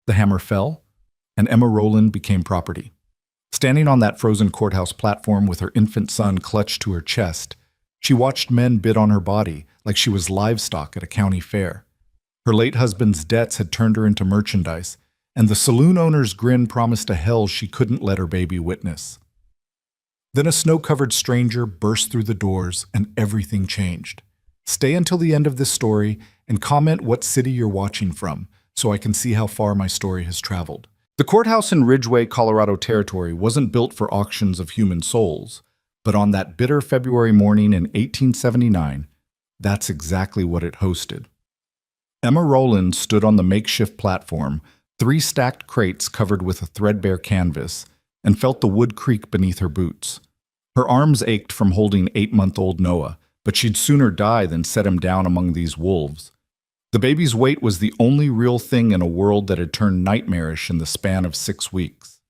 The hammer fell, and Emma Rowland became property. Standing on that frozen courthouse platform with her infant son clutched to her chest, she watched men bid on her body like she was livestock at a county fair. Her late husband's debts had turned her into merchandise, and the saloon owner's grin promised a hell she couldn't let her baby witness. Then a snow-covered stranger burst through the doors, and everything changed. Stay until the end of this story and comment what city you're watching from, so I can see how far my story has traveled. The courthouse in Ridgway, Colorado Territory wasn't built for auctions of human souls, but on that bitter February morning in 1879, that's exactly what it hosted. Emma Rowland stood on the makeshift platform, 3 stacked crates covered with a threadbare canvas, and felt the wood creak beneath her boots. Her arms ached from holding 8-month-old Noah, but she'd sooner die than set him down among these wolves. The baby's weight was the only real thing in a world that had turned nightmarish in the span of 6 weeks.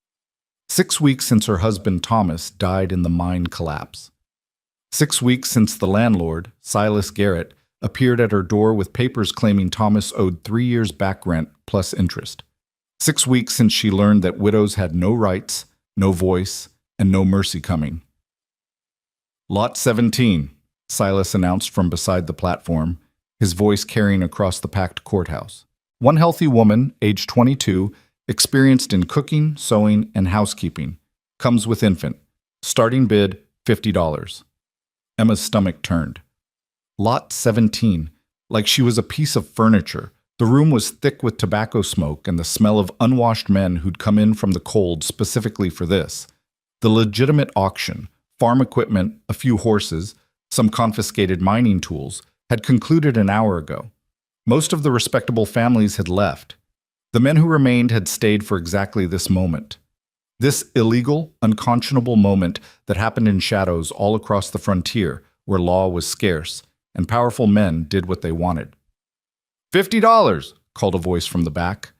6 weeks since her husband Thomas died in the mine collapse. 6 weeks since the landlord, Silas Garrett, appeared at her door with papers claiming Thomas owed 3 years back rent plus interest. 6 weeks since she learned that widows had no rights, no voice, and no mercy coming. Lot 17, Silas announced from beside the platform, his voice carrying across the packed courthouse. One healthy woman, age 22, experienced in cooking, sewing, and housekeeping, comes with infant. Starting bid, $50. Emma's stomach turned. Lot 17, like she was a piece of furniture. The room was thick with tobacco smoke and the smell of unwashed men who'd come in from the cold specifically for this. The legitimate auction, farm equipment, a few horses, some confiscated mining tools, had concluded an hour ago. Most of the respectable families had left. The men who remained had stayed for exactly this moment. This illegal, unconscionable moment that happened in shadows all across the frontier, where law was scarce, and powerful men did what they wanted. $50, called a voice from the back.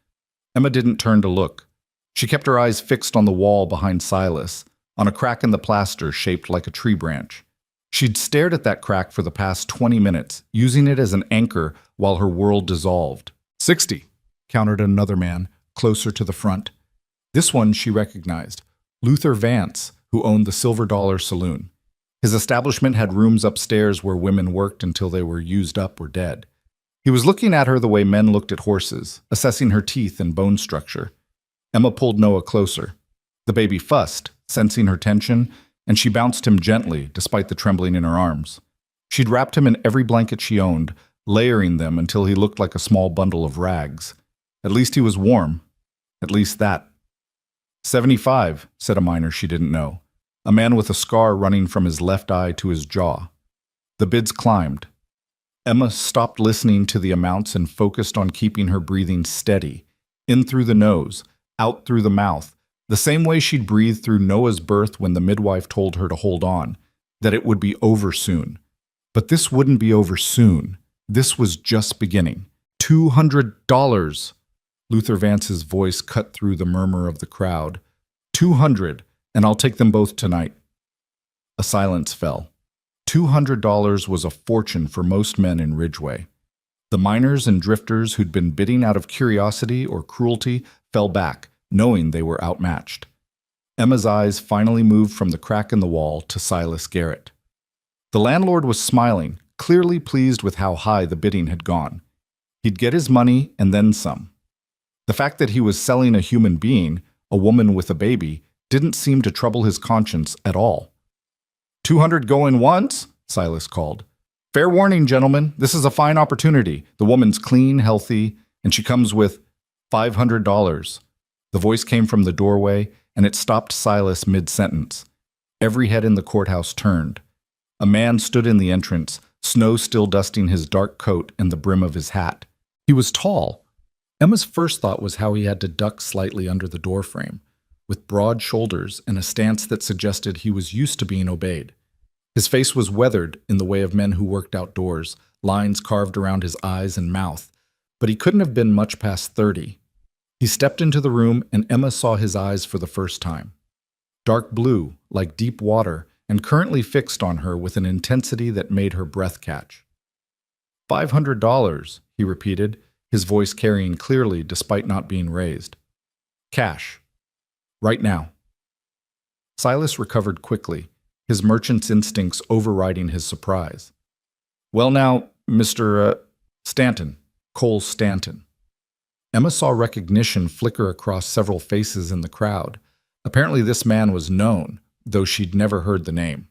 Emma didn't turn to look. She kept her eyes fixed on the wall behind Silas, on a crack in the plaster shaped like a tree branch. She'd stared at that crack for the past 20 minutes, using it as an anchor while her world dissolved. 60, countered another man, closer to the front. This one she recognized, Luther Vance, who owned the Silver Dollar Saloon. His establishment had rooms upstairs where women worked until they were used up or dead. He was looking at her the way men looked at horses, assessing her teeth and bone structure. Emma pulled Noah closer. The baby fussed, sensing her tension, and she bounced him gently, despite the trembling in her arms. She'd wrapped him in every blanket she owned, layering them until he looked like a small bundle of rags. At least he was warm. At least that. 75, said a miner she didn't know, a man with a scar running from his left eye to his jaw. The bids climbed. Emma stopped listening to the amounts and focused on keeping her breathing steady, in through the nose, out through the mouth, the same way she'd breathed through Noah's birth when the midwife told her to hold on, that it would be over soon. But this wouldn't be over soon. This was just beginning. $200! Luther Vance's voice cut through the murmur of the crowd. 200, and I'll take them both tonight. A silence fell. $200 was a fortune for most men in Ridgway. The miners and drifters who'd been bidding out of curiosity or cruelty fell back, knowing they were outmatched. Emma's eyes finally moved from the crack in the wall to Silas Garrett. The landlord was smiling, clearly pleased with how high the bidding had gone. He'd get his money and then some. The fact that he was selling a human being, a woman with a baby, didn't seem to trouble his conscience at all. 200 going once? Silas called. Fair warning, gentlemen, this is a fine opportunity. The woman's clean, healthy, and she comes with $500. The voice came from the doorway, and it stopped Silas mid-sentence. Every head in the courthouse turned. A man stood in the entrance, snow still dusting his dark coat and the brim of his hat. He was tall. Emma's first thought was how he had to duck slightly under the doorframe, with broad shoulders and a stance that suggested he was used to being obeyed. His face was weathered in the way of men who worked outdoors, lines carved around his eyes and mouth, but he couldn't have been much past 30. He stepped into the room, and Emma saw his eyes for the first time. Dark blue, like deep water, and currently fixed on her with an intensity that made her breath catch. $500, he repeated, his voice carrying clearly despite not being raised. Cash. Right now. Silas recovered quickly, his merchant's instincts overriding his surprise. Well now, Mr. Stanton. Cole Stanton. Emma saw recognition flicker across several faces in the crowd. Apparently this man was known, though she'd never heard the name.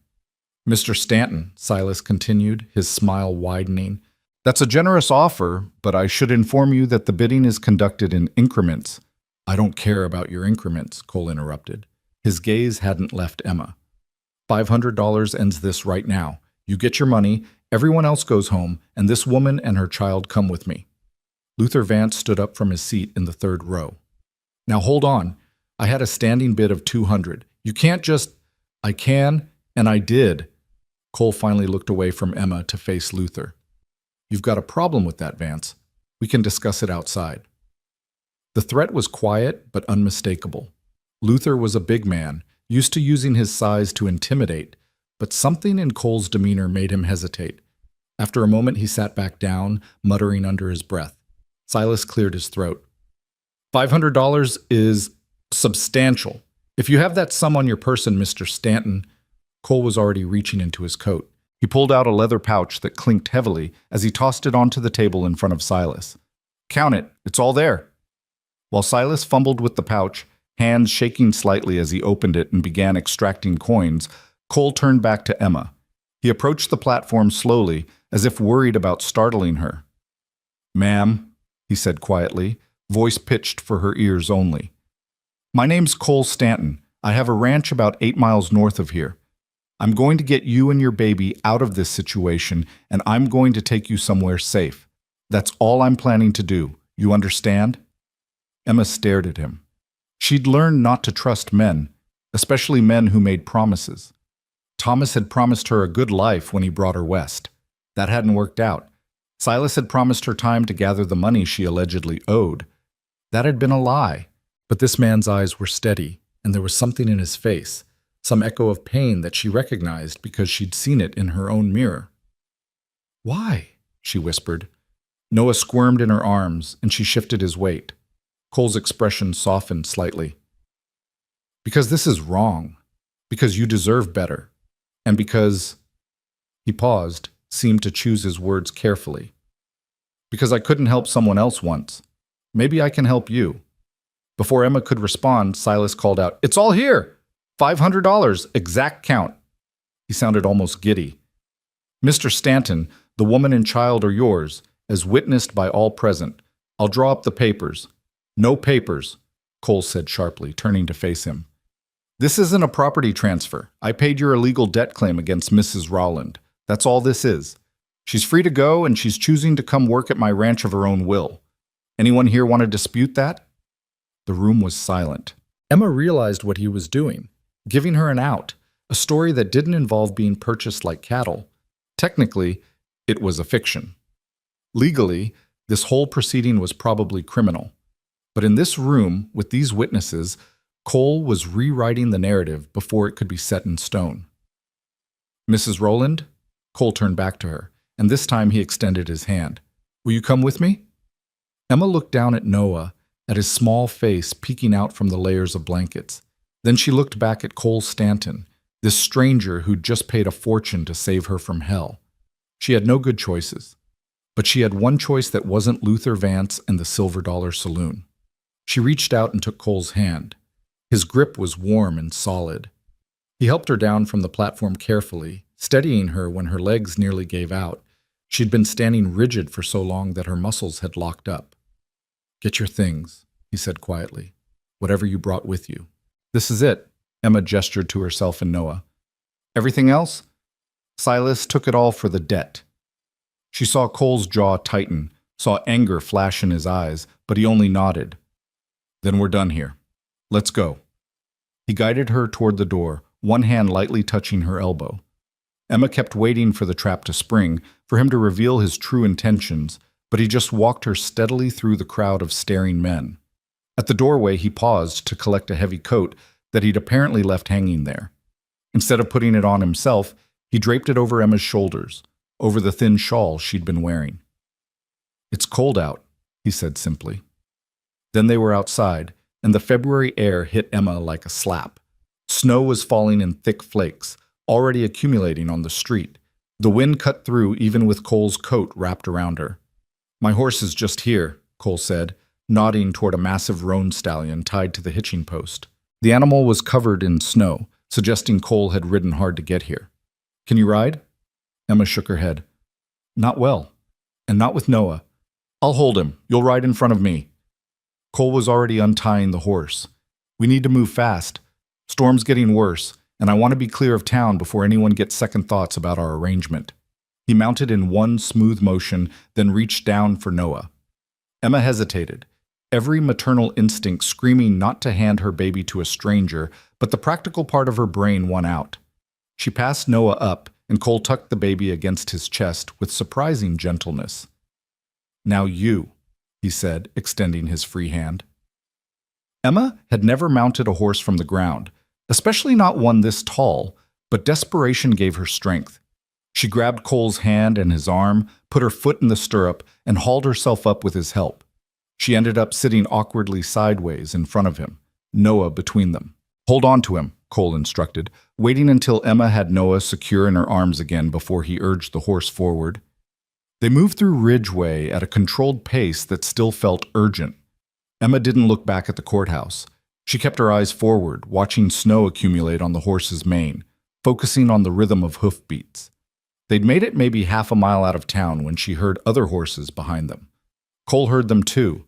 Mr. Stanton, Silas continued, his smile widening. That's a generous offer, but I should inform you that the bidding is conducted in increments. I don't care about your increments, Cole interrupted. His gaze hadn't left Emma. $500 ends this right now. You get your money, everyone else goes home, and this woman and her child come with me. Luther Vance stood up from his seat in the third row. Now hold on. I had a standing bid of $200. You can't just... I can, and I did. Cole finally looked away from Emma to face Luther. You've got a problem with that, Vance. We can discuss it outside. The threat was quiet but unmistakable. Luther was a big man, used to using his size to intimidate, but something in Cole's demeanor made him hesitate. After a moment, he sat back down, muttering under his breath. Silas cleared his throat. $500 is substantial. If you have that sum on your person, Mr. Stanton... Cole was already reaching into his coat. He pulled out a leather pouch that clinked heavily as he tossed it onto the table in front of Silas. Count it. It's all there. While Silas fumbled with the pouch, hands shaking slightly as he opened it and began extracting coins, Cole turned back to Emma. He approached the platform slowly, as if worried about startling her. Ma'am, he said quietly, voice pitched for her ears only. My name's Cole Stanton. I have a ranch about 8 miles north of here. I'm going to get you and your baby out of this situation, and I'm going to take you somewhere safe. That's all I'm planning to do. You understand? Emma stared at him. She'd learned not to trust men, especially men who made promises. Thomas had promised her a good life when he brought her west. That hadn't worked out. Silas had promised her time to gather the money she allegedly owed. That had been a lie. But this man's eyes were steady, and there was something in his face, some echo of pain that she recognized because she'd seen it in her own mirror. Why? She whispered. Noah squirmed in her arms, and she shifted his weight. Cole's expression softened slightly. Because this is wrong. Because you deserve better. And because... He paused, seemed to choose his words carefully. Because I couldn't help someone else once. Maybe I can help you. Before Emma could respond, Silas called out, It's all here! $500, exact count. He sounded almost giddy. Mr. Stanton, the woman and child are yours, as witnessed by all present. I'll draw up the papers. No papers, Cole said sharply, turning to face him. This isn't a property transfer. I paid your illegal debt claim against Mrs. Rowland. That's all this is. She's free to go, and she's choosing to come work at my ranch of her own will. Anyone here want to dispute that? The room was silent. Emma realized what he was doing. Giving her an out, a story that didn't involve being purchased like cattle. Technically, it was a fiction. Legally, this whole proceeding was probably criminal. But in this room, with these witnesses, Cole was rewriting the narrative before it could be set in stone. Mrs. Rowland? Cole turned back to her, and this time he extended his hand. Will you come with me? Emma looked down at Noah, at his small face peeking out from the layers of blankets. Then she looked back at Cole Stanton, this stranger who'd just paid a fortune to save her from hell. She had no good choices, but she had one choice that wasn't Luther Vance and the Silver Dollar Saloon. She reached out and took Cole's hand. His grip was warm and solid. He helped her down from the platform carefully, steadying her when her legs nearly gave out. She'd been standing rigid for so long that her muscles had locked up. Get your things, he said quietly, whatever you brought with you. This is it, Emma gestured to herself and Noah. Everything else? Silas took it all for the debt. She saw Cole's jaw tighten, saw anger flash in his eyes, but he only nodded. Then we're done here. Let's go. He guided her toward the door, one hand lightly touching her elbow. Emma kept waiting for the trap to spring, for him to reveal his true intentions, but he just walked her steadily through the crowd of staring men. At the doorway, he paused to collect a heavy coat that he'd apparently left hanging there. Instead of putting it on himself, he draped it over Emma's shoulders, over the thin shawl she'd been wearing. It's cold out, he said simply. Then they were outside, and the February air hit Emma like a slap. Snow was falling in thick flakes, already accumulating on the street. The wind cut through even with Cole's coat wrapped around her. "My horse is just here," Cole said, nodding toward a massive roan stallion tied to the hitching post. The animal was covered in snow, suggesting Cole had ridden hard to get here. "Can you ride?" Emma shook her head. "Not well, and not with Noah. I'll hold him. You'll ride in front of me." Cole was already untying the horse. "We need to move fast. Storm's getting worse, and I want to be clear of town before anyone gets second thoughts about our arrangement." He mounted in one smooth motion, then reached down for Noah. Emma hesitated, every maternal instinct screaming not to hand her baby to a stranger, but the practical part of her brain won out. She passed Noah up, and Cole tucked the baby against his chest with surprising gentleness. "Now you," he said, extending his free hand. Emma had never mounted a horse from the ground, especially not one this tall, but desperation gave her strength. She grabbed Cole's hand and his arm, put her foot in the stirrup, and hauled herself up with his help. She ended up sitting awkwardly sideways in front of him, Noah between them. "Hold on to him," Cole instructed, waiting until Emma had Noah secure in her arms again before he urged the horse forward. They moved through Ridgeway at a controlled pace that still felt urgent. Emma didn't look back at the courthouse. She kept her eyes forward, watching snow accumulate on the horse's mane, focusing on the rhythm of hoofbeats. They'd made it maybe half a mile out of town when she heard other horses behind them. Cole heard them too.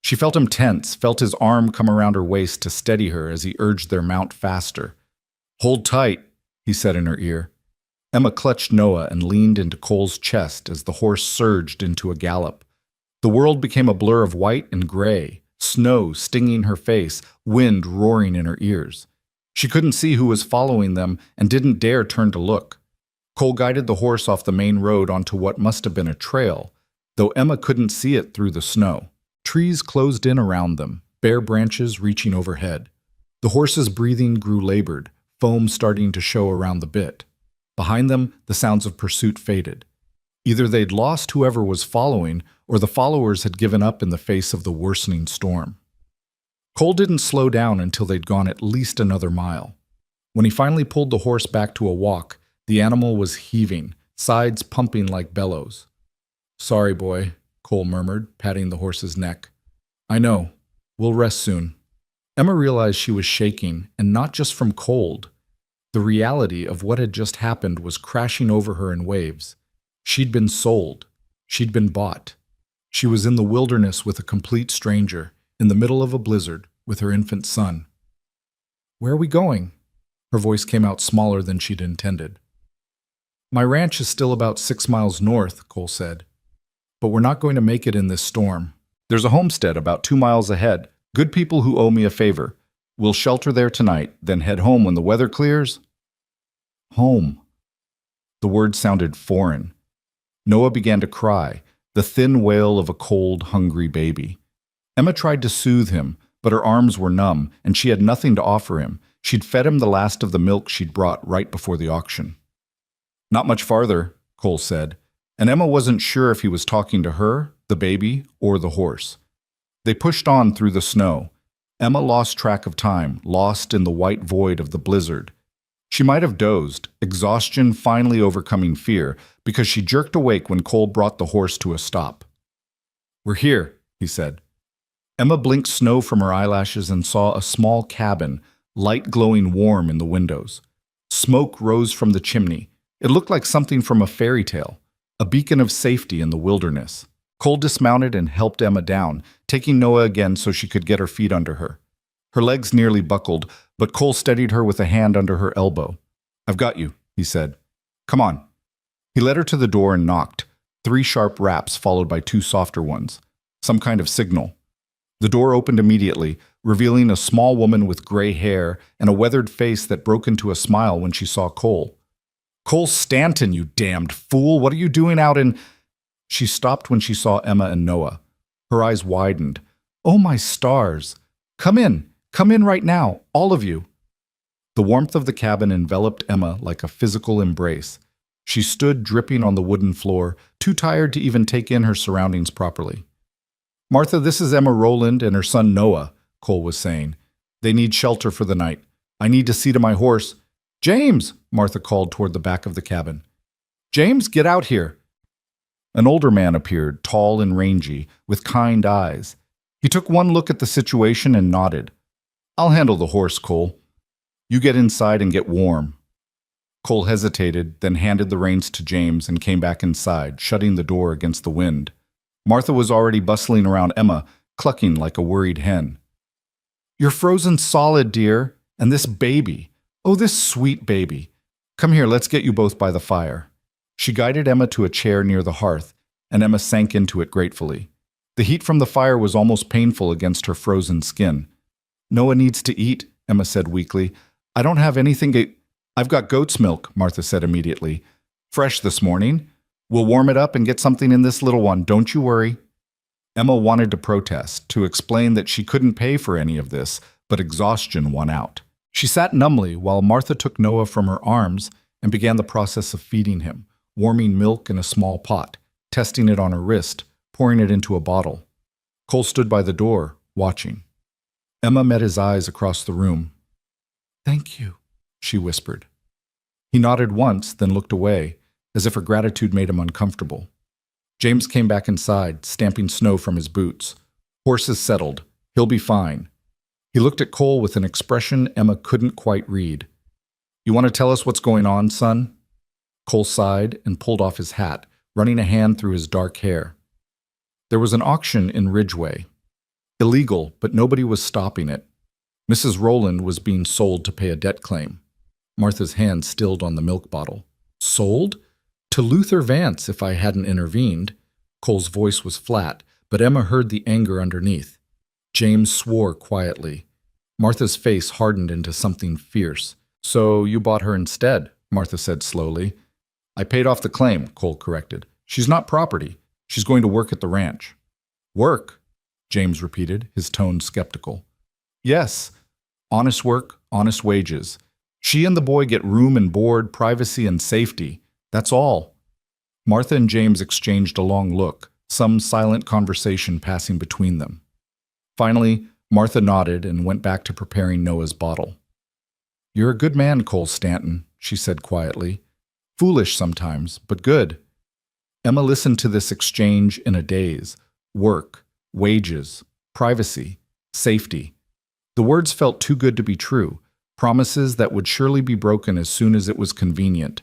She felt him tense, felt his arm come around her waist to steady her as he urged their mount faster. "Hold tight," he said in her ear. Emma clutched Noah and leaned into Cole's chest as the horse surged into a gallop. The world became a blur of white and gray, snow stinging her face, wind roaring in her ears. She couldn't see who was following them and didn't dare turn to look. Cole guided the horse off the main road onto what must have been a trail, though Emma couldn't see it through the snow. Trees closed in around them, bare branches reaching overhead. The horse's breathing grew labored, foam starting to show around the bit. Behind them, the sounds of pursuit faded. Either they'd lost whoever was following, or the followers had given up in the face of the worsening storm. Cole didn't slow down until they'd gone at least another mile. When he finally pulled the horse back to a walk, the animal was heaving, sides pumping like bellows. "Sorry, boy," Cole murmured, patting the horse's neck. "I know. We'll rest soon." Emma realized she was shaking, and not just from cold. The reality of what had just happened was crashing over her in waves. She'd been sold. She'd been bought. She was in the wilderness with a complete stranger, in the middle of a blizzard, with her infant son. "Where are we going?" Her voice came out smaller than she'd intended. "My ranch is still about 6 miles north," Cole said. "But we're not going to make it in this storm. There's a homestead about 2 miles ahead. Good people who owe me a favor. We'll shelter there tonight, then head home when the weather clears." Home. The word sounded foreign. Noah began to cry, the thin wail of a cold, hungry baby. Emma tried to soothe him, but her arms were numb, and she had nothing to offer him. She'd fed him the last of the milk she'd brought right before the auction. "Not much farther," Cole said, and Emma wasn't sure if he was talking to her, the baby, or the horse. They pushed on through the snow. Emma lost track of time, lost in the white void of the blizzard. She might have dozed, exhaustion finally overcoming fear, because she jerked awake when Cole brought the horse to a stop. "We're here," he said. Emma blinked snow from her eyelashes and saw a small cabin, light glowing warm in the windows. Smoke rose from the chimney. It looked like something from a fairy tale, a beacon of safety in the wilderness. Cole dismounted and helped Emma down, taking Noah again so she could get her feet under her. Her legs nearly buckled, but Cole steadied her with a hand under her elbow. "I've got you," he said. "Come on." He led her to the door and knocked, 3 sharp raps followed by 2 softer ones, some kind of signal. The door opened immediately, revealing a small woman with gray hair and a weathered face that broke into a smile when she saw Cole. "Cole Stanton, you damned fool! What are you doing out in—" She stopped when she saw Emma and Noah. Her eyes widened. "Oh, my stars! Come in! Come in right now, all of you!" The warmth of the cabin enveloped Emma like a physical embrace. She stood dripping on the wooden floor, too tired to even take in her surroundings properly. Martha, this is Emma Rowland and her son Noah, Cole was saying. They need shelter for the night. I need to see to my horse. James, Martha called toward the back of the cabin. James, get out here. An older man appeared, tall and rangy, with kind eyes. He took one look at the situation and nodded. I'll handle the horse, Cole. You get inside and get warm. Cole hesitated, then handed the reins to James and came back inside, shutting the door against the wind. Martha was already bustling around Emma, clucking like a worried hen. You're frozen solid, dear. And this baby. Oh, this sweet baby. Come here, let's get you both by the fire. She guided Emma to a chair near the hearth, and Emma sank into it gratefully. The heat from the fire was almost painful against her frozen skin. Noah needs to eat, Emma said weakly. I don't have anything. I've got goat's milk, Martha said immediately. Fresh this morning. We'll warm it up and get something in this little one, don't you worry. Emma wanted to protest, to explain that she couldn't pay for any of this, but exhaustion won out. She sat numbly while Martha took Noah from her arms and began the process of feeding him, warming milk in a small pot, testing it on her wrist, pouring it into a bottle. Cole stood by the door, watching. Emma met his eyes across the room. Thank you, she whispered. He nodded once, then looked away, as if her gratitude made him uncomfortable. James came back inside, stamping snow from his boots. Horses settled. He'll be fine. He looked at Cole with an expression Emma couldn't quite read. You want to tell us what's going on, son? Cole sighed and pulled off his hat, running a hand through his dark hair. There was an auction in Ridgeway. Illegal, but nobody was stopping it. Mrs. Rowland was being sold to pay a debt claim. Martha's hand stilled on the milk bottle. Sold? To Luther Vance, if I hadn't intervened. Cole's voice was flat, but Emma heard the anger underneath. James swore quietly. Martha's face hardened into something fierce. So you bought her instead, Martha said slowly. I paid off the claim, Cole corrected. She's not property. She's going to work at the ranch. Work? James repeated, his tone skeptical. Yes. Honest work, honest wages. She and the boy get room and board, privacy and safety. That's all. Martha and James exchanged a long look, some silent conversation passing between them. Finally, Martha nodded and went back to preparing Noah's bottle. You're a good man, Cole Stanton, she said quietly. Foolish sometimes, but good. Emma listened to this exchange in a daze. Work, wages, privacy, safety. The words felt too good to be true, promises that would surely be broken as soon as it was convenient.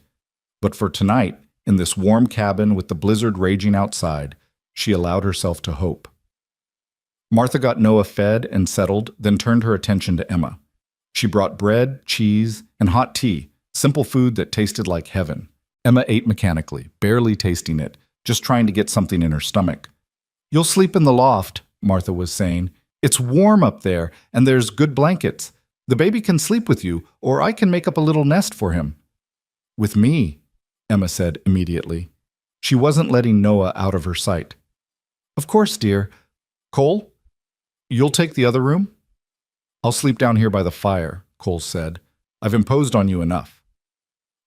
But for tonight, in this warm cabin with the blizzard raging outside, she allowed herself to hope. Martha got Noah fed and settled, then turned her attention to Emma. She brought bread, cheese, and hot tea, simple food that tasted like heaven. Emma ate mechanically, barely tasting it, just trying to get something in her stomach. You'll sleep in the loft, Martha was saying. It's warm up there, and there's good blankets. The baby can sleep with you, or I can make up a little nest for him. With me, Emma said immediately. She wasn't letting Noah out of her sight. Of course, dear. Cole? You'll take the other room? I'll sleep down here by the fire, Cole said. I've imposed on you enough.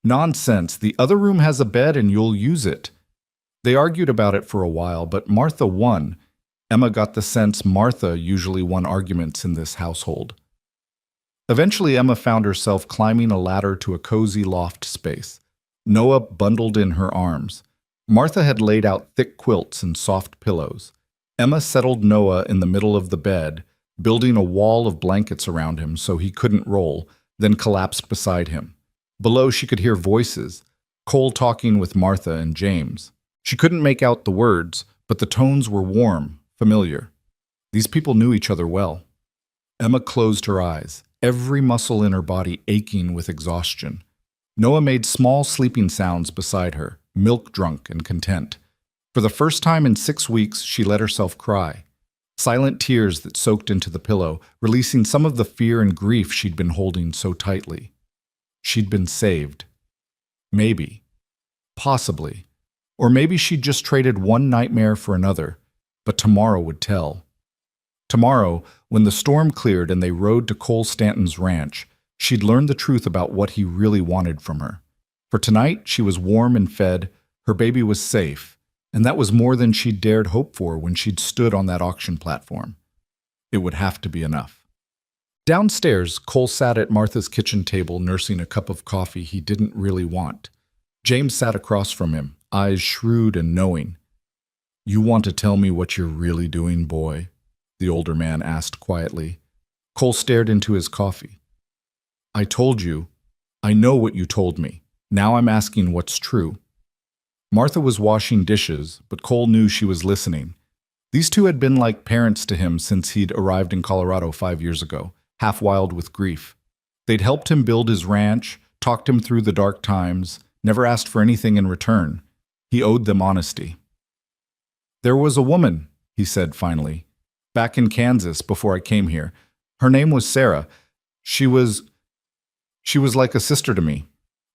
Nonsense. The other room has a bed and you'll use it. They argued about it for a while, but Martha won. Emma got the sense Martha usually won arguments in this household. Eventually, Emma found herself climbing a ladder to a cozy loft space. Noah bundled in her arms. Martha had laid out thick quilts and soft pillows. Emma settled Noah in the middle of the bed, building a wall of blankets around him so he couldn't roll, then collapsed beside him. Below, she could hear voices, Cole talking with Martha and James. She couldn't make out the words, but the tones were warm, familiar. These people knew each other well. Emma closed her eyes, every muscle in her body aching with exhaustion. Noah made small sleeping sounds beside her, milk-drunk and content. For the first time in 6 weeks, she let herself cry. Silent tears that soaked into the pillow, releasing some of the fear and grief she'd been holding so tightly. She'd been saved. Maybe. Possibly. Or maybe she'd just traded one nightmare for another, but tomorrow would tell. Tomorrow, when the storm cleared and they rode to Cole Stanton's ranch, she'd learn the truth about what he really wanted from her. For tonight, she was warm and fed, her baby was safe, And that was more than she'd dared hope for when she'd stood on that auction platform. It would have to be enough. Downstairs, Cole sat at Martha's kitchen table nursing a cup of coffee he didn't really want. James sat across from him, eyes shrewd and knowing. "You want to tell me what you're really doing, boy?" the older man asked quietly. Cole stared into his coffee. "I told you. I know what you told me. Now I'm asking what's true." Martha was washing dishes, but Cole knew she was listening. These two had been like parents to him since he'd arrived in Colorado 5 years ago, half wild with grief. They'd helped him build his ranch, talked him through the dark times, never asked for anything in return. He owed them honesty. "There was a woman," he said finally, "back in Kansas before I came here. Her name was Sarah. She was like a sister to me.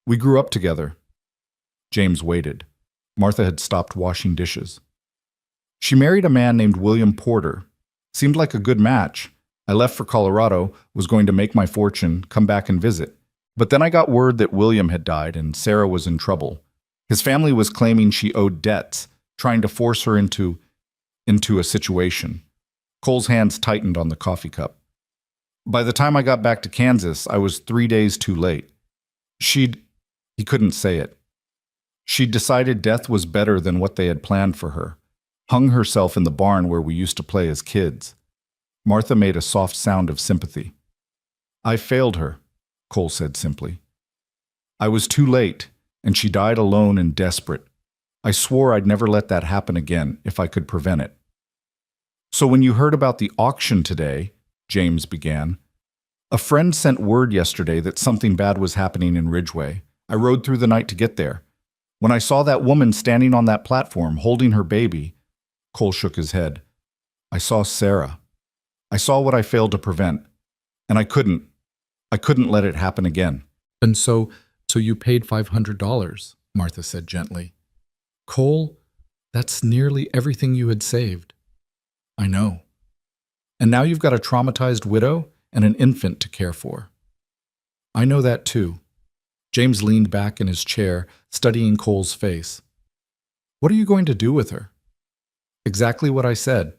We grew up together." James waited. Martha had stopped washing dishes. "She married a man named William Porter. Seemed like a good match. I left for Colorado, was going to make my fortune, come back and visit. But then I got word that William had died and Sarah was in trouble. His family was claiming she owed debts, trying to force her into a situation." Cole's hands tightened on the coffee cup. "By the time I got back to Kansas, I was 3 days too late. He couldn't say it. She'd decided death was better than what they had planned for her. Hung herself in the barn where we used to play as kids." Martha made a soft sound of sympathy. "I failed her," Cole said simply. "I was too late, and she died alone and desperate. I swore I'd never let that happen again if I could prevent it." "So when you heard about the auction today," James began, "a friend sent word yesterday that something bad was happening in Ridgeway. I rode through the night to get there. When I saw that woman standing on that platform holding her baby," Cole shook his head, "I saw Sarah. I saw what I failed to prevent, and I couldn't let it happen again." "And so you paid $500, Martha said gently. "Cole, that's nearly everything you had saved." "I know. And now you've got a traumatized widow and an infant to care for." "I know that too." James leaned back in his chair, studying Cole's face. "What are you going to do with her?" "Exactly what I said.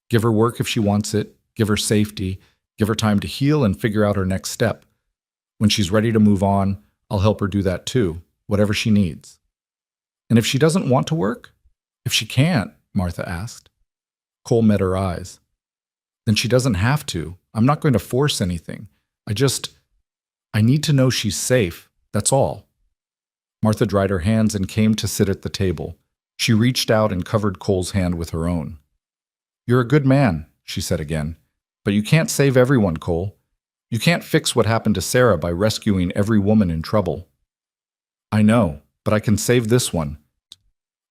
Give her work if she wants it, give her safety, give her time to heal and figure out her next step. When she's ready to move on, I'll help her do that too, whatever she needs." "And if she doesn't want to work? If she can't?" Martha asked. Cole met her eyes. "Then she doesn't have to. I'm not going to force anything. I need to know she's safe, that's all." Martha dried her hands and came to sit at the table. She reached out and covered Cole's hand with her own. "You're a good man," she said again. "But you can't save everyone, Cole. You can't fix what happened to Sarah by rescuing every woman in trouble." "I know, but I can save this one."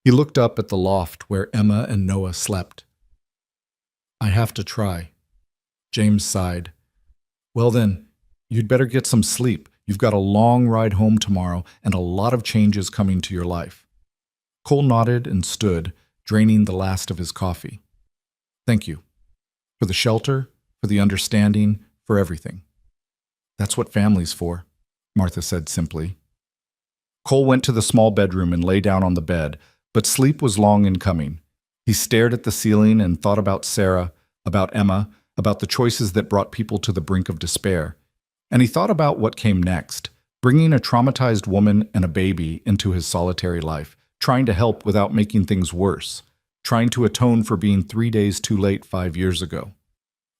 He looked up at the loft where Emma and Noah slept. "I have to try." James sighed. "Well then, you'd better get some sleep. You've got a long ride home tomorrow and a lot of changes coming to your life." Cole nodded and stood, draining the last of his coffee. "Thank you. For the shelter, for the understanding, for everything." "That's what family's for," Martha said simply. Cole went to the small bedroom and lay down on the bed, but sleep was long in coming. He stared at the ceiling and thought about Sarah, about Emma, about the choices that brought people to the brink of despair. And he thought about what came next, bringing a traumatized woman and a baby into his solitary life, trying to help without making things worse, trying to atone for being 3 days too late 5 years ago.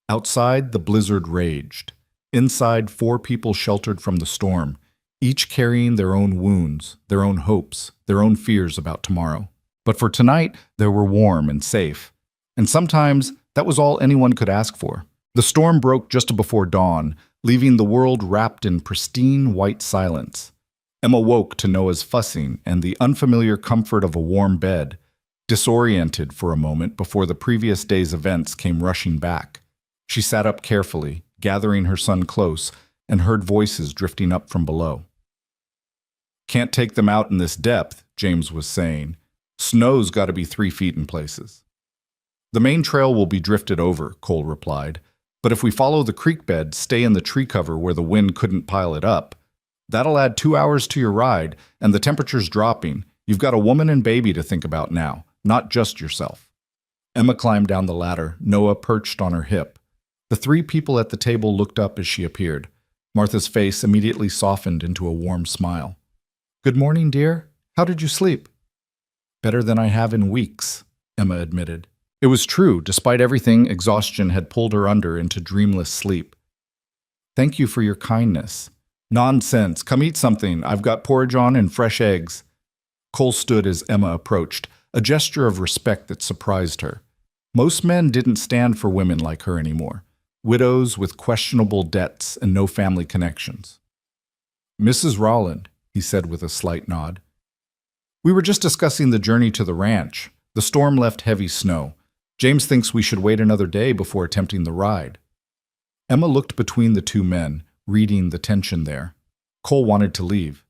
Outside, the blizzard raged. Inside, 4 people sheltered from the storm, each carrying their own wounds, their own hopes, their own fears about tomorrow. But for tonight, they were warm and safe. And sometimes, that was all anyone could ask for. The storm broke just before dawn, leaving the world wrapped in pristine white silence. Emma woke to Noah's fussing and the unfamiliar comfort of a warm bed, disoriented for a moment before the previous day's events came rushing back. She sat up carefully, gathering her son close, and heard voices drifting up from below. "Can't take them out in this depth," James was saying. "Snow's got to be 3 feet in places." "The main trail will be drifted over," Cole replied. "But if we follow the creek bed, stay in the tree cover where the wind couldn't pile it up, that'll add 2 hours to your ride, and the temperature's dropping. You've got a woman and baby to think about now. not just yourself. Emma climbed down the ladder, Noah perched on her hip. The three people at the table looked up as she appeared. Martha's face immediately softened into a warm smile. "Good morning, dear. How did you sleep?" "Better than I have in weeks," Emma admitted. It was true. Despite everything, exhaustion had pulled her under into dreamless sleep. "Thank you for your kindness." "Nonsense. Come eat something. I've got porridge on and fresh eggs." Cole stood as Emma approached, a gesture of respect that surprised her. Most men didn't stand for women like her anymore. Widows with questionable debts and no family connections. "Mrs. Rowland," he said with a slight nod. "We were just discussing the journey to the ranch. The storm left heavy snow. James thinks we should wait another day before attempting the ride." Emma looked between the two men, reading the tension there. Cole wanted to leave.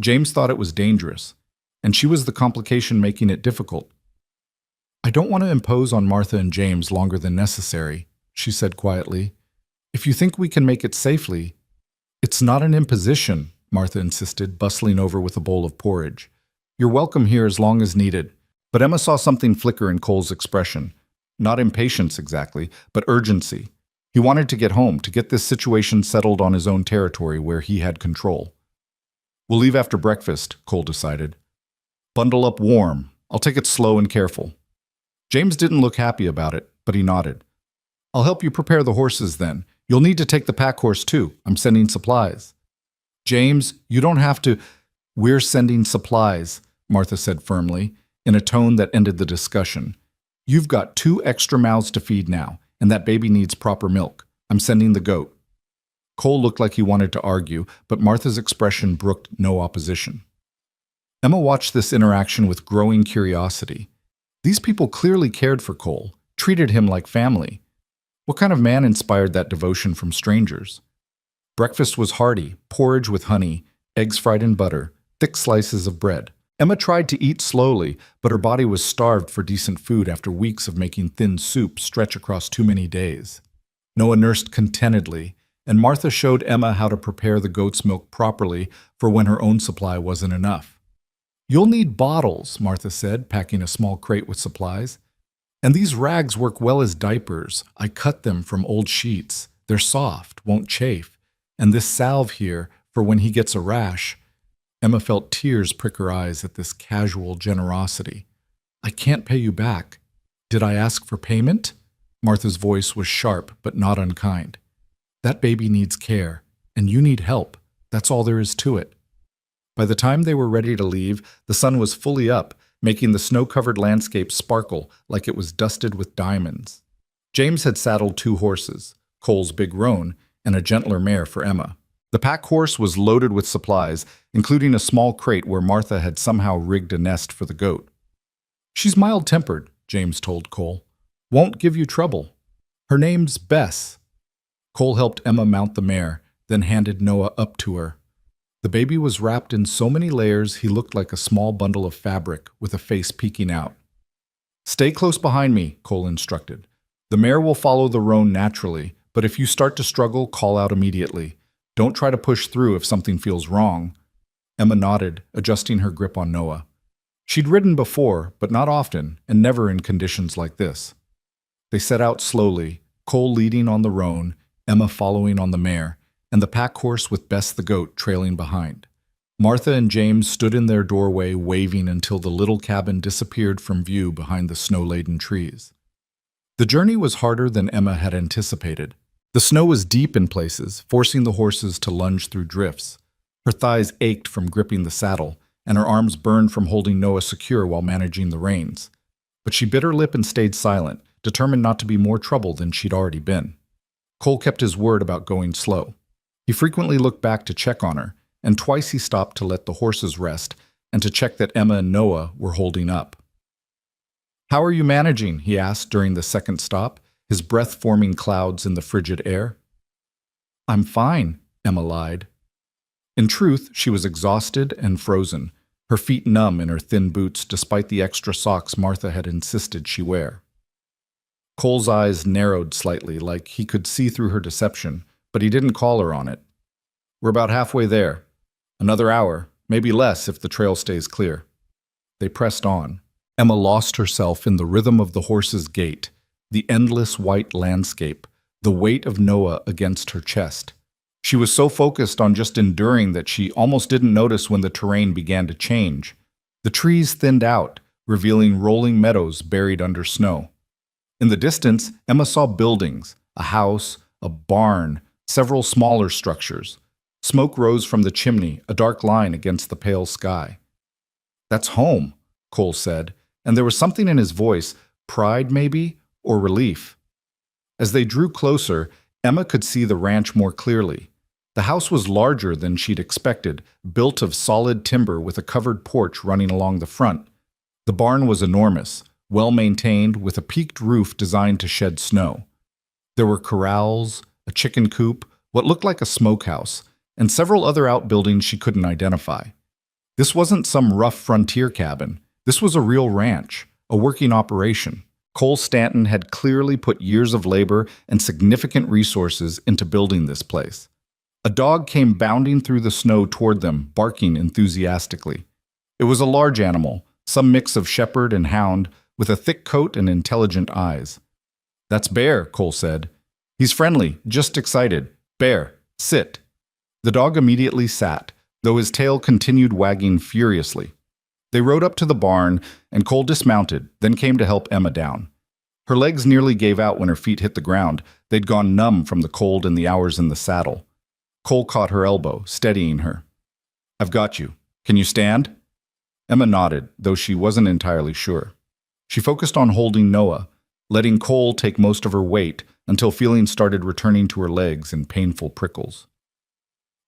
James thought it was dangerous, and she was the complication making it difficult. "I don't want to impose on Martha and James longer than necessary," she said quietly. "If you think we can make it safely—" "It's not an imposition," Martha insisted, bustling over with a bowl of porridge. "You're welcome here as long as needed." But Emma saw something flicker in Cole's expression. Not impatience exactly, but urgency. He wanted to get home, to get this situation settled on his own territory where he had control. "We'll leave after breakfast," Cole decided. "Bundle up warm. I'll take it slow and careful." James didn't look happy about it, but he nodded. "I'll help you prepare the horses then. You'll need to take the pack horse too. I'm sending supplies." "James, you don't have to—" "We're sending supplies," Martha said firmly, in a tone that ended the discussion. "You've got 2 extra mouths to feed now, and that baby needs proper milk. I'm sending the goat." Cole looked like he wanted to argue, but Martha's expression brooked no opposition. Emma watched this interaction with growing curiosity. These people clearly cared for Cole, treated him like family. What kind of man inspired that devotion from strangers? Breakfast was hearty, porridge with honey, eggs fried in butter, thick slices of bread. Emma tried to eat slowly, but her body was starved for decent food after weeks of making thin soup stretch across too many days. Noah nursed contentedly, and Martha showed Emma how to prepare the goat's milk properly for when her own supply wasn't enough. "You'll need bottles," Martha said, packing a small crate with supplies. "And these rags work well as diapers. I cut them from old sheets. They're soft, won't chafe. And this salve here, for when he gets a rash." Emma felt tears prick her eyes at this casual generosity. "I can't pay you back. Did I ask for payment?" Martha's voice was sharp but not unkind. "That baby needs care, and you need help. That's all there is to it." By the time they were ready to leave, the sun was fully up, making the snow-covered landscape sparkle like it was dusted with diamonds. James had saddled 2 horses, Cole's big roan, and a gentler mare for Emma. The pack horse was loaded with supplies, including a small crate where Martha had somehow rigged a nest for the goat. "She's mild-tempered," James told Cole. "Won't give you trouble. Her name's Bess." Cole helped Emma mount the mare, then handed Noah up to her. The baby was wrapped in so many layers he looked like a small bundle of fabric with a face peeking out. "Stay close behind me," Cole instructed. "The mare will follow the roan naturally, but if you start to struggle, call out immediately. Don't try to push through if something feels wrong." Emma nodded, adjusting her grip on Noah. She'd ridden before, but not often, and never in conditions like this. They set out slowly, Cole leading on the roan, Emma following on the mare, and the pack horse with Bess the goat trailing behind. Martha and James stood in their doorway waving until the little cabin disappeared from view behind the snow-laden trees. The journey was harder than Emma had anticipated. The snow was deep in places, forcing the horses to lunge through drifts. Her thighs ached from gripping the saddle, and her arms burned from holding Noah secure while managing the reins. But she bit her lip and stayed silent, determined not to be more trouble than she'd already been. Cole kept his word about going slow. He frequently looked back to check on her, and twice he stopped to let the horses rest and to check that Emma and Noah were holding up. "How are you managing?" he asked during the second stop, his breath forming clouds in the frigid air. "I'm fine," Emma lied. In truth, she was exhausted and frozen, her feet numb in her thin boots despite the extra socks Martha had insisted she wear. Cole's eyes narrowed slightly, like he could see through her deception, but he didn't call her on it. "We're about halfway there. Another hour, maybe less if the trail stays clear." They pressed on. Emma lost herself in the rhythm of the horse's gait, the endless white landscape, the weight of Noah against her chest. She was so focused on just enduring that she almost didn't notice when the terrain began to change. The trees thinned out, revealing rolling meadows buried under snow. In the distance, Emma saw buildings, a house, a barn, several smaller structures. Smoke rose from the chimney, a dark line against the pale sky. "That's home," Cole said, and there was something in his voice, pride maybe, or relief. As they drew closer, Emma could see the ranch more clearly. The house was larger than she'd expected, built of solid timber with a covered porch running along the front. The barn was enormous, well-maintained, with a peaked roof designed to shed snow. There were corrals, a chicken coop, what looked like a smokehouse, and several other outbuildings she couldn't identify. This wasn't some rough frontier cabin. This was a real ranch, a working operation. Cole Stanton had clearly put years of labor and significant resources into building this place. A dog came bounding through the snow toward them, barking enthusiastically. It was a large animal, some mix of shepherd and hound, with a thick coat and intelligent eyes. "That's Bear," Cole said. "He's friendly, just excited. Bear, sit." The dog immediately sat, though his tail continued wagging furiously. They rode up to the barn, and Cole dismounted, then came to help Emma down. Her legs nearly gave out when her feet hit the ground. They'd gone numb from the cold and the hours in the saddle. Cole caught her elbow, steadying her. "I've got you. Can you stand?" Emma nodded, though she wasn't entirely sure. She focused on holding Noah, letting Cole take most of her weight until feeling started returning to her legs in painful prickles.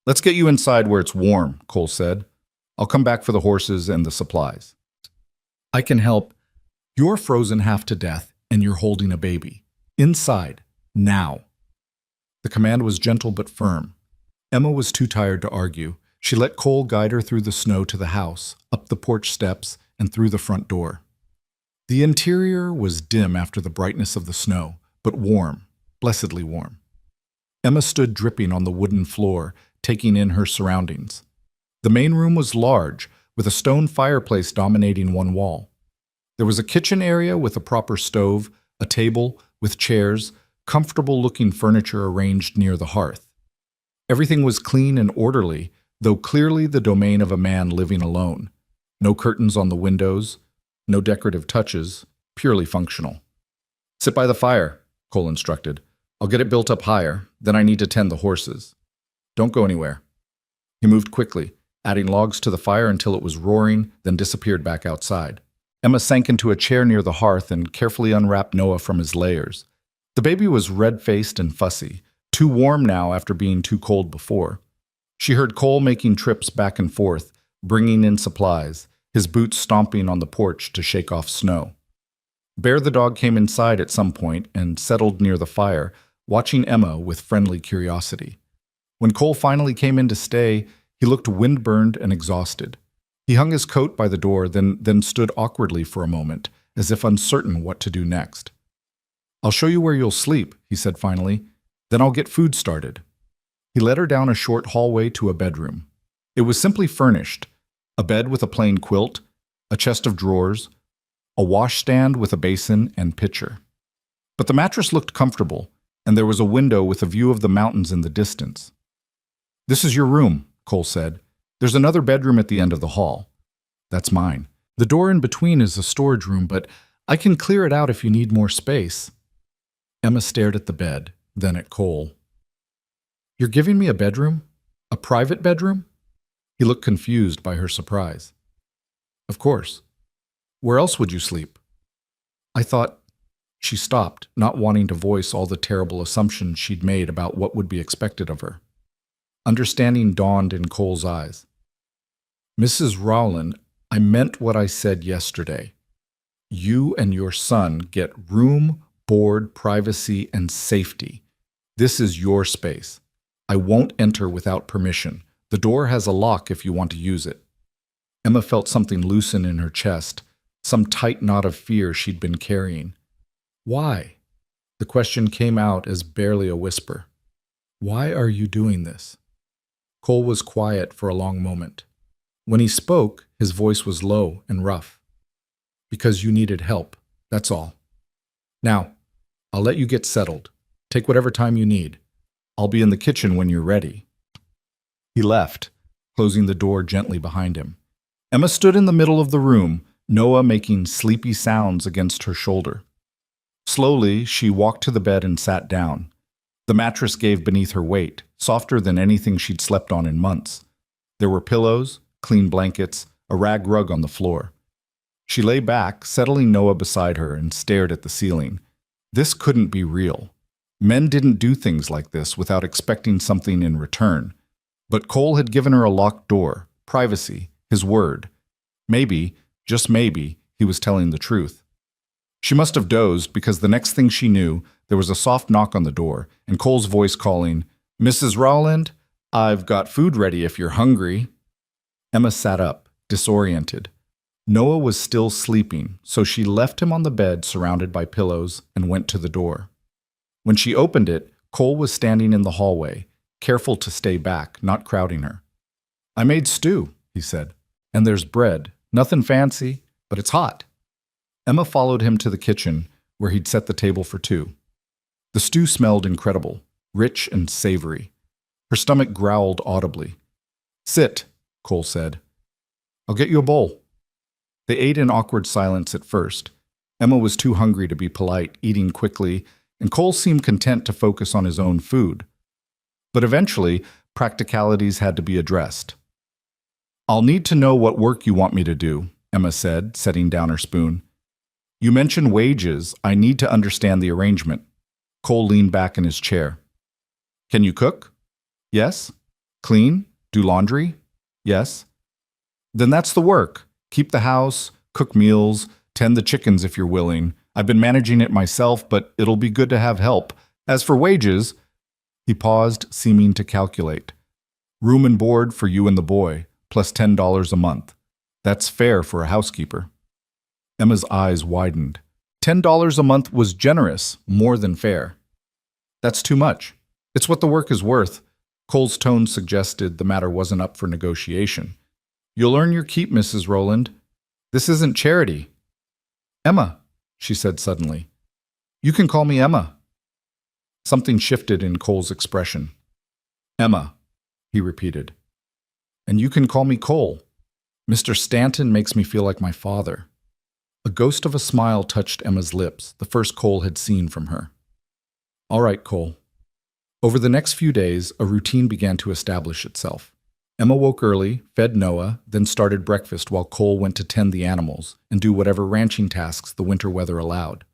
"Let's get you inside where it's warm," Cole said. "I'll come back for the horses and the supplies." "I can help." "You're frozen half to death, and you're holding a baby. Inside. Now." The command was gentle but firm. Emma was too tired to argue. She let Cole guide her through the snow to the house, up the porch steps, and through the front door. The interior was dim after the brightness of the snow, but warm, blessedly warm. Emma stood dripping on the wooden floor, taking in her surroundings. The main room was large, with a stone fireplace dominating one wall. There was a kitchen area with a proper stove, a table with chairs, comfortable-looking furniture arranged near the hearth. Everything was clean and orderly, though clearly the domain of a man living alone. No curtains on the windows, no decorative touches, purely functional. "Sit by the fire," Cole instructed. "I'll get it built up higher, then I need to tend the horses. Don't go anywhere." He moved quickly, adding logs to the fire until it was roaring, then disappeared back outside. Emma sank into a chair near the hearth and carefully unwrapped Noah from his layers. The baby was red-faced and fussy, too warm now after being too cold before. She heard Cole making trips back and forth, bringing in supplies, his boots stomping on the porch to shake off snow. Bear the dog came inside at some point and settled near the fire, watching Emma with friendly curiosity. When Cole finally came in to stay, he looked windburned and exhausted. He hung his coat by the door, then stood awkwardly for a moment, as if uncertain what to do next. "I'll show you where you'll sleep," he said finally. "Then I'll get food started." He led her down a short hallway to a bedroom. It was simply furnished: a bed with a plain quilt, a chest of drawers, a washstand with a basin and pitcher. But the mattress looked comfortable, and there was a window with a view of the mountains in the distance. "This is your room," Cole said. "There's another bedroom at the end of the hall." "That's mine. The door in between is a storage room, but I can clear it out if you need more space." Emma stared at the bed, then at Cole. "You're giving me a bedroom? A private bedroom?" He looked confused by her surprise. "Of course. Where else would you sleep?" "I thought—" She stopped, not wanting to voice all the terrible assumptions she'd made about what would be expected of her. Understanding dawned in Cole's eyes. "Mrs. Rowland, I meant what I said yesterday. You and your son get room, board, privacy, and safety. This is your space. I won't enter without permission. The door has a lock if you want to use it." Emma felt something loosen in her chest, some tight knot of fear she'd been carrying. "Why?" The question came out as barely a whisper. "Why are you doing this?" Cole was quiet for a long moment. When he spoke, his voice was low and rough. Because you needed help. That's all. Now, I'll let you get settled. Take whatever time you need. I'll be in the kitchen when you're ready." He left, closing the door gently behind him. Emma stood in the middle of the room, Noah making sleepy sounds against her shoulder. Slowly, she walked to the bed and sat down. The mattress gave beneath her weight, softer than anything she'd slept on in months. There were pillows, clean blankets, a rag rug on the floor. She lay back, settling Noah beside her, and stared at the ceiling. This couldn't be real. Men didn't do things like this without expecting something in return. But Cole had given her a locked door, privacy, his word. Maybe, just maybe, he was telling the truth. She must have dozed because the next thing she knew, there was a soft knock on the door and Cole's voice calling, "Mrs. Rowland, I've got food ready if you're hungry." Emma sat up, disoriented. Noah was still sleeping, so she left him on the bed surrounded by pillows and went to the door. When she opened it, Cole was standing in the hallway, careful to stay back, not crowding her. "I made stew," he said, "and there's bread. Nothing fancy, but it's hot." Emma followed him to the kitchen, where he'd set the table for two. The stew smelled incredible, rich and savory. Her stomach growled audibly. "Sit," Cole said. "I'll get you a bowl." They ate in awkward silence at first. Emma was too hungry to be polite, eating quickly, and Cole seemed content to focus on his own food. But eventually, practicalities had to be addressed. "I'll need to know what work you want me to do," Emma said, setting down her spoon. "You mentioned wages. I need to understand the arrangement." Cole leaned back in his chair. "Can you cook?" "Yes." "Clean? Do laundry?" "Yes." "Then that's the work. Keep the house, cook meals, tend the chickens if you're willing. I've been managing it myself, but it'll be good to have help. As for wages—" He paused, seeming to calculate. "Room and board for you and the boy, plus $10 a month. That's fair for a housekeeper." Emma's eyes widened. $10 a month was generous, more than fair. "That's too much. It's what the work is worth." Cole's tone suggested the matter wasn't up for negotiation. "You'll earn your keep, Mrs. Rowland. This isn't charity." "Emma," she said suddenly. "You can call me Emma." Something shifted in Cole's expression. "Emma," he repeated. "And you can call me Cole. Mr. Stanton makes me feel like my father." A ghost of a smile touched Emma's lips, the first Cole had seen from her. "All right, Cole." Over the next few days, a routine began to establish itself. Emma woke early, fed Noah, then started breakfast while Cole went to tend the animals and do whatever ranching tasks the winter weather allowed.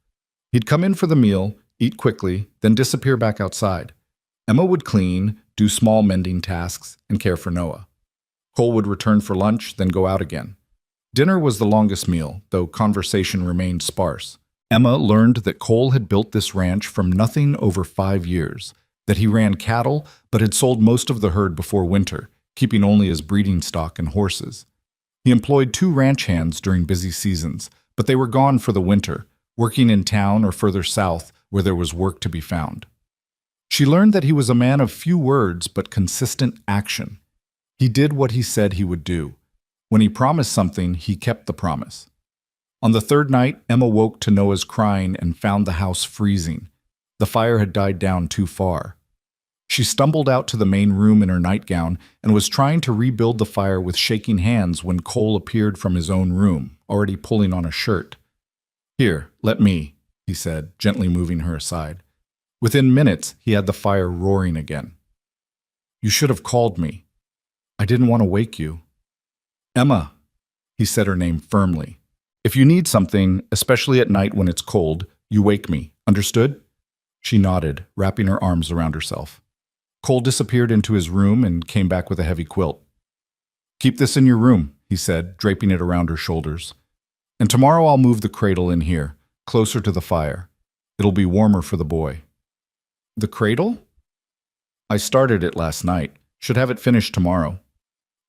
He'd come in for the meal, eat quickly, then disappear back outside. Emma would clean, do small mending tasks, and care for Noah. Cole would return for lunch, then go out again. Dinner was the longest meal, though conversation remained sparse. Emma learned that Cole had built this ranch from nothing over 5 years, that he ran cattle but had sold most of the herd before winter, keeping only his breeding stock and horses. He employed 2 ranch hands during busy seasons, but they were gone for the winter, working in town or further south where there was work to be found. She learned that he was a man of few words but consistent action. He did what he said he would do. When he promised something, he kept the promise. On the 3rd night, Emma woke to Noah's crying and found the house freezing. The fire had died down too far. She stumbled out to the main room in her nightgown and was trying to rebuild the fire with shaking hands when Cole appeared from his own room, already pulling on a shirt. "Here, let me," he said, gently moving her aside. Within minutes, he had the fire roaring again. "You should have called me. I didn't want to wake you." "Emma," he said her name firmly. "If you need something, especially at night when it's cold, you wake me. Understood?" She nodded, wrapping her arms around herself. Cole disappeared into his room and came back with a heavy quilt. "Keep this in your room," he said, draping it around her shoulders. "And tomorrow I'll move the cradle in here, closer to the fire. It'll be warmer for the boy." "The cradle?" "I started it last night. Should have it finished tomorrow."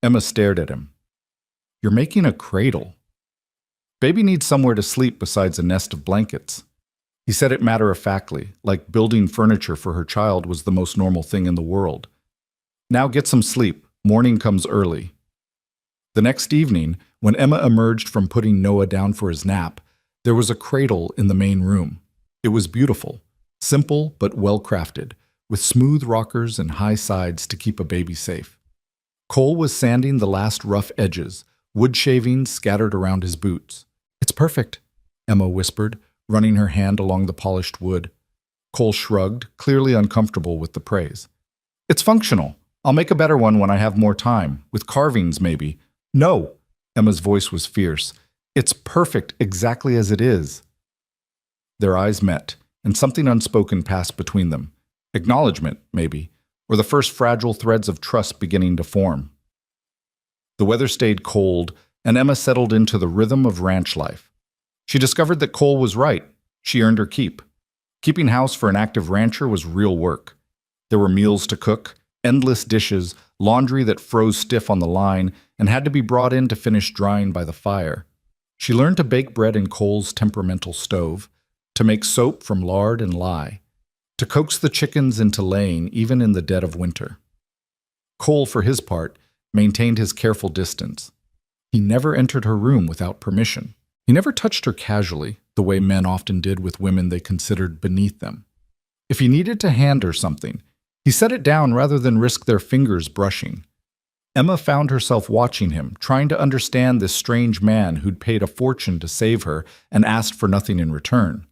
Emma stared at him. "You're making a cradle?" "Baby needs somewhere to sleep besides a nest of blankets." He said it matter-of-factly, like building furniture for her child was the most normal thing in the world. "Now get some sleep. Morning comes early." The next evening, When Emma emerged from putting Noah down for his nap, there was a cradle in the main room. It was beautiful, simple but well-crafted, with smooth rockers and high sides to keep a baby safe. Cole was sanding the last rough edges, wood shavings scattered around his boots. "It's perfect," Emma whispered, running her hand along the polished wood. Cole shrugged, clearly uncomfortable with the praise. "It's functional. I'll make a better one when I have more time, with carvings maybe." "No!" Emma's voice was fierce. "It's perfect exactly as it is." Their eyes met, and something unspoken passed between them. Acknowledgement, maybe, or the first fragile threads of trust beginning to form. The weather stayed cold, and Emma settled into the rhythm of ranch life. She discovered that Cole was right. She earned her keep. Keeping house for an active rancher was real work. There were meals to cook, endless dishes, laundry that froze stiff on the line and had to be brought in to finish drying by the fire. She learned to bake bread in Cole's temperamental stove, to make soap from lard and lye, to coax the chickens into laying even in the dead of winter. Cole, for his part, maintained his careful distance. He never entered her room without permission. He never touched her casually, the way men often did with women they considered beneath them. If he needed to hand her something, he set it down rather than risk their fingers brushing. Emma found herself watching him, trying to understand this strange man who'd paid a fortune to save her and asked for nothing in return.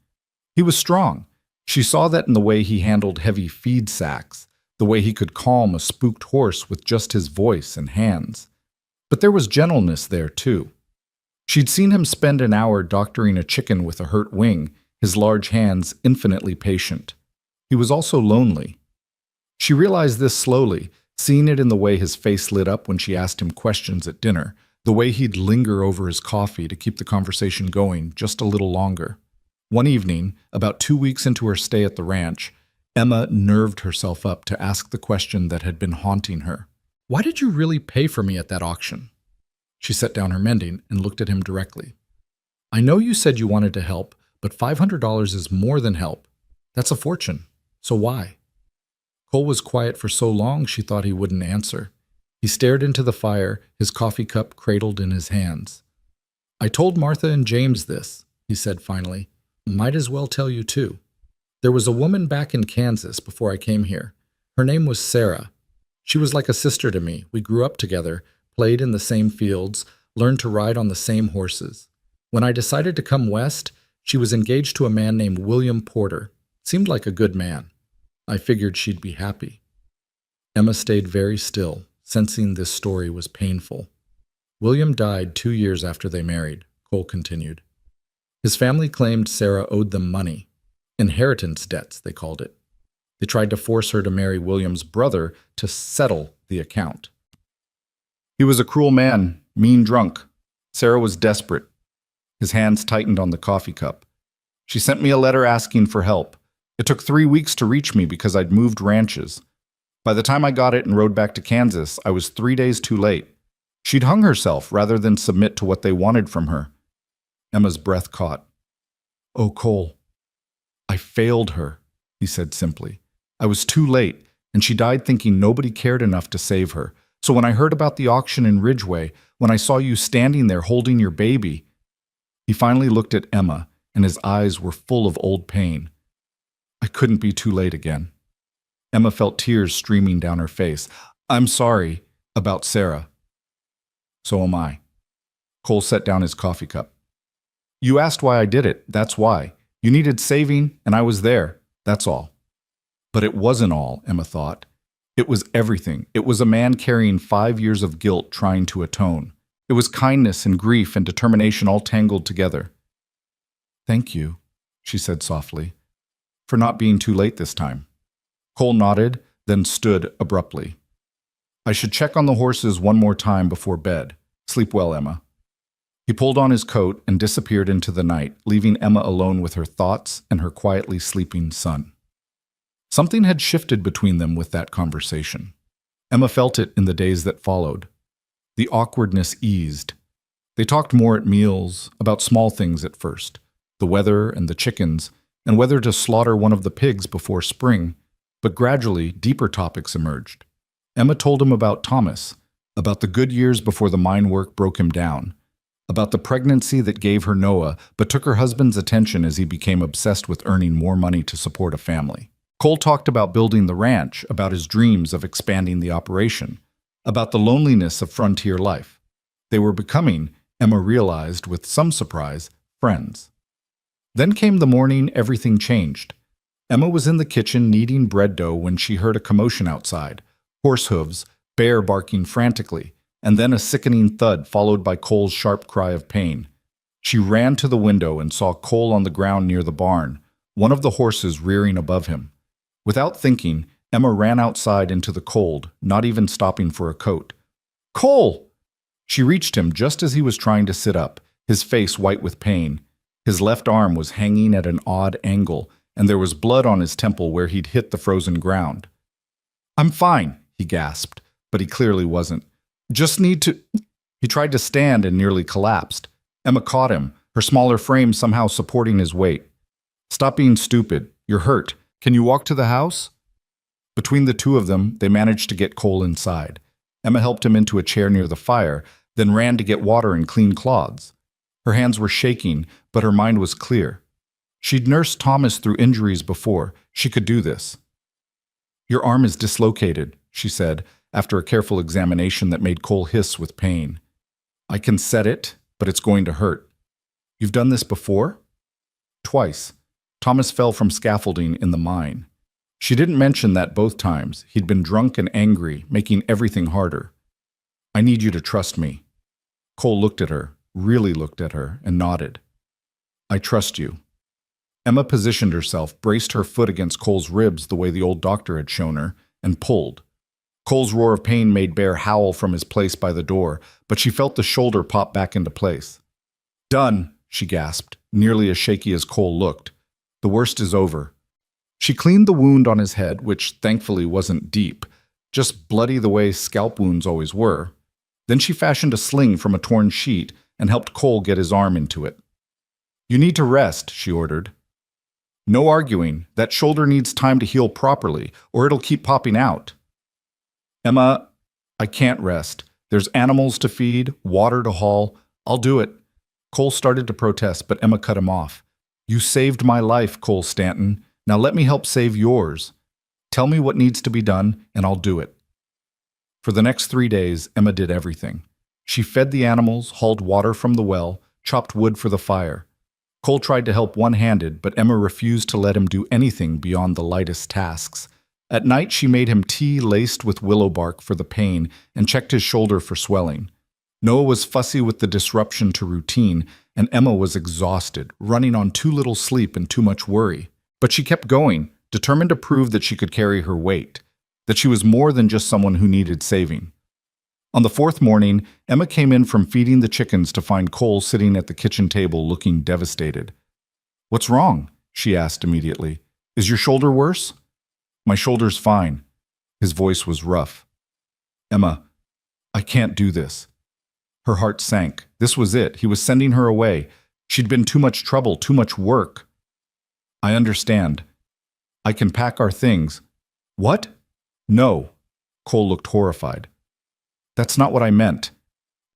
He was strong. She saw that in the way he handled heavy feed sacks, the way he could calm a spooked horse with just his voice and hands. But there was gentleness there, too. She'd seen him spend an hour doctoring a chicken with a hurt wing, his large hands infinitely patient. He was also lonely. She realized this slowly, seeing it in the way his face lit up when she asked him questions at dinner, the way he'd linger over his coffee to keep the conversation going just a little longer. One evening, about 2 weeks into her stay at the ranch, Emma nerved herself up to ask the question that had been haunting her. "Why did you really pay for me at that auction?" She set down her mending and looked at him directly. "I know you said you wanted to help, but $500 is more than help. That's a fortune. So why?" Cole was quiet for so long she thought he wouldn't answer. He stared into the fire, his coffee cup cradled in his hands. "I told Martha and James this," he said finally. "Might as well tell you too. There was a woman back in Kansas before I came here. Her name was Sarah. She was like a sister to me. We grew up together, played in the same fields, learned to ride on the same horses. When I decided to come west, she was engaged to a man named William Porter. Seemed like a good man. I figured she'd be happy." Emma stayed very still, sensing this story was painful. "William died 2 years after they married," Cole continued. "His family claimed Sarah owed them money. Inheritance debts, they called it. They tried to force her to marry William's brother to settle the account. He was a cruel man, mean drunk. Sarah was desperate." His hands tightened on the coffee cup. "She sent me a letter asking for help. It took 3 weeks to reach me because I'd moved ranches. By the time I got it and rode back to Kansas, I was 3 days too late. She'd hung herself rather than submit to what they wanted from her." Emma's breath caught. "Oh, Cole." "I failed her," he said simply. "I was too late, and she died thinking nobody cared enough to save her. So when I heard about the auction in Ridgeway, when I saw you standing there holding your baby..." He finally looked at Emma, and his eyes were full of old pain. "I couldn't be too late again." Emma felt tears streaming down her face. "I'm sorry about Sarah." "So am I." Cole set down his coffee cup. "You asked why I did it, that's why. You needed saving, and I was there, that's all." But it wasn't all, Emma thought. It was everything. It was a man carrying 5 years of guilt trying to atone. It was kindness and grief and determination all tangled together. "Thank you," she said softly, "for not being too late this time." Cole nodded, then stood abruptly. "I should check on the horses one more time before bed. Sleep well, Emma." He pulled on his coat and disappeared into the night, leaving Emma alone with her thoughts and her quietly sleeping son. Something had shifted between them with that conversation. Emma felt it in the days that followed. The awkwardness eased. They talked more at meals, about small things at first, the weather and the chickens, and whether to slaughter one of the pigs before spring, but gradually deeper topics emerged. Emma told him about Thomas, about the good years before the mine work broke him down, about the pregnancy that gave her Noah but took her husband's attention as he became obsessed with earning more money to support a family. Cole talked about building the ranch, about his dreams of expanding the operation, about the loneliness of frontier life. They were becoming, Emma realized with some surprise, friends. Then came the morning everything changed. Emma was in the kitchen kneading bread dough when she heard a commotion outside, horse hooves, bear barking frantically, and then a sickening thud followed by Cole's sharp cry of pain. She ran to the window and saw Cole on the ground near the barn, one of the horses rearing above him. Without thinking, Emma ran outside into the cold, not even stopping for a coat. "Cole!" She reached him just as he was trying to sit up, his face white with pain. His left arm was hanging at an odd angle, and there was blood on his temple where he'd hit the frozen ground. "I'm fine," he gasped, but he clearly wasn't. "Just need to—" He tried to stand and nearly collapsed. Emma caught him, her smaller frame somehow supporting his weight. "Stop being stupid. You're hurt. Can you walk to the house?" Between the two of them, they managed to get Cole inside. Emma helped him into a chair near the fire, then ran to get water and clean cloths. Her hands were shaking, but her mind was clear. She'd nursed Thomas through injuries before. She could do this. "Your arm is dislocated," she said, after a careful examination that made Cole hiss with pain. "I can set it, but it's going to hurt." "You've done this before?" "Twice. Thomas fell from scaffolding in the mine." She didn't mention that both times. He'd been drunk and angry, making everything harder. "I need you to trust me." Cole looked at her, really looked at her, and nodded. "I trust you." Emma positioned herself, braced her foot against Cole's ribs the way the old doctor had shown her, and pulled. Cole's roar of pain made Bear howl from his place by the door, but she felt the shoulder pop back into place. "Done," she gasped, nearly as shaky as Cole looked. "The worst is over." She cleaned the wound on his head, which thankfully wasn't deep, just bloody the way scalp wounds always were. Then she fashioned a sling from a torn sheet and helped Cole get his arm into it. "You need to rest," she ordered. "No arguing. That shoulder needs time to heal properly, or it'll keep popping out." "Emma, I can't rest. There's animals to feed, water to haul. I'll do it." Cole started to protest, but Emma cut him off. "You saved my life, Cole Stanton. Now let me help save yours. Tell me what needs to be done, and I'll do it." For the next 3 days, Emma did everything. She fed the animals, hauled water from the well, chopped wood for the fire. Cole tried to help one-handed, but Emma refused to let him do anything beyond the lightest tasks. At night, she made him tea laced with willow bark for the pain and checked his shoulder for swelling. Noah was fussy with the disruption to routine, and Emma was exhausted, running on too little sleep and too much worry. But she kept going, determined to prove that she could carry her weight, that she was more than just someone who needed saving. On the 4th morning, Emma came in from feeding the chickens to find Cole sitting at the kitchen table looking devastated. "What's wrong?" she asked immediately. "Is your shoulder worse?" "My shoulder's fine." His voice was rough. "Emma, I can't do this." Her heart sank. This was it. He was sending her away. She'd been too much trouble, too much work. "I understand. I can pack our things." "What?" "No." Cole looked horrified. "That's not what I meant.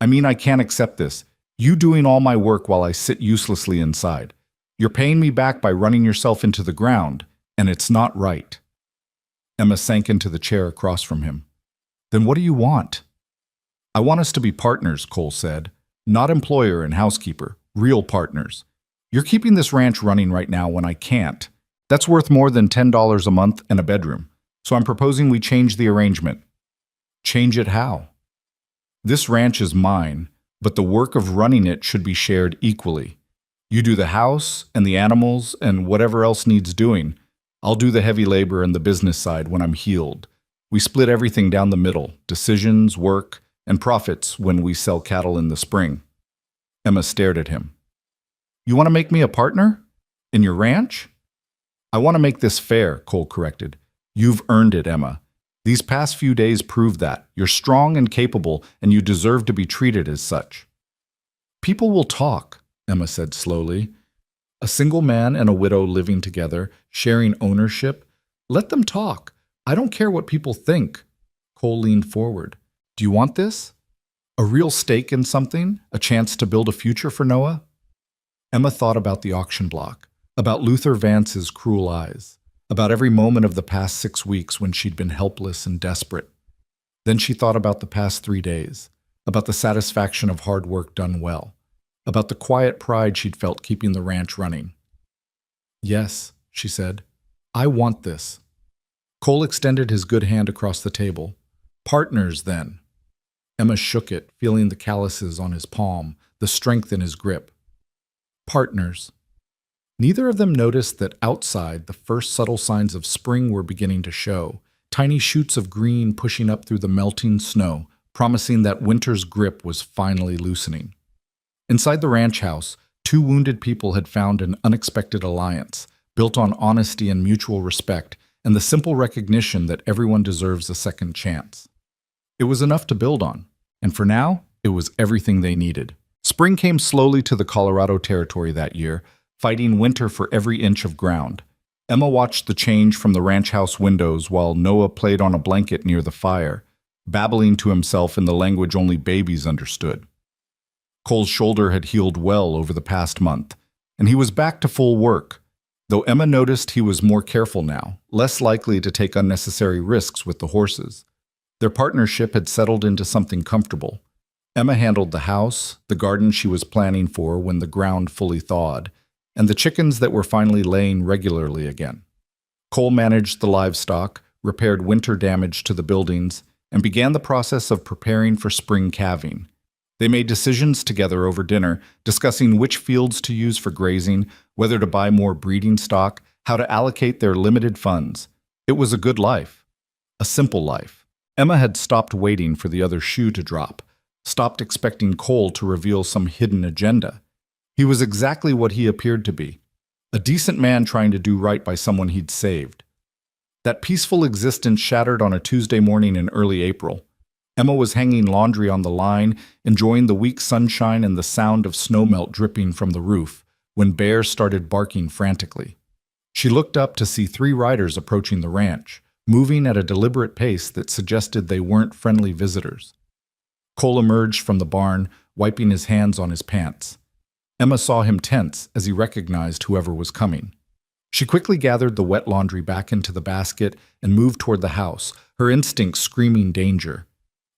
I mean, I can't accept this. You doing all my work while I sit uselessly inside. You're paying me back by running yourself into the ground, and it's not right." Emma sank into the chair across from him. "Then what do you want?" "I want us to be partners," Cole said. "Not employer and housekeeper. Real partners. You're keeping this ranch running right now when I can't. That's worth more than $10 a month and a bedroom. So I'm proposing we change the arrangement." "Change it how?" "This ranch is mine, but the work of running it should be shared equally. You do the house and the animals and whatever else needs doing. I'll do the heavy labor and the business side when I'm healed. We split everything down the middle, decisions, work, and profits when we sell cattle in the spring." Emma stared at him. "You want to make me a partner? In your ranch?" "I want to make this fair," Cole corrected. "You've earned it, Emma. These past few days prove that. You're strong and capable, and you deserve to be treated as such." "People will talk," Emma said slowly. "A single man and a widow living together, sharing ownership. Let them talk. I don't care what people think." Cole leaned forward. "Do you want this?" A real stake in something? A chance to build a future for Noah? Emma thought about the auction block, about Luther Vance's cruel eyes, about every moment of the past 6 weeks when she'd been helpless and desperate. Then she thought about the past 3 days, about the satisfaction of hard work done well, about the quiet pride she'd felt keeping the ranch running. "Yes," she said, "I want this." Cole extended his good hand across the table. "Partners, then." Emma shook it, feeling the calluses on his palm, the strength in his grip. Partners. Neither of them noticed that outside the first subtle signs of spring were beginning to show, tiny shoots of green pushing up through the melting snow, promising that winter's grip was finally loosening. Inside the ranch house, two wounded people had found an unexpected alliance, built on honesty and mutual respect, and the simple recognition that everyone deserves a second chance. It was enough to build on, and for now, it was everything they needed. Spring came slowly to the Colorado Territory that year, fighting winter for every inch of ground. Emma watched the change from the ranch house windows while Noah played on a blanket near the fire, babbling to himself in the language only babies understood. Cole's shoulder had healed well over the past month, and he was back to full work, though Emma noticed he was more careful now, less likely to take unnecessary risks with the horses. Their partnership had settled into something comfortable. Emma handled the house, the garden she was planning for when the ground fully thawed, and the chickens that were finally laying regularly again. Cole managed the livestock, repaired winter damage to the buildings, and began the process of preparing for spring calving. They made decisions together over dinner, discussing which fields to use for grazing, whether to buy more breeding stock, how to allocate their limited funds. It was a good life. A simple life. Emma had stopped waiting for the other shoe to drop, stopped expecting Cole to reveal some hidden agenda. He was exactly what he appeared to be, a decent man trying to do right by someone he'd saved. That peaceful existence shattered on a Tuesday morning in early April. Emma was hanging laundry on the line, enjoying the weak sunshine and the sound of snowmelt dripping from the roof, when bears started barking frantically. She looked up to see 3 riders approaching the ranch, moving at a deliberate pace that suggested they weren't friendly visitors. Cole emerged from the barn, wiping his hands on his pants. Emma saw him tense as he recognized whoever was coming. She quickly gathered the wet laundry back into the basket and moved toward the house, her instincts screaming danger.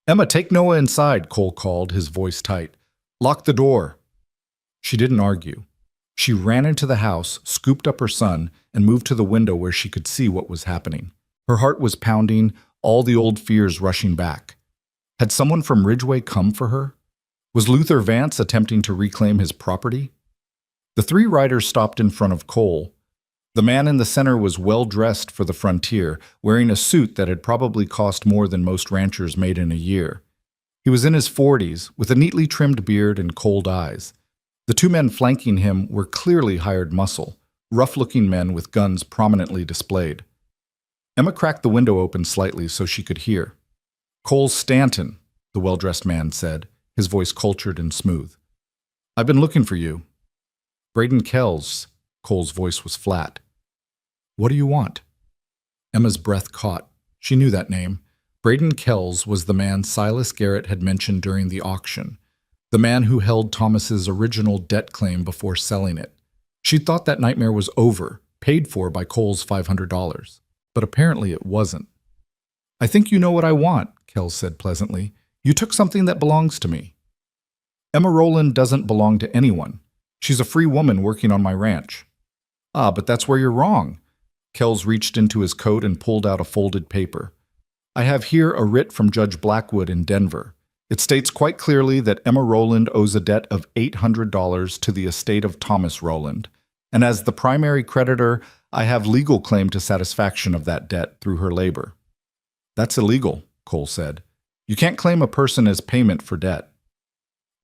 "Emma, take Noah inside," Cole called, his voice tight. "Lock the door." She didn't argue. She ran into the house, scooped up her son, and moved to the window where she could see what was happening. Her heart was pounding, all the old fears rushing back. Had someone from Ridgeway come for her? Was Luther Vance attempting to reclaim his property? The 3 riders stopped in front of Cole. The man in the center was well-dressed for the frontier, wearing a suit that had probably cost more than most ranchers made in a year. He was in his 40s, with a neatly trimmed beard and cold eyes. The 2 men flanking him were clearly hired muscle, rough-looking men with guns prominently displayed. Emma cracked the window open slightly so she could hear. "Cole Stanton," the well-dressed man said, his voice cultured and smooth. "I've been looking for you." "Braden Kells." Cole's voice was flat. "What do you want?" Emma's breath caught. She knew that name. Braden Kells was the man Silas Garrett had mentioned during the auction, the man who held Thomas's original debt claim before selling it. She thought that nightmare was over, paid for by Cole's $500. But apparently it wasn't. "I think you know what I want," Kells said pleasantly. "You took something that belongs to me." "Emma Rowland doesn't belong to anyone. She's a free woman working on my ranch." "Ah, but that's where you're wrong." Kells reached into his coat and pulled out a folded paper. "I have here a writ from Judge Blackwood in Denver. It states quite clearly that Emma Rowland owes a debt of $800 to the estate of Thomas Rowland, and as the primary creditor, I have legal claim to satisfaction of that debt through her labor." "That's illegal," Cole said. "You can't claim a person as payment for debt."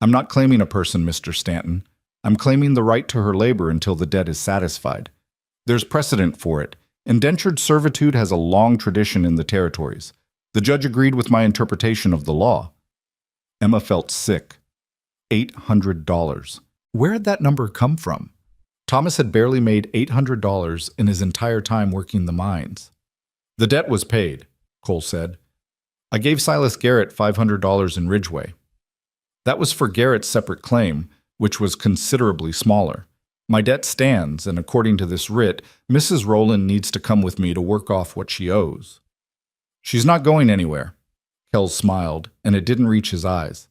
"I'm not claiming a person, Mr. Stanton. I'm claiming the right to her labor until the debt is satisfied. There's precedent for it. Indentured servitude has a long tradition in the territories. The judge agreed with my interpretation of the law." Emma felt sick. $800. Where had that number come from? Thomas had barely made $800 in his entire time working the mines. "The debt was paid," Cole said. "I gave Silas Garrett $500 in Ridgeway." That was for Garrett's separate claim, which was considerably smaller. My debt stands, and according to this writ, Mrs. Rowland needs to come with me to work off what she owes. She's not going anywhere. Kells smiled, and it didn't reach his eyes.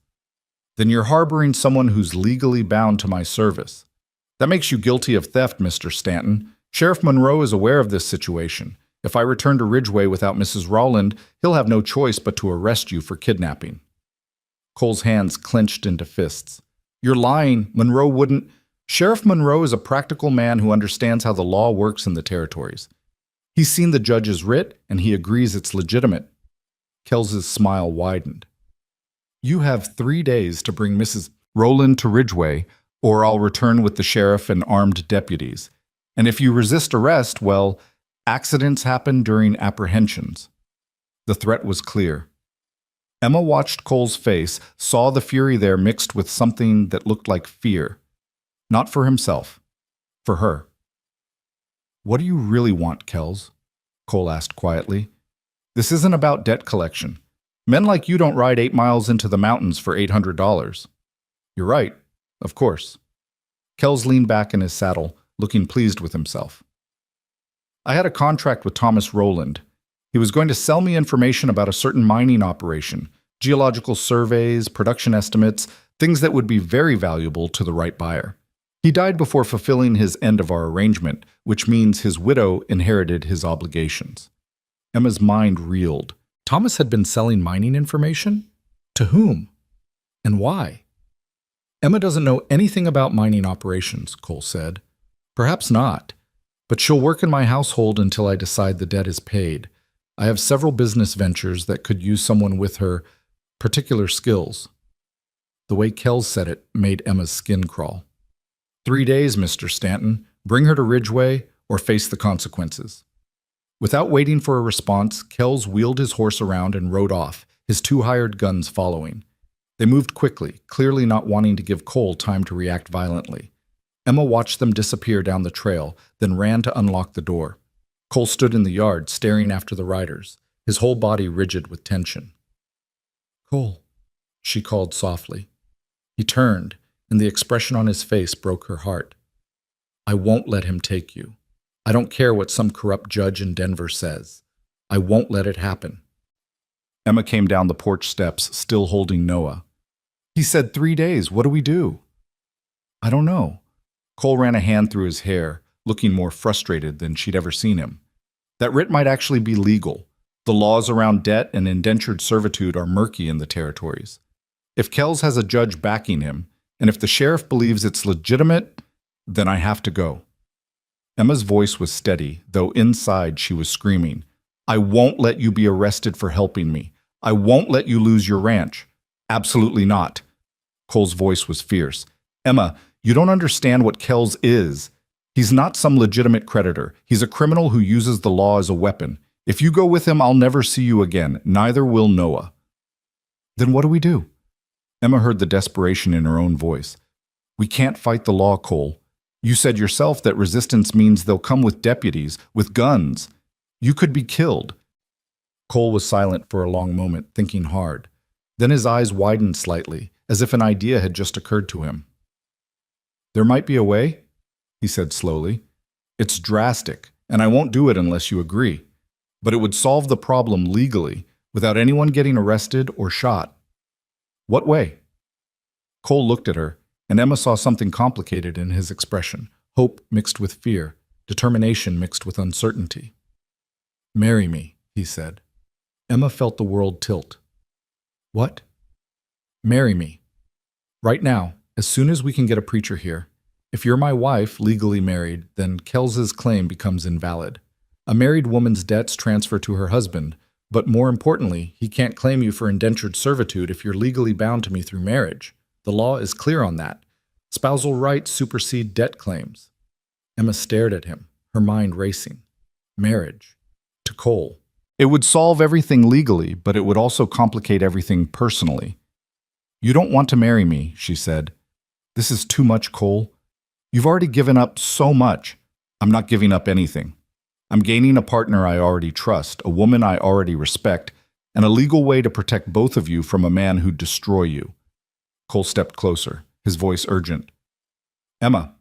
Then you're harboring someone who's legally bound to my service. That makes you guilty of theft, Mr. Stanton. Sheriff Monroe is aware of this situation. If I return to Ridgeway without Mrs. Rowland, he'll have no choice but to arrest you for kidnapping. Cole's hands clenched into fists. You're lying. Monroe wouldn't. Sheriff Monroe is a practical man who understands how the law works in the territories. He's seen the judge's writ, and he agrees it's legitimate. Kells's smile widened. You have 3 days to bring Mrs. Rowland to Ridgeway, or I'll return with the sheriff and armed deputies. And if you resist arrest, well, accidents happen during apprehensions. The threat was clear. Emma watched Cole's face, saw the fury there mixed with something that looked like fear. Not for himself, for her. What do you really want, Kells? Cole asked quietly. This isn't about debt collection. Men like you don't ride 8 miles into the mountains for $800. You're right, of course. Kells leaned back in his saddle, looking pleased with himself. I had a contract with Thomas Rowland. He was going to sell me information about a certain mining operation, geological surveys, production estimates, things that would be very valuable to the right buyer. He died before fulfilling his end of our arrangement, which means his widow inherited his obligations. Emma's mind reeled. Thomas had been selling mining information? To whom? And why? Emma doesn't know anything about mining operations, Cole said. Perhaps not, but she'll work in my household until I decide the debt is paid. I have several business ventures that could use someone with her particular skills. The way Kells said it made Emma's skin crawl. 3 days, Mr. Stanton. Bring her to Ridgeway or face the consequences. Without waiting for a response, Kells wheeled his horse around and rode off, his 2 hired guns following. They moved quickly, clearly not wanting to give Cole time to react violently. Emma watched them disappear down the trail, then ran to unlock the door. Cole stood in the yard, staring after the riders, his whole body rigid with tension. Cole, she called softly. He turned, and the expression on his face broke her heart. I won't let him take you. I don't care what some corrupt judge in Denver says. I won't let it happen. Emma came down the porch steps, still holding Noah. He said 3 days. What do we do? I don't know. Cole ran a hand through his hair, looking more frustrated than she'd ever seen him. That writ might actually be legal. The laws around debt and indentured servitude are murky in the territories. If Kells has a judge backing him, and if the sheriff believes it's legitimate, then I have to go. Emma's voice was steady, though inside she was screaming. I won't let you be arrested for helping me. I won't let you lose your ranch. Absolutely not. Cole's voice was fierce. Emma, you don't understand what Kells is. He's not some legitimate creditor. He's a criminal who uses the law as a weapon. If you go with him, I'll never see you again. Neither will Noah. Then what do we do? Emma heard the desperation in her own voice. We can't fight the law, Cole. You said yourself that resistance means they'll come with deputies, with guns. You could be killed. Cole was silent for a long moment, thinking hard. Then his eyes widened slightly, as if an idea had just occurred to him. There might be a way, he said slowly. It's drastic, and I won't do it unless you agree. But it would solve the problem legally, without anyone getting arrested or shot. What way? Cole looked at her, and Emma saw something complicated in his expression, hope mixed with fear, determination mixed with uncertainty. Marry me, he said. Emma felt the world tilt. What? Marry me. Right now, as soon as we can get a preacher here. If you're my wife, legally married, then Kells's claim becomes invalid. A married woman's debts transfer to her husband, but more importantly, he can't claim you for indentured servitude if you're legally bound to me through marriage. The law is clear on that. Spousal rights supersede debt claims. Emma stared at him, her mind racing. Marriage. To Cole. It would solve everything legally, but it would also complicate everything personally. You don't want to marry me, she said. This is too much, Cole. You've already given up so much. I'm not giving up anything. I'm gaining a partner I already trust, a woman I already respect, and a legal way to protect both of you from a man who'd destroy you. Cole stepped closer, his voice urgent. Emma,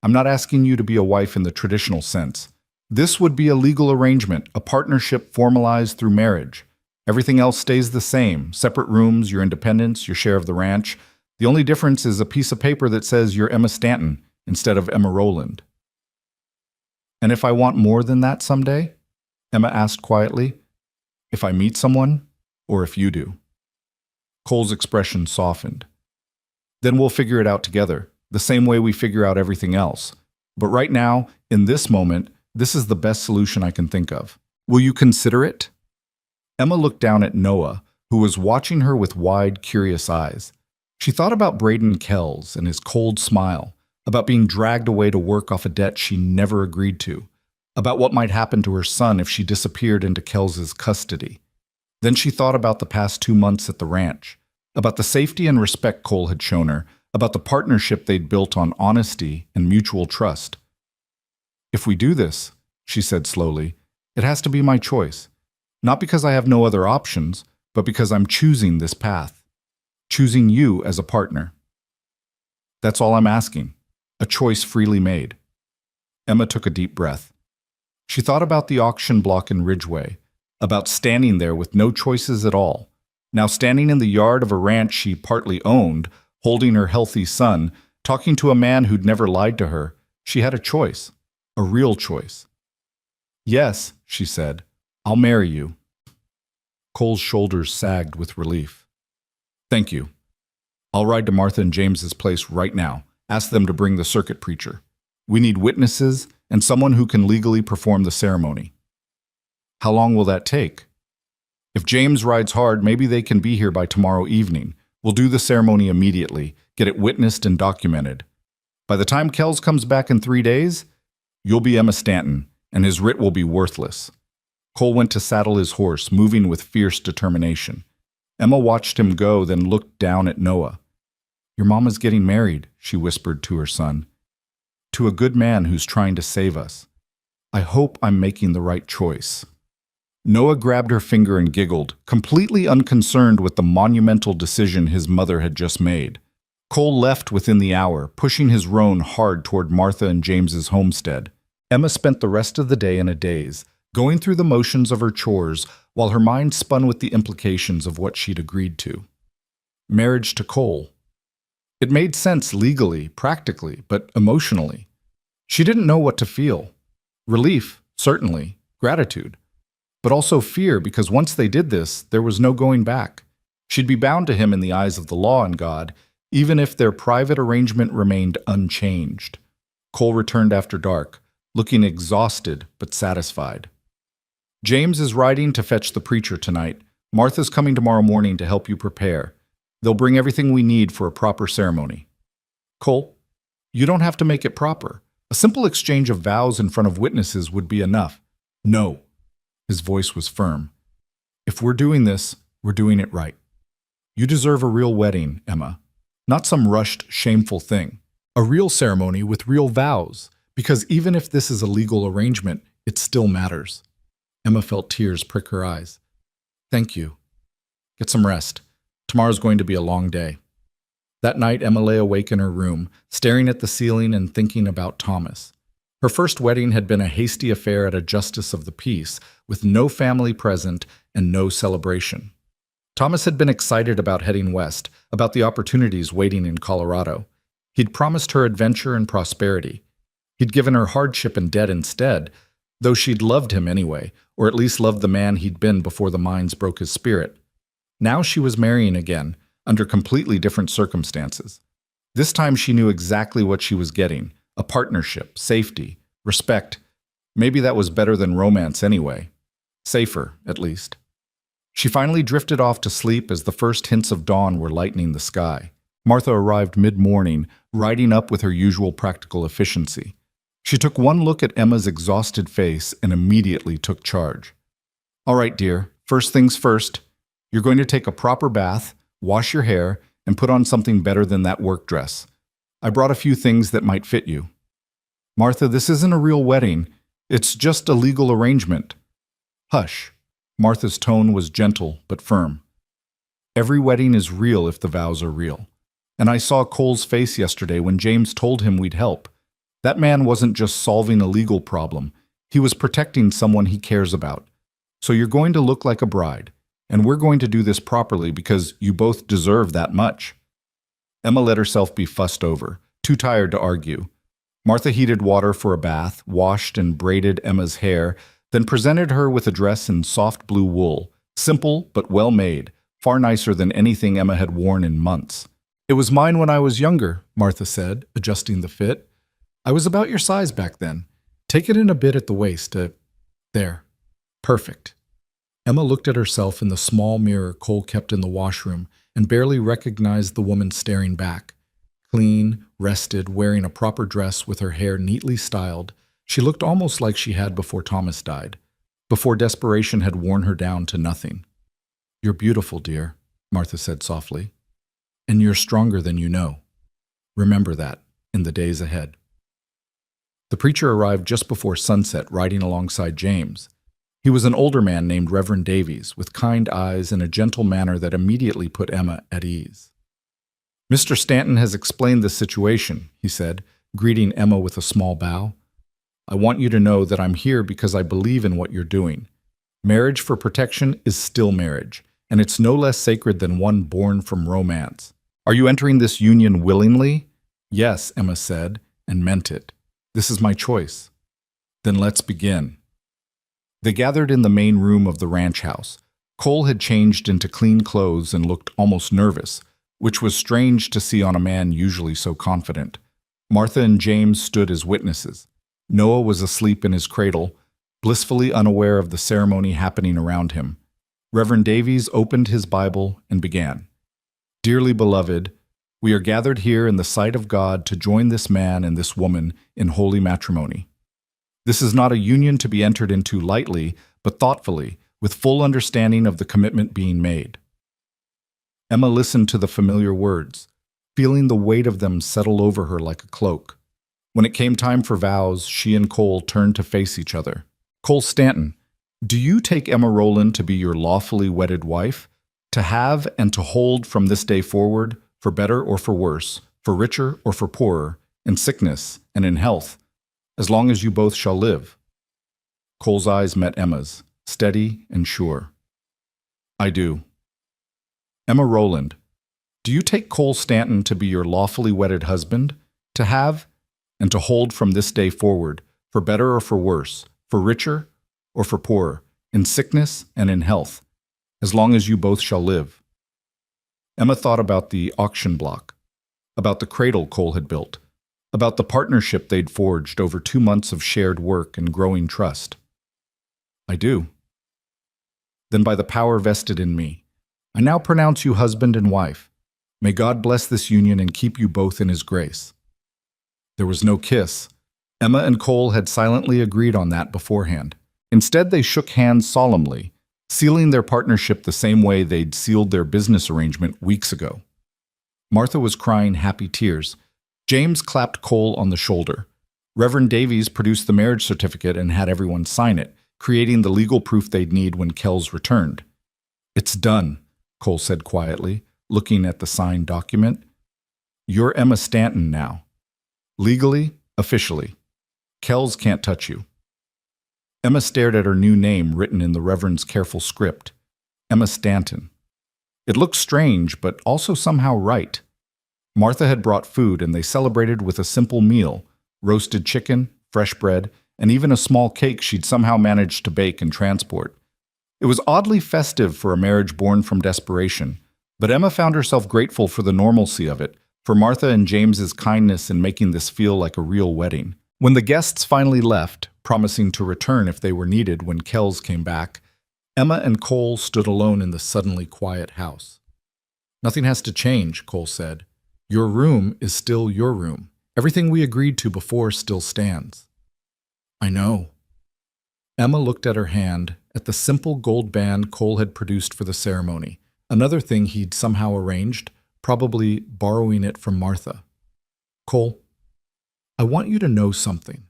I'm not asking you to be a wife in the traditional sense. This would be a legal arrangement, a partnership formalized through marriage. Everything else stays the same, separate rooms, your independence, your share of the ranch. The only difference is a piece of paper that says you're Emma Stanton instead of Emma Rowland. And if I want more than that someday? Emma asked quietly. If I meet someone, or if you do? Cole's expression softened. Then we'll figure it out together, the same way we figure out everything else. But right now, in this moment, this is the best solution I can think of. Will you consider it? Emma looked down at Noah, who was watching her with wide, curious eyes. She thought about Braden Kells and his cold smile, about being dragged away to work off a debt she never agreed to, about what might happen to her son if she disappeared into Kells's custody. Then she thought about the past 2 months at the ranch, about the safety and respect Cole had shown her, about the partnership they'd built on honesty and mutual trust. If we do this, she said slowly, it has to be my choice. Not because I have no other options, but because I'm choosing this path. Choosing you as a partner. That's all I'm asking. A choice freely made. Emma took a deep breath. She thought about the auction block in Ridgeway, about standing there with no choices at all, now standing in the yard of a ranch she partly owned, holding her healthy son, talking to a man who'd never lied to her. She had a choice, a real choice. Yes, she said, I'll marry you. Cole's shoulders sagged with relief. Thank you. I'll ride to Martha and James's place right now. Ask them to bring the circuit preacher. We need witnesses and someone who can legally perform the ceremony. How long will that take? If James rides hard, maybe they can be here by tomorrow evening. We'll do the ceremony immediately, get it witnessed and documented. By the time Kells comes back in 3 days, you'll be Emma Stanton, and his writ will be worthless. Cole went to saddle his horse, moving with fierce determination. Emma watched him go, then looked down at Noah. Your mama's getting married, she whispered to her son. To a good man who's trying to save us. I hope I'm making the right choice. Noah grabbed her finger and giggled, completely unconcerned with the monumental decision his mother had just made. Cole left within the hour, pushing his roan hard toward Martha and James's homestead. Emma spent the rest of the day in a daze, going through the motions of her chores while her mind spun with the implications of what she'd agreed to. Marriage to Cole. It made sense legally, practically, but emotionally. She didn't know what to feel. Relief, certainly, gratitude, but also fear because once they did this, there was no going back. She'd be bound to him in the eyes of the law and God, even if their private arrangement remained unchanged. Cole returned after dark, looking exhausted but satisfied. James is riding to fetch the preacher tonight. Martha's coming tomorrow morning to help you prepare. They'll bring everything we need for a proper ceremony. Cole, you don't have to make it proper. A simple exchange of vows in front of witnesses would be enough. No. His voice was firm. If we're doing this, we're doing it right. You deserve a real wedding, Emma. Not some rushed, shameful thing. A real ceremony with real vows. Because even if this is a legal arrangement, it still matters. Emma felt tears prick her eyes. Thank you. Get some rest. Tomorrow's going to be a long day. That night, Emma lay awake in her room, staring at the ceiling and thinking about Thomas. Her first wedding had been a hasty affair at a justice of the peace, with no family present and no celebration. Thomas had been excited about heading west, about the opportunities waiting in Colorado. He'd promised her adventure and prosperity. He'd given her hardship and debt instead, though she'd loved him anyway, or at least loved the man he'd been before the mines broke his spirit. Now she was marrying again, under completely different circumstances. This time she knew exactly what she was getting, a partnership, safety, respect. Maybe that was better than romance anyway. Safer, at least. She finally drifted off to sleep as the first hints of dawn were lightening the sky. Martha arrived mid-morning, riding up with her usual practical efficiency. She took one look at Emma's exhausted face and immediately took charge. All right, dear, first things first. You're going to take a proper bath, wash your hair, and put on something better than that work dress. I brought a few things that might fit you. Martha, this isn't a real wedding. It's just a legal arrangement. Hush. Martha's tone was gentle but firm. Every wedding is real if the vows are real. And I saw Cole's face yesterday when James told him we'd help. That man wasn't just solving a legal problem. He was protecting someone he cares about. So you're going to look like a bride, and we're going to do this properly because you both deserve that much." Emma let herself be fussed over, too tired to argue. Martha heated water for a bath, washed and braided Emma's hair, then presented her with a dress in soft blue wool, simple but well made, far nicer than anything Emma had worn in months. "It was mine when I was younger," Martha said, adjusting the fit. "I was about your size back then. Take it in a bit at the waist. There. Perfect." Emma looked at herself in the small mirror Cole kept in the washroom and barely recognized the woman staring back. Clean, rested, wearing a proper dress with her hair neatly styled, she looked almost like she had before Thomas died, before desperation had worn her down to nothing. "You're beautiful, dear," Martha said softly. "And you're stronger than you know. Remember that in the days ahead." The preacher arrived just before sunset, riding alongside James. He was an older man named Reverend Davies, with kind eyes and a gentle manner that immediately put Emma at ease. "Mr. Stanton has explained the situation," he said, greeting Emma with a small bow. "I want you to know that I'm here because I believe in what you're doing. Marriage for protection is still marriage, and it's no less sacred than one born from romance. Are you entering this union willingly?" "Yes," Emma said, and meant it. "This is my choice." "Then let's begin." They gathered in the main room of the ranch house. Cole had changed into clean clothes and looked almost nervous, which was strange to see on a man usually so confident. Martha and James stood as witnesses. Noah was asleep in his cradle, blissfully unaware of the ceremony happening around him. Reverend Davies opened his Bible and began. "Dearly beloved, we are gathered here in the sight of God to join this man and this woman in holy matrimony. This is not a union to be entered into lightly, but thoughtfully, with full understanding of the commitment being made." Emma listened to the familiar words, feeling the weight of them settle over her like a cloak. When it came time for vows, she and Cole turned to face each other. "Cole Stanton, do you take Emma Rowland to be your lawfully wedded wife, to have and to hold from this day forward, for better or for worse, for richer or for poorer, in sickness and in health, as long as you both shall live?" Cole's eyes met Emma's, steady and sure. "I do." "Emma Rowland, do you take Cole Stanton to be your lawfully wedded husband, to have and to hold from this day forward, for better or for worse, for richer or for poorer, in sickness and in health, as long as you both shall live?" Emma thought about the auction block, about the cradle Cole had built, about the partnership they'd forged over 2 months of shared work and growing trust. "I do." "Then by the power vested in me, I now pronounce you husband and wife. May God bless this union and keep you both in His grace." There was no kiss. Emma and Cole had silently agreed on that beforehand. Instead, they shook hands solemnly, sealing their partnership the same way they'd sealed their business arrangement weeks ago. Martha was crying happy tears. James clapped Cole on the shoulder. Reverend Davies produced the marriage certificate and had everyone sign it, creating the legal proof they'd need when Kells returned. "It's done," Cole said quietly, looking at the signed document. "You're Emma Stanton now. Legally, officially. Kells can't touch you." Emma stared at her new name written in the Reverend's careful script. Emma Stanton. It looked strange, but also somehow right. Martha had brought food, and they celebrated with a simple meal: roasted chicken, fresh bread, and even a small cake she'd somehow managed to bake and transport. It was oddly festive for a marriage born from desperation, but Emma found herself grateful for the normalcy of it, for Martha and James's kindness in making this feel like a real wedding. When the guests finally left, promising to return if they were needed when Kells came back, Emma and Cole stood alone in the suddenly quiet house. "Nothing has to change," Cole said. "Your room is still your room. Everything we agreed to before still stands." "I know." Emma looked at her hand, at the simple gold band Cole had produced for the ceremony, another thing he'd somehow arranged, probably borrowing it from Martha. "Cole, I want you to know something.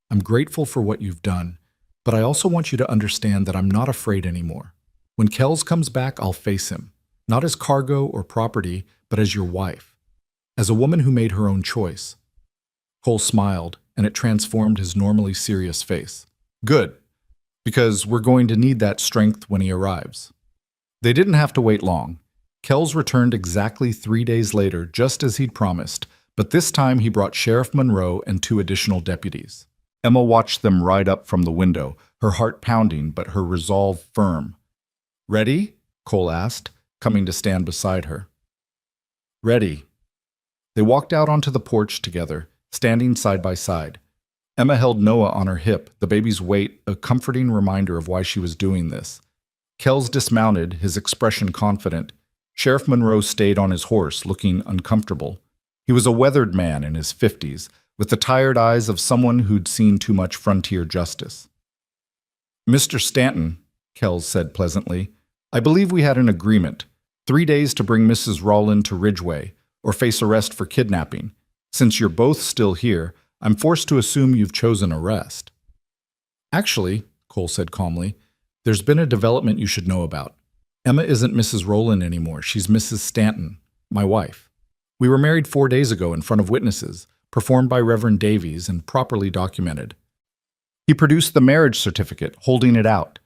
I'm grateful for what you've done, but I also want you to understand that I'm not afraid anymore. When Kells comes back, I'll face him, not as cargo or property, but as your wife. as a woman who made her own choice. Cole smiled, and it transformed his normally serious face. Good, because we're going to need that strength when he arrives. They didn't have to wait long. Kells returned exactly 3 days later, just as he'd promised, but this time he brought Sheriff Monroe and 2 additional deputies. Emma watched them ride up from the window, her heart pounding but her resolve firm. "Ready?" Cole asked, coming to stand beside her. "Ready." They walked out onto the porch together, standing side by side. Emma held Noah on her hip, the baby's weight a comforting reminder of why she was doing this. Kells dismounted, his expression confident. Sheriff Monroe stayed on his horse, looking uncomfortable. He was a weathered man in his 50s, with the tired eyes of someone who'd seen too much frontier justice. "Mr. Stanton," Kells said pleasantly, "I believe we had an agreement. 3 days to bring Mrs. Rowland to Ridgeway, or face arrest for kidnapping. Since you're both still here, I'm forced to assume you've chosen arrest." "Actually," Cole said calmly, "there's been a development you should know about. Emma isn't Mrs. Rowland anymore. She's Mrs. Stanton, my wife. We were married 4 days ago in front of witnesses, performed by Reverend Davies and properly documented." He produced the marriage certificate, holding it out.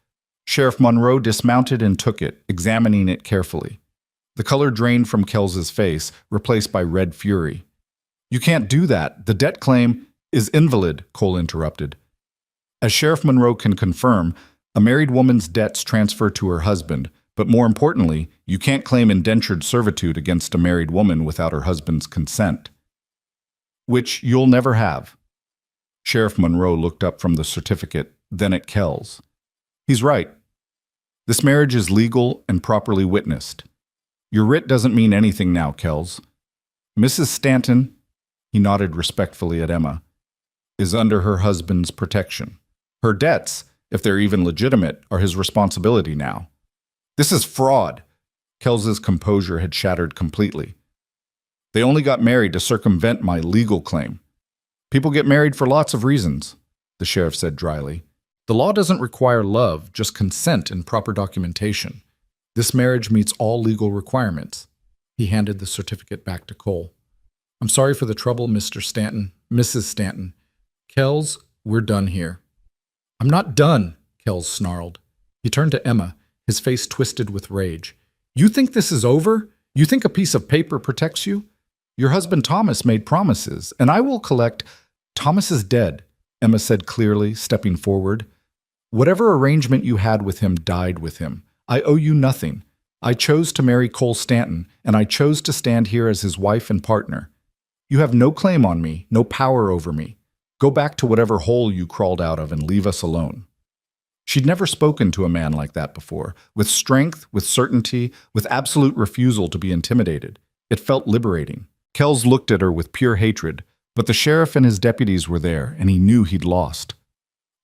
Sheriff Monroe dismounted and took it, examining it carefully. The color drained from Kells's face, replaced by red fury. "You can't do that. The debt claim is invalid," Cole interrupted. "As Sheriff Monroe can confirm, a married woman's debts transfer to her husband, but more importantly, you can't claim indentured servitude against a married woman without her husband's consent. Which you'll never have." Sheriff Monroe looked up from the certificate, then at Kells. "He's right. This marriage is legal and properly witnessed. Your writ doesn't mean anything now, Kells. Mrs. Stanton," he nodded respectfully at Emma, "is under her husband's protection. Her debts, if they're even legitimate, are his responsibility now." "This is fraud." Kells's composure had shattered completely. "They only got married to circumvent my legal claim. People get married for lots of reasons," the sheriff said dryly. "The law doesn't require love, just consent and proper documentation. This marriage meets all legal requirements." He handed the certificate back to Cole. "I'm sorry for the trouble, Mr. Stanton, Mrs. Stanton. Kells, we're done here." "I'm not done," Kells snarled. He turned to Emma, his face twisted with rage. "You think this is over? You think a piece of paper protects you? Your husband Thomas made promises, and I will collect—" "Thomas is dead," Emma said clearly, stepping forward. "Whatever arrangement you had with him died with him. I owe you nothing. I chose to marry Cole Stanton, and I chose to stand here as his wife and partner. You have no claim on me, no power over me. Go back to whatever hole you crawled out of and leave us alone." She'd never spoken to a man like that before, with strength, with certainty, with absolute refusal to be intimidated. It felt liberating. Kells looked at her with pure hatred, but the sheriff and his deputies were there, and he knew he'd lost.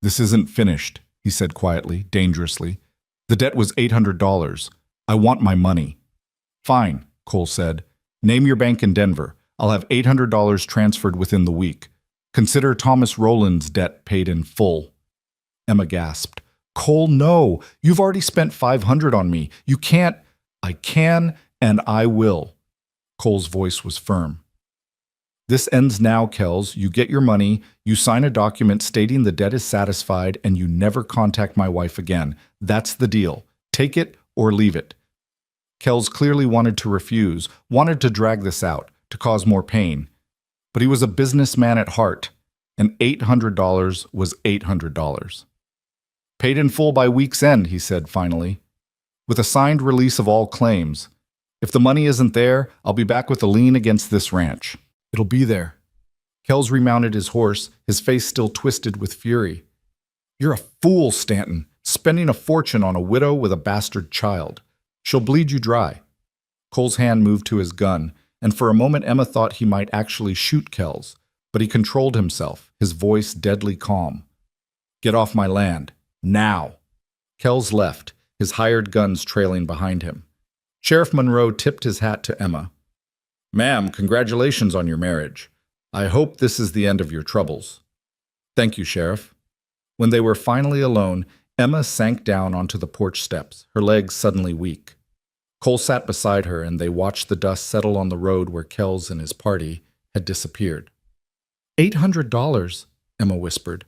"This isn't finished," he said quietly, dangerously. "The debt was $800. I want my money." "Fine," Cole said. "Name your bank in Denver. I'll have $800 transferred within the week. Consider Thomas Rowland's debt paid in full." Emma gasped. "Cole, no! You've already spent $500 on me. You can't—" "I can, and I will." Cole's voice was firm. "This ends now, Kells. You get your money, you sign a document stating the debt is satisfied, and you never contact my wife again. That's the deal. Take it or leave it." Kells clearly wanted to refuse, wanted to drag this out, to cause more pain. But he was a businessman at heart, and $800 was $800. "Paid in full by week's end," he said finally, "with a signed release of all claims. If the money isn't there, I'll be back with a lien against this ranch." "It'll be there." Kells remounted his horse, his face still twisted with fury. "You're a fool, Stanton, spending a fortune on a widow with a bastard child. She'll bleed you dry." Cole's hand moved to his gun, and for a moment Emma thought he might actually shoot Kells, but he controlled himself, his voice deadly calm. "Get off my land. Now." Kells left, his hired guns trailing behind him. Sheriff Monroe tipped his hat to Emma. "Ma'am, congratulations on your marriage. I hope this is the end of your troubles." "Thank you, Sheriff." When they were finally alone, Emma sank down onto the porch steps, her legs suddenly weak. Cole sat beside her, and they watched the dust settle on the road where Kells and his party had disappeared. $800, Emma whispered.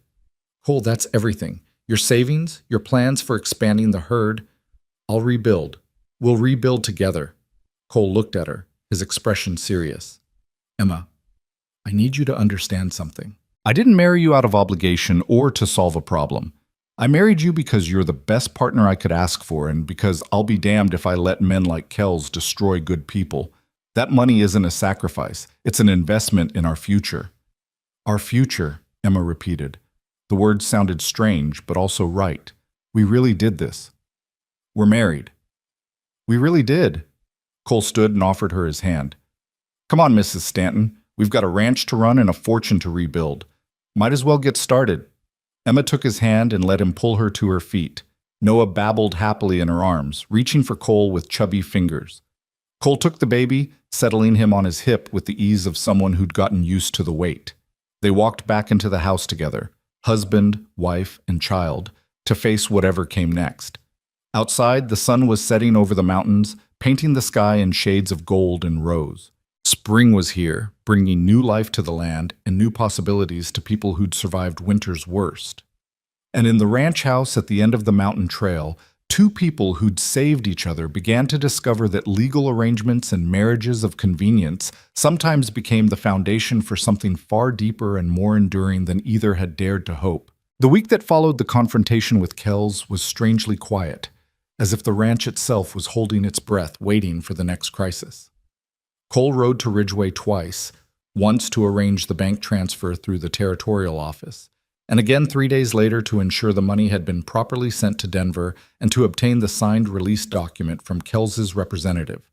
Cole, that's everything. Your savings, your plans for expanding the herd. I'll rebuild. We'll rebuild together. Cole looked at her, his expression serious. Emma, I need you to understand something. I didn't marry you out of obligation or to solve a problem. I married you because you're the best partner I could ask for, and because I'll be damned if I let men like Kells destroy good people. That money isn't a sacrifice. It's an investment in our future. Our future, Emma repeated. The words sounded strange, but also right. We really did this. We're married. We really did. Cole stood and offered her his hand. Come on, Mrs. Stanton. We've got a ranch to run and a fortune to rebuild. Might as well get started. Emma took his hand and let him pull her to her feet. Noah babbled happily in her arms, reaching for Cole with chubby fingers. Cole took the baby, settling him on his hip with the ease of someone who'd gotten used to the weight. They walked back into the house together, husband, wife, and child, to face whatever came next. Outside, the sun was setting over the mountains, painting the sky in shades of gold and rose. Spring was here, bringing new life to the land and new possibilities to people who'd survived winter's worst. And in the ranch house at the end of the mountain trail, two people who'd saved each other began to discover that legal arrangements and marriages of convenience sometimes became the foundation for something far deeper and more enduring than either had dared to hope. The week that followed the confrontation with Kells was strangely quiet, as if the ranch itself was holding its breath, waiting for the next crisis. Cole rode to Ridgeway twice, once to arrange the bank transfer through the territorial office, and again 3 days later to ensure the money had been properly sent to Denver and to obtain the signed release document from Kells's representative.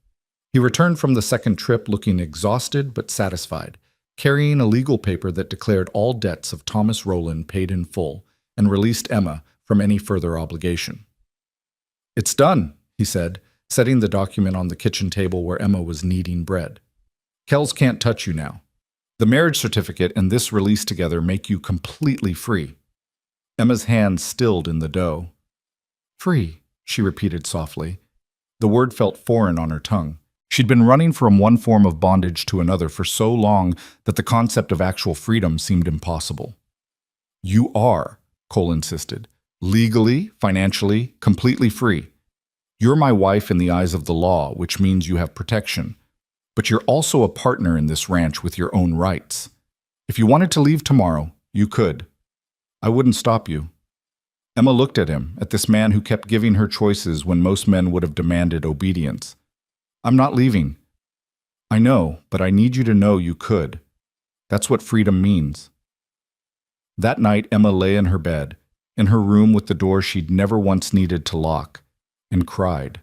He returned from the second trip looking exhausted but satisfied, carrying a legal paper that declared all debts of Thomas Rowland paid in full and released Emma from any further obligation. It's done, he said, setting the document on the kitchen table where Emma was kneading bread. Kells can't touch you now. The marriage certificate and this release together make you completely free. Emma's hands stilled in the dough. Free, she repeated softly. The word felt foreign on her tongue. She'd been running from one form of bondage to another for so long that the concept of actual freedom seemed impossible. You are, Cole insisted, legally, financially, completely free. You're my wife in the eyes of the law, which means you have protection. But you're also a partner in this ranch with your own rights. If you wanted to leave tomorrow, you could. I wouldn't stop you. Emma looked at him, at this man who kept giving her choices when most men would have demanded obedience. I'm not leaving. I know, but I need you to know you could. That's what freedom means. That night, Emma lay in her bed, in her room with the door she'd never once needed to lock, and cried.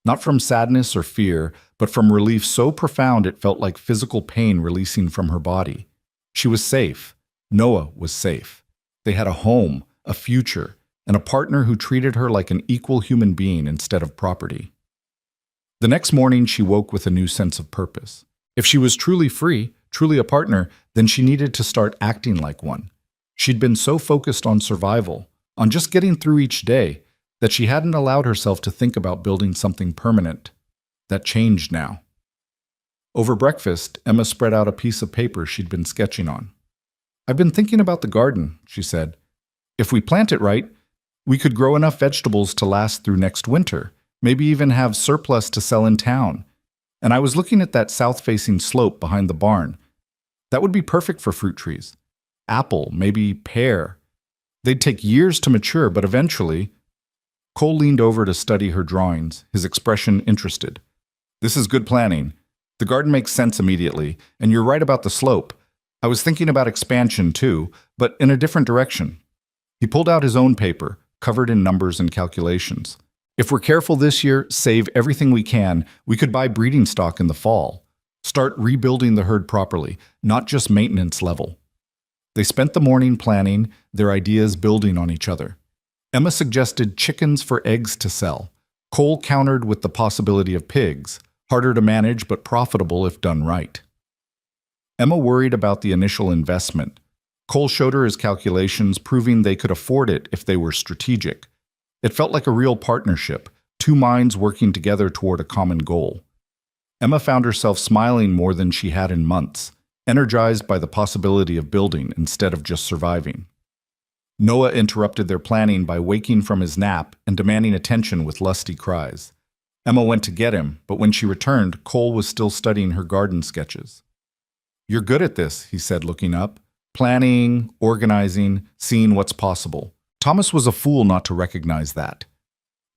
Not from sadness or fear, but from relief so profound it felt like physical pain releasing from her body. She was safe. Noah was safe. They had a home, a future, and a partner who treated her like an equal human being instead of property. The next morning, she woke with a new sense of purpose. If she was truly free, truly a partner, then she needed to start acting like one. She'd been so focused on survival, on just getting through each day, that she hadn't allowed herself to think about building something permanent. That changed now. Over breakfast, Emma spread out a piece of paper she'd been sketching on. I've been thinking about the garden, she said. If we plant it right, we could grow enough vegetables to last through next winter, maybe even have surplus to sell in town. And I was looking at that south-facing slope behind the barn. That would be perfect for fruit trees. Apple, maybe pear. They'd take years to mature, but eventually... Cole leaned over to study her drawings, his expression interested. This is good planning. The garden makes sense immediately, and you're right about the slope. I was thinking about expansion too, but in a different direction. He pulled out his own paper, covered in numbers and calculations. If we're careful this year, save everything we can, we could buy breeding stock in the fall. Start rebuilding the herd properly, not just maintenance level. They spent the morning planning, their ideas building on each other. Emma suggested chickens for eggs to sell. Cole countered with the possibility of pigs, harder to manage but profitable if done right. Emma worried about the initial investment. Cole showed her his calculations, proving they could afford it if they were strategic. It felt like a real partnership, two minds working together toward a common goal. Emma found herself smiling more than she had in months, energized by the possibility of building instead of just surviving. Noah interrupted their planning by waking from his nap and demanding attention with lusty cries. Emma went to get him, but when she returned, Cole was still studying her garden sketches. "You're good at this," he said, looking up. "Planning, organizing, seeing what's possible." Thomas was a fool not to recognize that.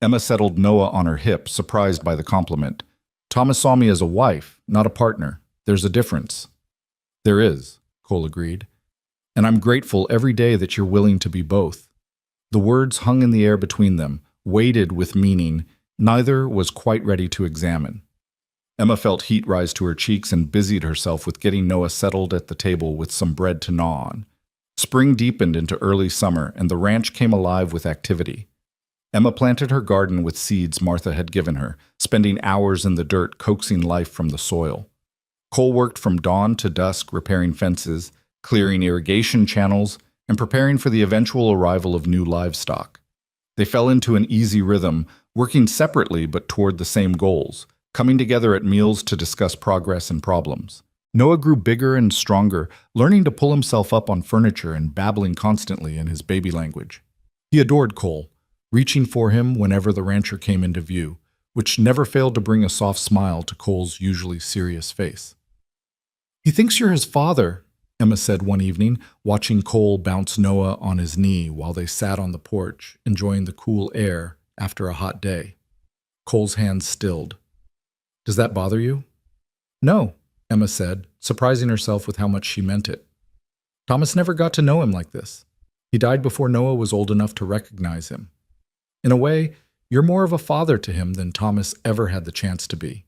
Emma settled Noah on her hip, surprised by the compliment. "Thomas saw me as a wife, not a partner. There's a difference." "There is," Cole agreed. "And I'm grateful every day that you're willing to be both." The words hung in the air between them, weighted with meaning neither was quite ready to examine. Emma felt heat rise to her cheeks and busied herself with getting Noah settled at the table with some bread to gnaw on. Spring deepened into early summer, and the ranch came alive with activity. Emma planted her garden with seeds Martha had given her, spending hours in the dirt coaxing life from the soil. Cole worked from dawn to dusk repairing fences, clearing irrigation channels, and preparing for the eventual arrival of new livestock. They fell into an easy rhythm, working separately but toward the same goals, coming together at meals to discuss progress and problems. Noah grew bigger and stronger, learning to pull himself up on furniture and babbling constantly in his baby language. He adored Cole, reaching for him whenever the rancher came into view, which never failed to bring a soft smile to Cole's usually serious face. "He thinks you're his father," Emma said one evening, watching Cole bounce Noah on his knee while they sat on the porch, enjoying the cool air after a hot day. Cole's hands stilled. "Does that bother you?" "No," Emma said, surprising herself with how much she meant it. "Thomas never got to know him like this. He died before Noah was old enough to recognize him. In a way, you're more of a father to him than Thomas ever had the chance to be.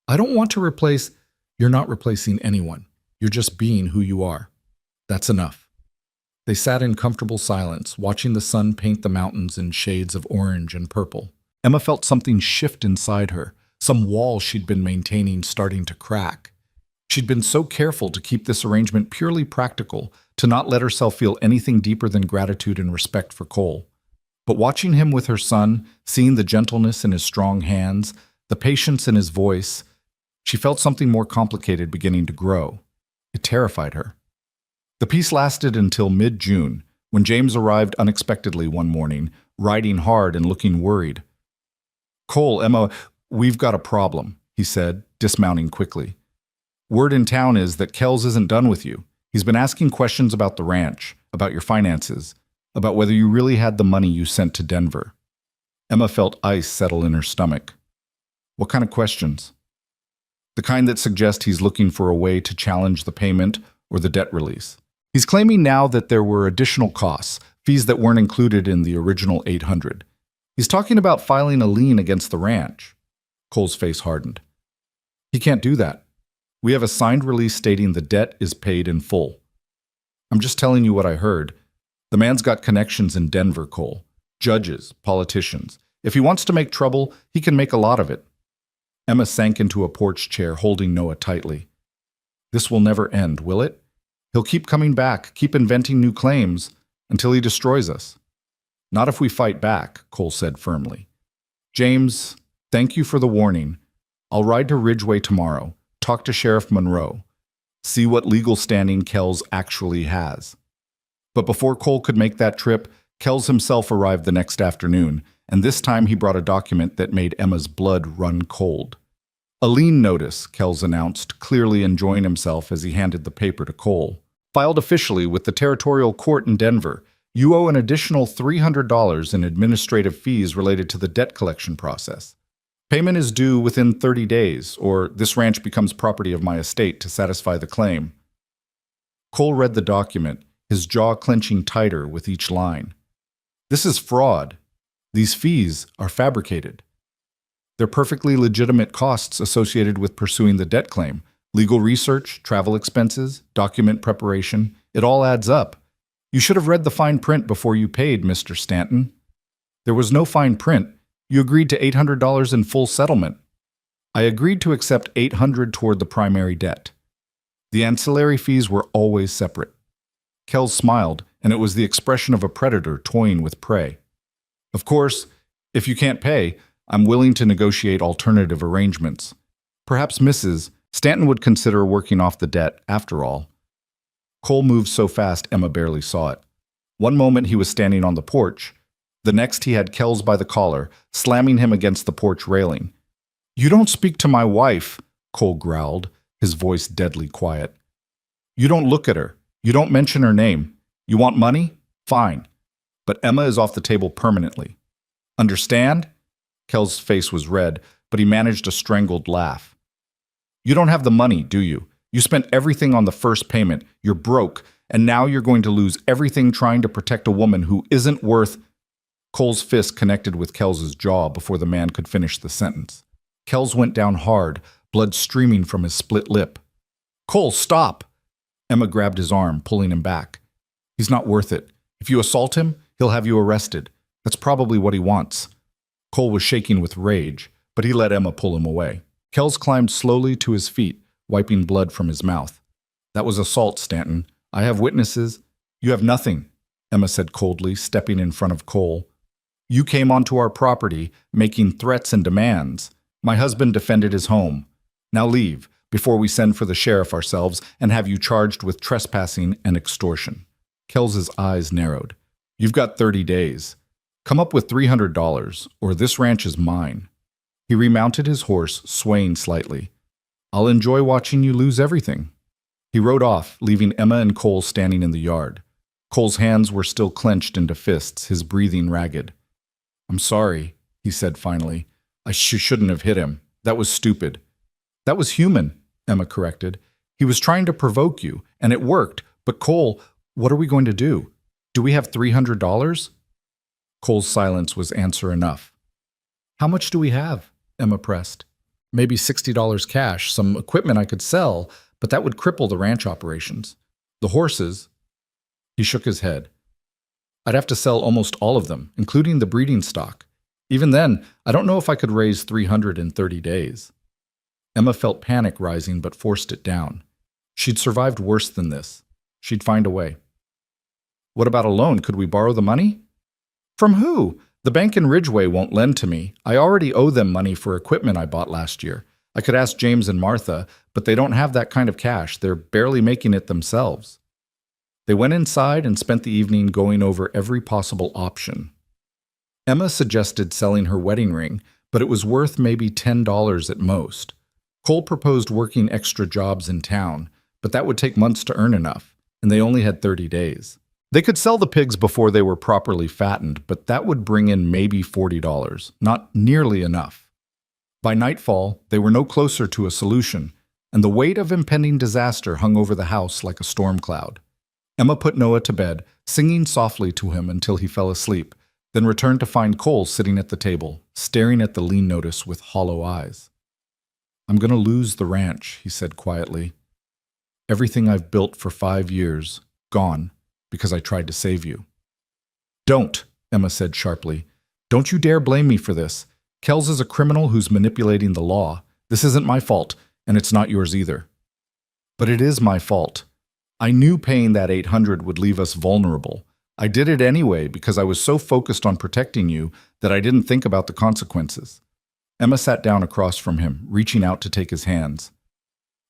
I don't want to replace—" "You're not replacing anyone. You're just being who you are. That's enough." They sat in comfortable silence, watching the sun paint the mountains in shades of orange and purple. Emma felt something shift inside her, some wall she'd been maintaining starting to crack. She'd been so careful to keep this arrangement purely practical, to not let herself feel anything deeper than gratitude and respect for Cole. But watching him with her son, seeing the gentleness in his strong hands, the patience in his voice, she felt something more complicated beginning to grow. It terrified her. The peace lasted until mid-June, when James arrived unexpectedly one morning, riding hard and looking worried. "Cole, Emma, we've got a problem," he said, dismounting quickly. "Word in town is that Kells isn't done with you. He's been asking questions about the ranch, about your finances, about whether you really had the money you sent to Denver." Emma felt ice settle in her stomach. "What kind of questions?" "The kind that suggest he's looking for a way to challenge the payment or the debt release. He's claiming now that there were additional costs, fees that weren't included in the original $800. He's talking about filing a lien against the ranch." Cole's face hardened. "He can't do that. We have a signed release stating the debt is paid in full." "I'm just telling you what I heard. The man's got connections in Denver, Cole. Judges, politicians. If he wants to make trouble, he can make a lot of it." Emma sank into a porch chair, holding Noah tightly. "This will never end, will it? He'll keep coming back, keep inventing new claims, until he destroys us." "Not if we fight back," Cole said firmly. "James, thank you for the warning. I'll ride to Ridgeway tomorrow, talk to Sheriff Monroe, see what legal standing Kells actually has." But before Cole could make that trip, Kells himself arrived the next afternoon, and this time he brought a document that made Emma's blood run cold. "A lien notice," Kells announced, clearly enjoying himself as he handed the paper to Cole. "Filed officially with the territorial court in Denver. You owe an additional $300 in administrative fees related to the debt collection process. Payment is due within 30 days, or this ranch becomes property of my estate to satisfy the claim." Cole read the document, his jaw clenching tighter with each line. "This is fraud. These fees are fabricated. They're perfectly legitimate costs associated with pursuing the debt claim. Legal research, travel expenses, document preparation, it all adds up. You should have read the fine print before you paid, Mr. Stanton." "There was no fine print. You agreed to $800 in full settlement." "I agreed to accept $800 toward the primary debt. The ancillary fees were always separate." Kells smiled, and it was the expression of a predator toying with prey. "Of course, if you can't pay, I'm willing to negotiate alternative arrangements. Perhaps Mrs. Stanton would consider working off the debt, after all. Cole moved so fast Emma barely saw it. One moment he was standing on the porch. The next he had Kells by the collar, slamming him against the porch railing. "You don't speak to my wife," Cole growled, his voice deadly quiet. "You don't look at her. You don't mention her name. You want money? Fine. But Emma is off the table permanently. Understand?" Kells' face was red, but he managed a strangled laugh. "You don't have the money, do you? You spent everything on the first payment. You're broke, and now you're going to lose everything trying to protect a woman who isn't worth—" Cole's fist connected with Kells' jaw before the man could finish the sentence. Kells went down hard, blood streaming from his split lip. "Cole, stop!" Emma grabbed his arm, pulling him back. "He's not worth it. If you assault him, he'll have you arrested. That's probably what he wants." Cole was shaking with rage, but he let Emma pull him away. Kells climbed slowly to his feet, wiping blood from his mouth. "That was assault, Stanton. I have witnesses." "You have nothing," Emma said coldly, stepping in front of Cole. "You came onto our property, making threats and demands. My husband defended his home. Now leave, before we send for the sheriff ourselves and have you charged with trespassing and extortion." Kells' eyes narrowed. "You've got 30 days. Come up with $300, or this ranch is mine." He remounted his horse, swaying slightly. "I'll enjoy watching you lose everything." He rode off, leaving Emma and Cole standing in the yard. Cole's hands were still clenched into fists, his breathing ragged. "I'm sorry," he said finally. "I shouldn't have hit him. That was stupid." "That was human," Emma corrected. "He was trying to provoke you, and it worked. But Cole, what are we going to do? Do we have $300? Cole's silence was answer enough. "How much do we have?" Emma pressed. "Maybe $60 cash, some equipment I could sell, but that would cripple the ranch operations. The horses—" He shook his head. "I'd have to sell almost all of them, including the breeding stock. Even then, I don't know if I could raise 300 in 30 days. Emma felt panic rising but forced it down. She'd survived worse than this. She'd find a way. "What about a loan? Could we borrow the money?" "From who? The bank in Ridgeway won't lend to me. I already owe them money for equipment I bought last year. I could ask James and Martha, but they don't have that kind of cash. They're barely making it themselves." They went inside and spent the evening going over every possible option. Emma suggested selling her wedding ring, but it was worth maybe $10 at most. Cole proposed working extra jobs in town, but that would take months to earn enough, and they only had 30 days. They could sell the pigs before they were properly fattened, but that would bring in maybe $40, not nearly enough. By nightfall, they were no closer to a solution, and the weight of impending disaster hung over the house like a storm cloud. Emma put Noah to bed, singing softly to him until he fell asleep, then returned to find Cole sitting at the table, staring at the lien notice with hollow eyes. "I'm going to lose the ranch," he said quietly. "Everything I've built for 5 years, gone, because I tried to save you." "Don't," Emma said sharply. "Don't you dare blame me for this. Kells is a criminal who's manipulating the law. This isn't my fault, and it's not yours either." "But it is my fault. I knew paying that $800 would leave us vulnerable. I did it anyway because I was so focused on protecting you that I didn't think about the consequences." Emma sat down across from him, reaching out to take his hands.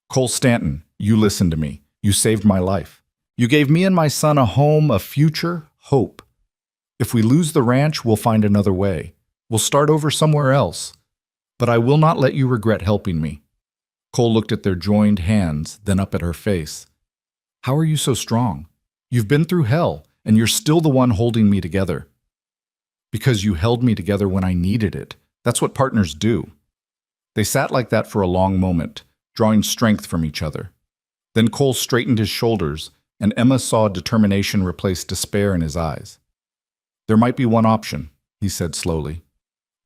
"Cole Stanton, you listened to me. You saved my life. You gave me and my son a home, a future, hope. If we lose the ranch, we'll find another way. We'll start over somewhere else. But I will not let you regret helping me." Cole looked at their joined hands, then up at her face. "How are you so strong? You've been through hell, and you're still the one holding me together." "Because you held me together when I needed it. That's what partners do." They sat like that for a long moment, drawing strength from each other. Then Cole straightened his shoulders, and Emma saw determination replace despair in his eyes. "There might be one option," he said slowly.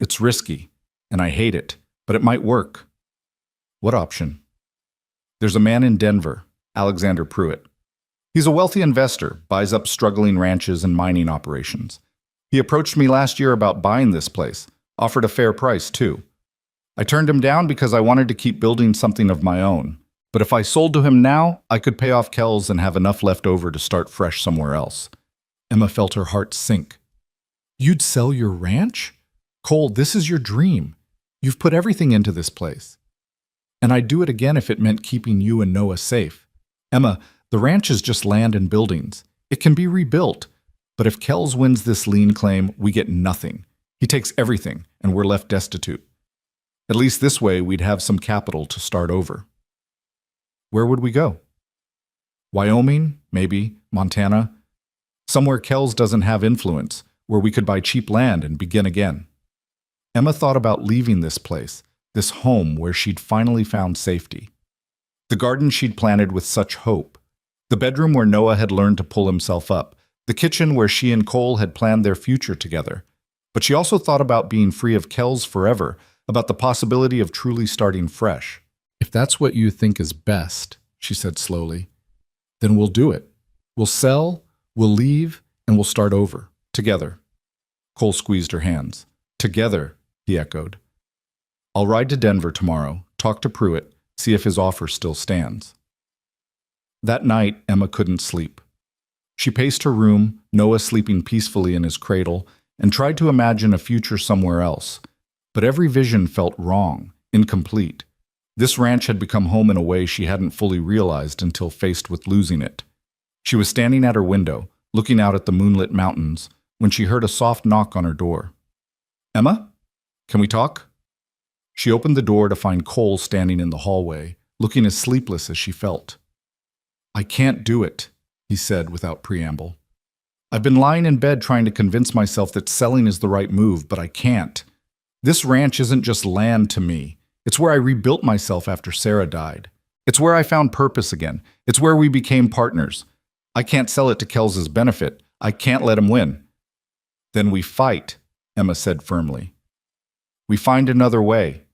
"It's risky, and I hate it, but it might work." "What option?" "There's a man in Denver, Alexander Pruitt. He's a wealthy investor, buys up struggling ranches and mining operations. He approached me last year about buying this place, offered a fair price too. I turned him down because I wanted to keep building something of my own. But if I sold to him now, I could pay off Kells and have enough left over to start fresh somewhere else." Emma felt her heart sink. "You'd sell your ranch?" Cole, this is your dream. You've put everything into this place. And I'd do it again if it meant keeping you and Noah safe. Emma, the ranch is just land and buildings. It can be rebuilt. But if Kells wins this lien claim, we get nothing. He takes everything, and we're left destitute. At least this way, we'd have some capital to start over. Where would we go? Wyoming, maybe, Montana. Somewhere Kells doesn't have influence, where we could buy cheap land and begin again. Emma thought about leaving this place, this home where she'd finally found safety. The garden she'd planted with such hope. The bedroom where Noah had learned to pull himself up. The kitchen where she and Cole had planned their future together. But she also thought about being free of Kells forever, about the possibility of truly starting fresh. If that's what you think is best, she said slowly, then we'll do it. We'll sell, we'll leave, and we'll start over, together. Cole squeezed her hands. Together, he echoed. I'll ride to Denver tomorrow, talk to Pruitt, see if his offer still stands. That night, Emma couldn't sleep. She paced her room, Noah sleeping peacefully in his cradle, and tried to imagine a future somewhere else. But every vision felt wrong, incomplete. This ranch had become home in a way she hadn't fully realized until faced with losing it. She was standing at her window, looking out at the moonlit mountains, when she heard a soft knock on her door. Emma? Can we talk? She opened the door to find Cole standing in the hallway, looking as sleepless as she felt. I can't do it, he said without preamble. I've been lying in bed trying to convince myself that selling is the right move, but I can't. This ranch isn't just land to me. It's where I rebuilt myself after Sarah died. It's where I found purpose again. It's where we became partners. I can't sell it to Kells's benefit. I can't let him win. Then we fight, Emma said firmly. We find another way.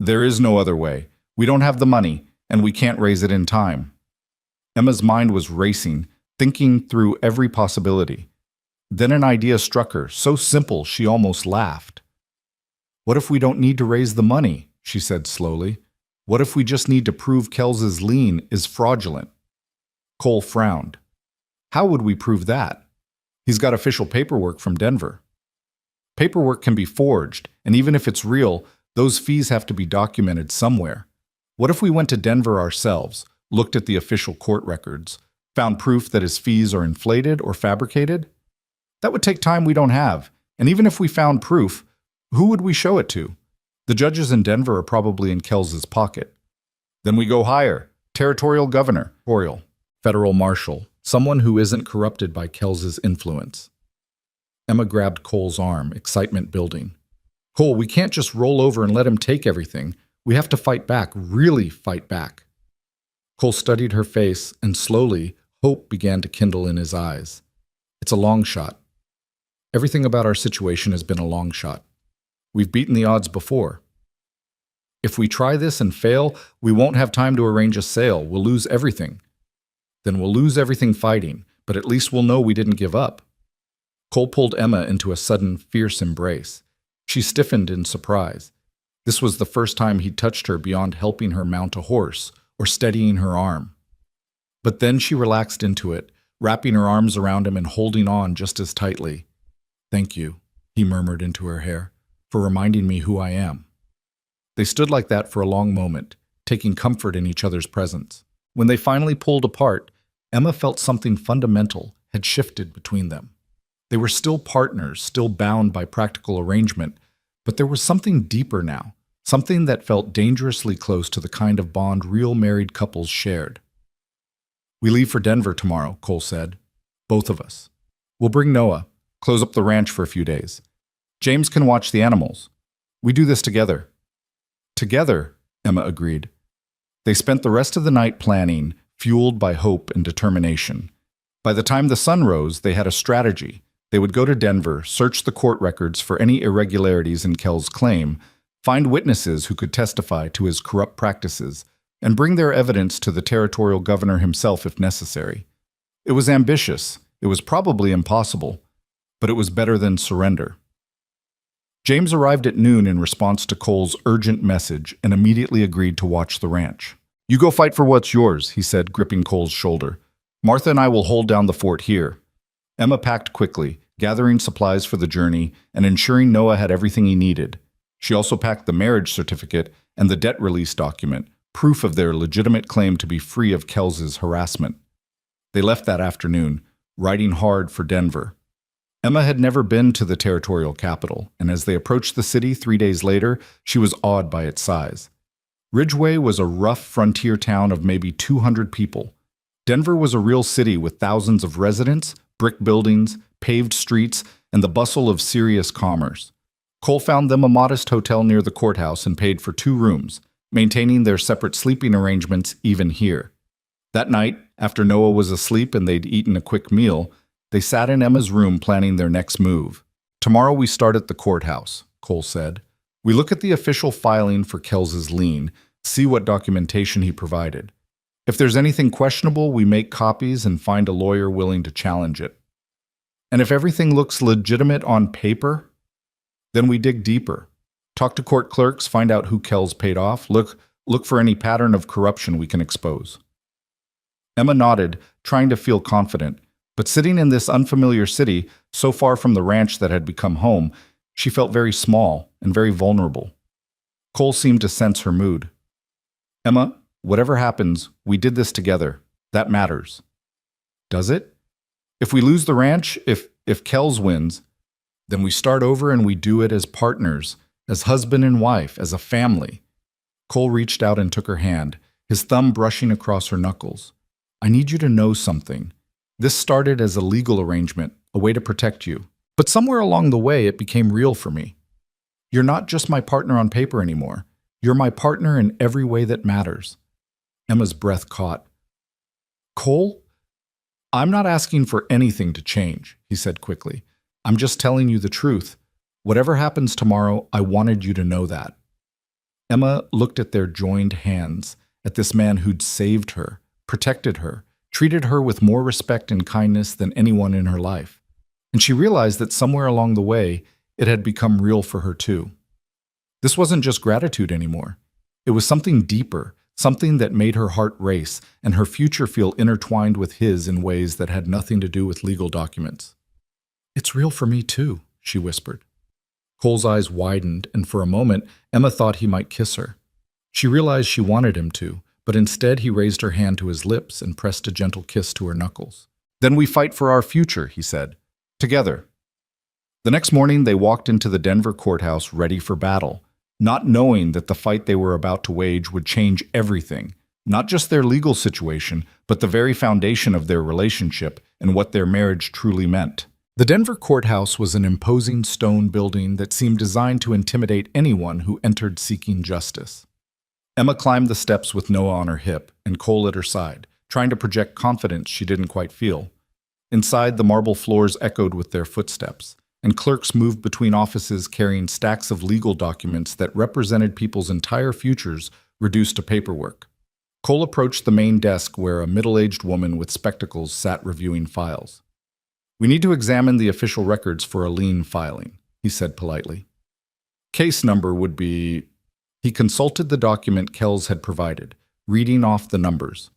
There is no other way. We don't have the money, and we can't raise it in time. Emma's mind was racing, thinking through every possibility. Then an idea struck her, so simple she almost laughed. What if we don't need to raise the money? She said slowly. What if we just need to prove Kells's lien is fraudulent? Cole frowned. How would we prove that? He's got official paperwork from Denver. Paperwork can be forged, and even if it's real, those fees have to be documented somewhere. What if we went to Denver ourselves, looked at the official court records, found proof that his fees are inflated or fabricated? That would take time we don't have, and even if we found proof, who would we show it to? The judges in Denver are probably in Kells's pocket. Then we go higher. Territorial governor, federal marshal, someone who isn't corrupted by Kells's influence. Emma grabbed Cole's arm, excitement building. Cole, we can't just roll over and let him take everything. We have to fight back, really fight back. Cole studied her face, and slowly, hope began to kindle in his eyes. It's a long shot. Everything about our situation has been a long shot. We've beaten the odds before. If we try this and fail, we won't have time to arrange a sale. We'll lose everything. Then we'll lose everything fighting, but at least we'll know we didn't give up. Cole pulled Emma into a sudden, fierce embrace. She stiffened in surprise. This was the first time he'd touched her beyond helping her mount a horse or steadying her arm. But then she relaxed into it, wrapping her arms around him and holding on just as tightly. Thank you, he murmured into her hair, for reminding me who I am. They stood like that for a long moment, taking comfort in each other's presence. When they finally pulled apart, Emma felt something fundamental had shifted between them. They were still partners, still bound by practical arrangement, but there was something deeper now, something that felt dangerously close to the kind of bond real married couples shared. We leave for Denver tomorrow, Cole said. Both of us. We'll bring Noah, close up the ranch for a few days. James can watch the animals. We do this together. Together, Emma agreed. They spent the rest of the night planning, fueled by hope and determination. By the time the sun rose, they had a strategy. They would go to Denver, search the court records for any irregularities in Kell's claim, find witnesses who could testify to his corrupt practices, and bring their evidence to the territorial governor himself if necessary. It was ambitious. It was probably impossible, but it was better than surrender. James arrived at noon in response to Cole's urgent message and immediately agreed to watch the ranch. You go fight for what's yours, he said, gripping Cole's shoulder. Martha and I will hold down the fort here. Emma packed quickly, gathering supplies for the journey and ensuring Noah had everything he needed. She also packed the marriage certificate and the debt release document, proof of their legitimate claim to be free of Kels's harassment. They left that afternoon, riding hard for Denver. Emma had never been to the territorial capital, and as they approached the city 3 days later, she was awed by its size. Ridgeway was a rough frontier town of maybe 200 people. Denver was a real city with thousands of residents, brick buildings, paved streets, and the bustle of serious commerce. Cole found them a modest hotel near the courthouse and paid for 2 rooms, maintaining their separate sleeping arrangements even here. That night, after Noah was asleep and they'd eaten a quick meal, they sat in Emma's room planning their next move. "Tomorrow we start at the courthouse," Cole said. "We look at the official filing for Kels's lien, see what documentation he provided. If there's anything questionable, we make copies and find a lawyer willing to challenge it. And if everything looks legitimate on paper, then we dig deeper. Talk to court clerks, find out who Kels paid off, look for any pattern of corruption we can expose." Emma nodded, trying to feel confident, but sitting in this unfamiliar city, so far from the ranch that had become home, she felt very small and very vulnerable. Cole seemed to sense her mood. "Emma, whatever happens, we did this together. That matters." "Does it? If we lose the ranch, if Kels wins, then we start over and we do it as partners, as husband and wife, as a family." Cole reached out and took her hand, his thumb brushing across her knuckles. "I need you to know something. This started as a legal arrangement, a way to protect you. But somewhere along the way, it became real for me. You're not just my partner on paper anymore. You're my partner in every way that matters." Emma's breath caught. "Cole, I'm not asking for anything to change," he said quickly. "I'm just telling you the truth. Whatever happens tomorrow, I wanted you to know that." Emma looked at their joined hands, at this man who'd saved her, protected her, treated her with more respect and kindness than anyone in her life. And she realized that somewhere along the way, it had become real for her too. This wasn't just gratitude anymore. It was something deeper, something that made her heart race and her future feel intertwined with his in ways that had nothing to do with legal documents. "It's real for me too," she whispered. Cole's eyes widened, and for a moment, Emma thought he might kiss her. She realized she wanted him to, but instead he raised her hand to his lips and pressed a gentle kiss to her knuckles. "Then we fight for our future," he said. "Together." The next morning, they walked into the Denver courthouse ready for battle, not knowing that the fight they were about to wage would change everything, not just their legal situation, but the very foundation of their relationship and what their marriage truly meant. The Denver courthouse was an imposing stone building that seemed designed to intimidate anyone who entered seeking justice. Emma climbed the steps with Noah on her hip and Cole at her side, trying to project confidence she didn't quite feel. Inside, the marble floors echoed with their footsteps, and clerks moved between offices carrying stacks of legal documents that represented people's entire futures reduced to paperwork. Cole approached the main desk where a middle-aged woman with spectacles sat reviewing files. "We need to examine the official records for a lien filing," he said politely. "Case number would be..." He consulted the document Kels had provided, reading off the numbers.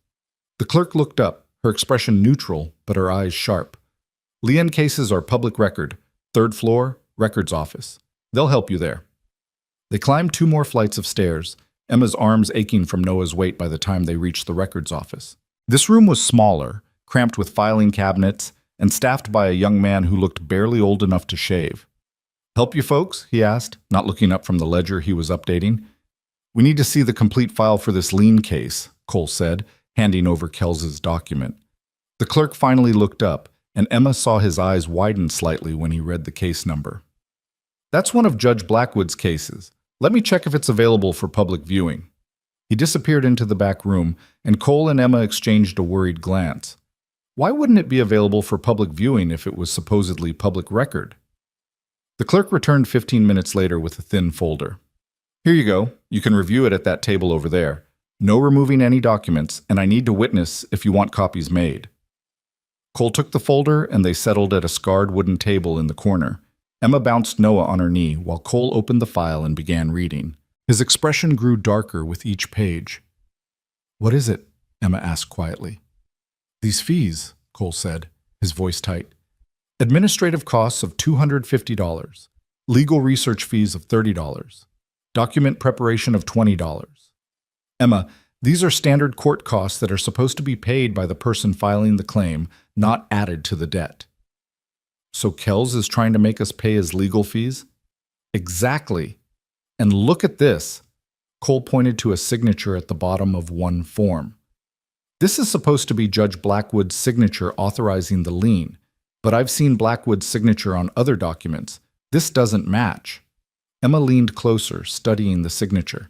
The clerk looked up, her expression neutral, but her eyes sharp. "Lien cases are public record. 3rd floor, records office. They'll help you there." They climbed 2 more flights of stairs, Emma's arms aching from Noah's weight by the time they reached the records office. This room was smaller, cramped with filing cabinets, and staffed by a young man who looked barely old enough to shave. "Help you folks?" he asked, not looking up from the ledger he was updating. "We need to see the complete file for this lien case," Cole said, handing over Kels's document. The clerk finally looked up, and Emma saw his eyes widen slightly when he read the case number. "That's one of Judge Blackwood's cases. Let me check if it's available for public viewing." He disappeared into the back room, and Cole and Emma exchanged a worried glance. Why wouldn't it be available for public viewing if it was supposedly public record? The clerk returned 15 minutes later with a thin folder. "Here you go. You can review it at that table over there. No removing any documents, and I need to witness if you want copies made." Cole took the folder, and they settled at a scarred wooden table in the corner. Emma bounced Noah on her knee while Cole opened the file and began reading. His expression grew darker with each page. "What is it?" Emma asked quietly. "These fees," Cole said, his voice tight. Administrative costs of $250. Legal research fees of $30. Document preparation of $20. Emma, these are standard court costs that are supposed to be paid by the person filing the claim, not added to the debt. So Kells is trying to make us pay his legal fees? Exactly. And look at this. Cole pointed to a signature at the bottom of one form. This is supposed to be Judge Blackwood's signature authorizing the lien, but I've seen Blackwood's signature on other documents. This doesn't match. Emma leaned closer, studying the signature.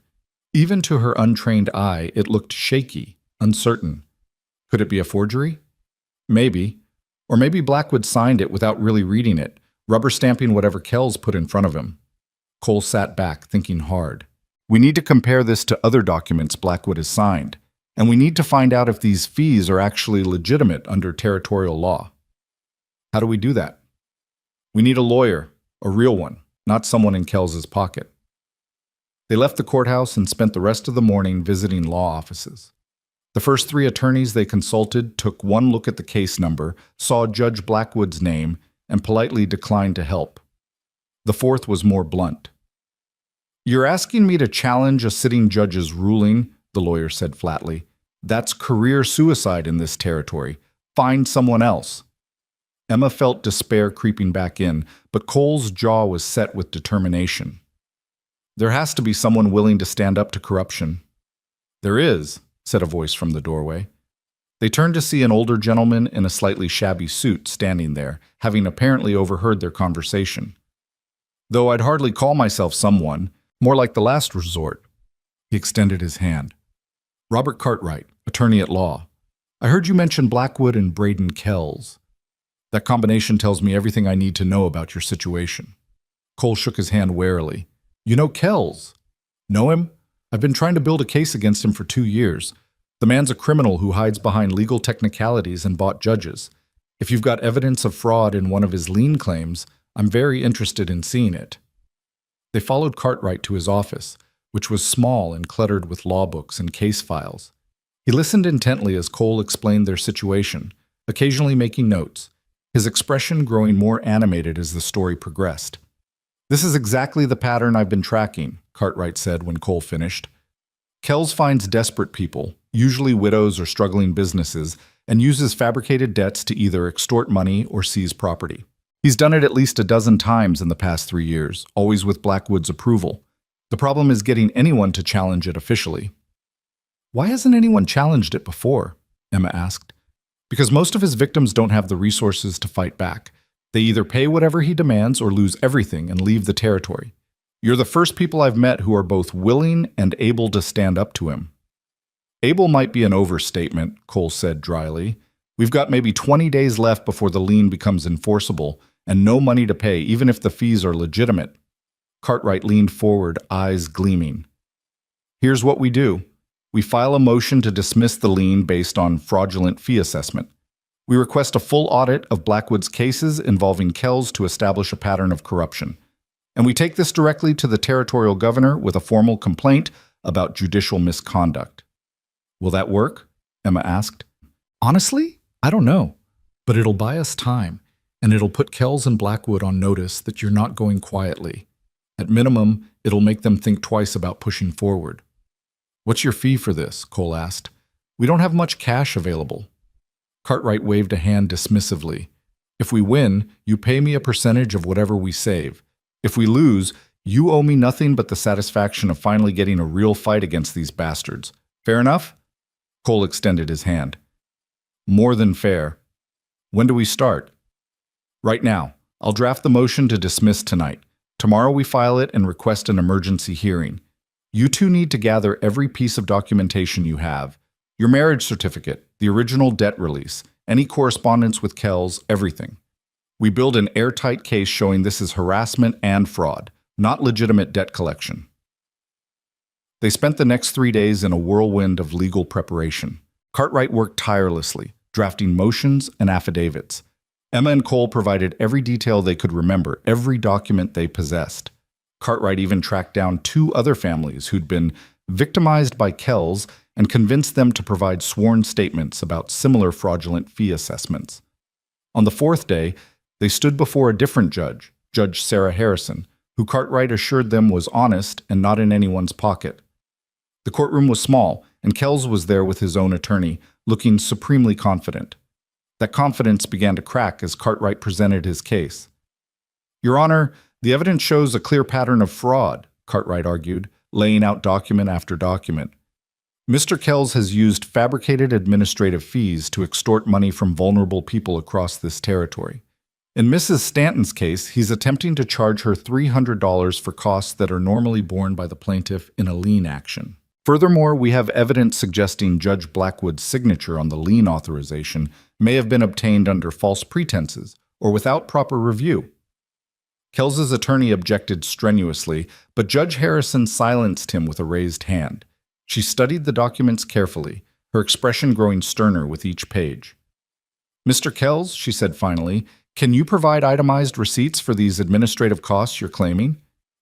Even to her untrained eye, it looked shaky, uncertain. Could it be a forgery? Maybe. Or maybe Blackwood signed it without really reading it, rubber stamping whatever Kells put in front of him. Cole sat back, thinking hard. We need to compare this to other documents Blackwood has signed, and we need to find out if these fees are actually legitimate under territorial law. How do we do that? We need a lawyer, a real one, not someone in Kells's pocket. They left the courthouse and spent the rest of the morning visiting law offices. The first 3 attorneys they consulted took one look at the case number, saw Judge Blackwood's name, and politely declined to help. The fourth was more blunt. You're asking me to challenge a sitting judge's ruling, the lawyer said flatly. That's career suicide in this territory. Find someone else. Emma felt despair creeping back in, but Cole's jaw was set with determination. There has to be someone willing to stand up to corruption. There is, said a voice from the doorway. They turned to see an older gentleman in a slightly shabby suit standing there, having apparently overheard their conversation. Though I'd hardly call myself someone, more like the last resort. He extended his hand. Robert Cartwright, attorney at law. I heard you mention Blackwood and Braden Kells. That combination tells me everything I need to know about your situation. Cole shook his hand warily. You know Kells? Know him? I've been trying to build a case against him for 2 years. The man's a criminal who hides behind legal technicalities and bought judges. If you've got evidence of fraud in one of his lien claims, I'm very interested in seeing it. They followed Cartwright to his office, which was small and cluttered with law books and case files. He listened intently as Cole explained their situation, occasionally making notes, his expression growing more animated as the story progressed. This is exactly the pattern I've been tracking, Cartwright said when Cole finished. Kells finds desperate people, usually widows or struggling businesses, and uses fabricated debts to either extort money or seize property. He's done it at least a dozen times in the past 3 years, always with Blackwood's approval. The problem is getting anyone to challenge it officially. Why hasn't anyone challenged it before? Emma asked. Because most of his victims don't have the resources to fight back. They either pay whatever he demands or lose everything and leave the territory. You're the first people I've met who are both willing and able to stand up to him. Able might be an overstatement, Cole said dryly. We've got maybe 20 days left before the lien becomes enforceable, and no money to pay, even if the fees are legitimate. Cartwright leaned forward, eyes gleaming. Here's what we do. We file a motion to dismiss the lien based on fraudulent fee assessment. We request a full audit of Blackwood's cases involving Kells to establish a pattern of corruption. And we take this directly to the territorial governor with a formal complaint about judicial misconduct. Will that work? Emma asked. Honestly, I don't know. But it'll buy us time, and it'll put Kells and Blackwood on notice that you're not going quietly. At minimum, it'll make them think twice about pushing forward. What's your fee for this? Cole asked. We don't have much cash available. Cartwright waved a hand dismissively. If we win, you pay me a percentage of whatever we save. If we lose, you owe me nothing but the satisfaction of finally getting a real fight against these bastards. Fair enough? Cole extended his hand. More than fair. When do we start? Right now. I'll draft the motion to dismiss tonight. Tomorrow we file it and request an emergency hearing. You two need to gather every piece of documentation you have. Your marriage certificate, the original debt release, any correspondence with Kells, everything. We build an airtight case showing this is harassment and fraud, not legitimate debt collection. They spent the next 3 days in a whirlwind of legal preparation. Cartwright worked tirelessly, drafting motions and affidavits. Emma and Cole provided every detail they could remember, every document they possessed. Cartwright even tracked down 2 other families who'd been victimized by Kells and convinced them to provide sworn statements about similar fraudulent fee assessments. On the 4th day, They stood before a different judge, Judge Sarah Harrison, who Cartwright assured them was honest and not in anyone's pocket. The courtroom was small, and Kells was there with his own attorney, looking supremely confident. That confidence began to crack as Cartwright presented his case. "Your Honor, the evidence shows a clear pattern of fraud," Cartwright argued, laying out document after document. "Mr. Kells has used fabricated administrative fees to extort money from vulnerable people across this territory. In Mrs. Stanton's case, he's attempting to charge her $300 for costs that are normally borne by the plaintiff in a lien action. Furthermore, we have evidence suggesting Judge Blackwood's signature on the lien authorization may have been obtained under false pretenses or without proper review." Kells's attorney objected strenuously, but Judge Harrison silenced him with a raised hand. She studied the documents carefully, her expression growing sterner with each page. "Mr. Kells," she said finally, "can you provide itemized receipts for these administrative costs you're claiming?"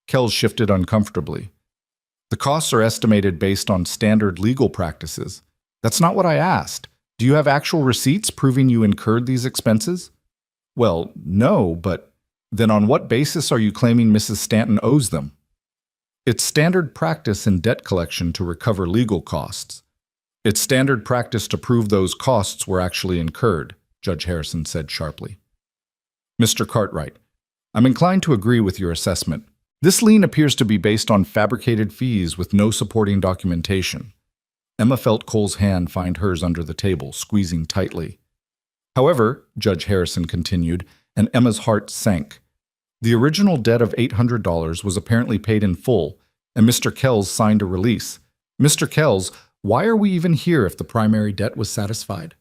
Kells shifted uncomfortably. "The costs are estimated based on standard legal practices. That's not what I asked. Do you have actual receipts proving you incurred these expenses?" "Well, no, but then on what basis are you claiming Mrs. Stanton owes them?" "It's standard practice in debt collection to recover legal costs. It's standard practice to prove those costs were actually incurred," Judge Harrison said sharply. "Mr. Cartwright, I'm inclined to agree with your assessment. This lien appears to be based on fabricated fees with no supporting documentation." Emma felt Cole's hand find hers under the table, squeezing tightly. "However," Judge Harrison continued, and Emma's heart sank, "the original debt of $800 was apparently paid in full, and Mr. Kells signed a release. Mr. Kells, why are we even here if the primary debt was satisfied?"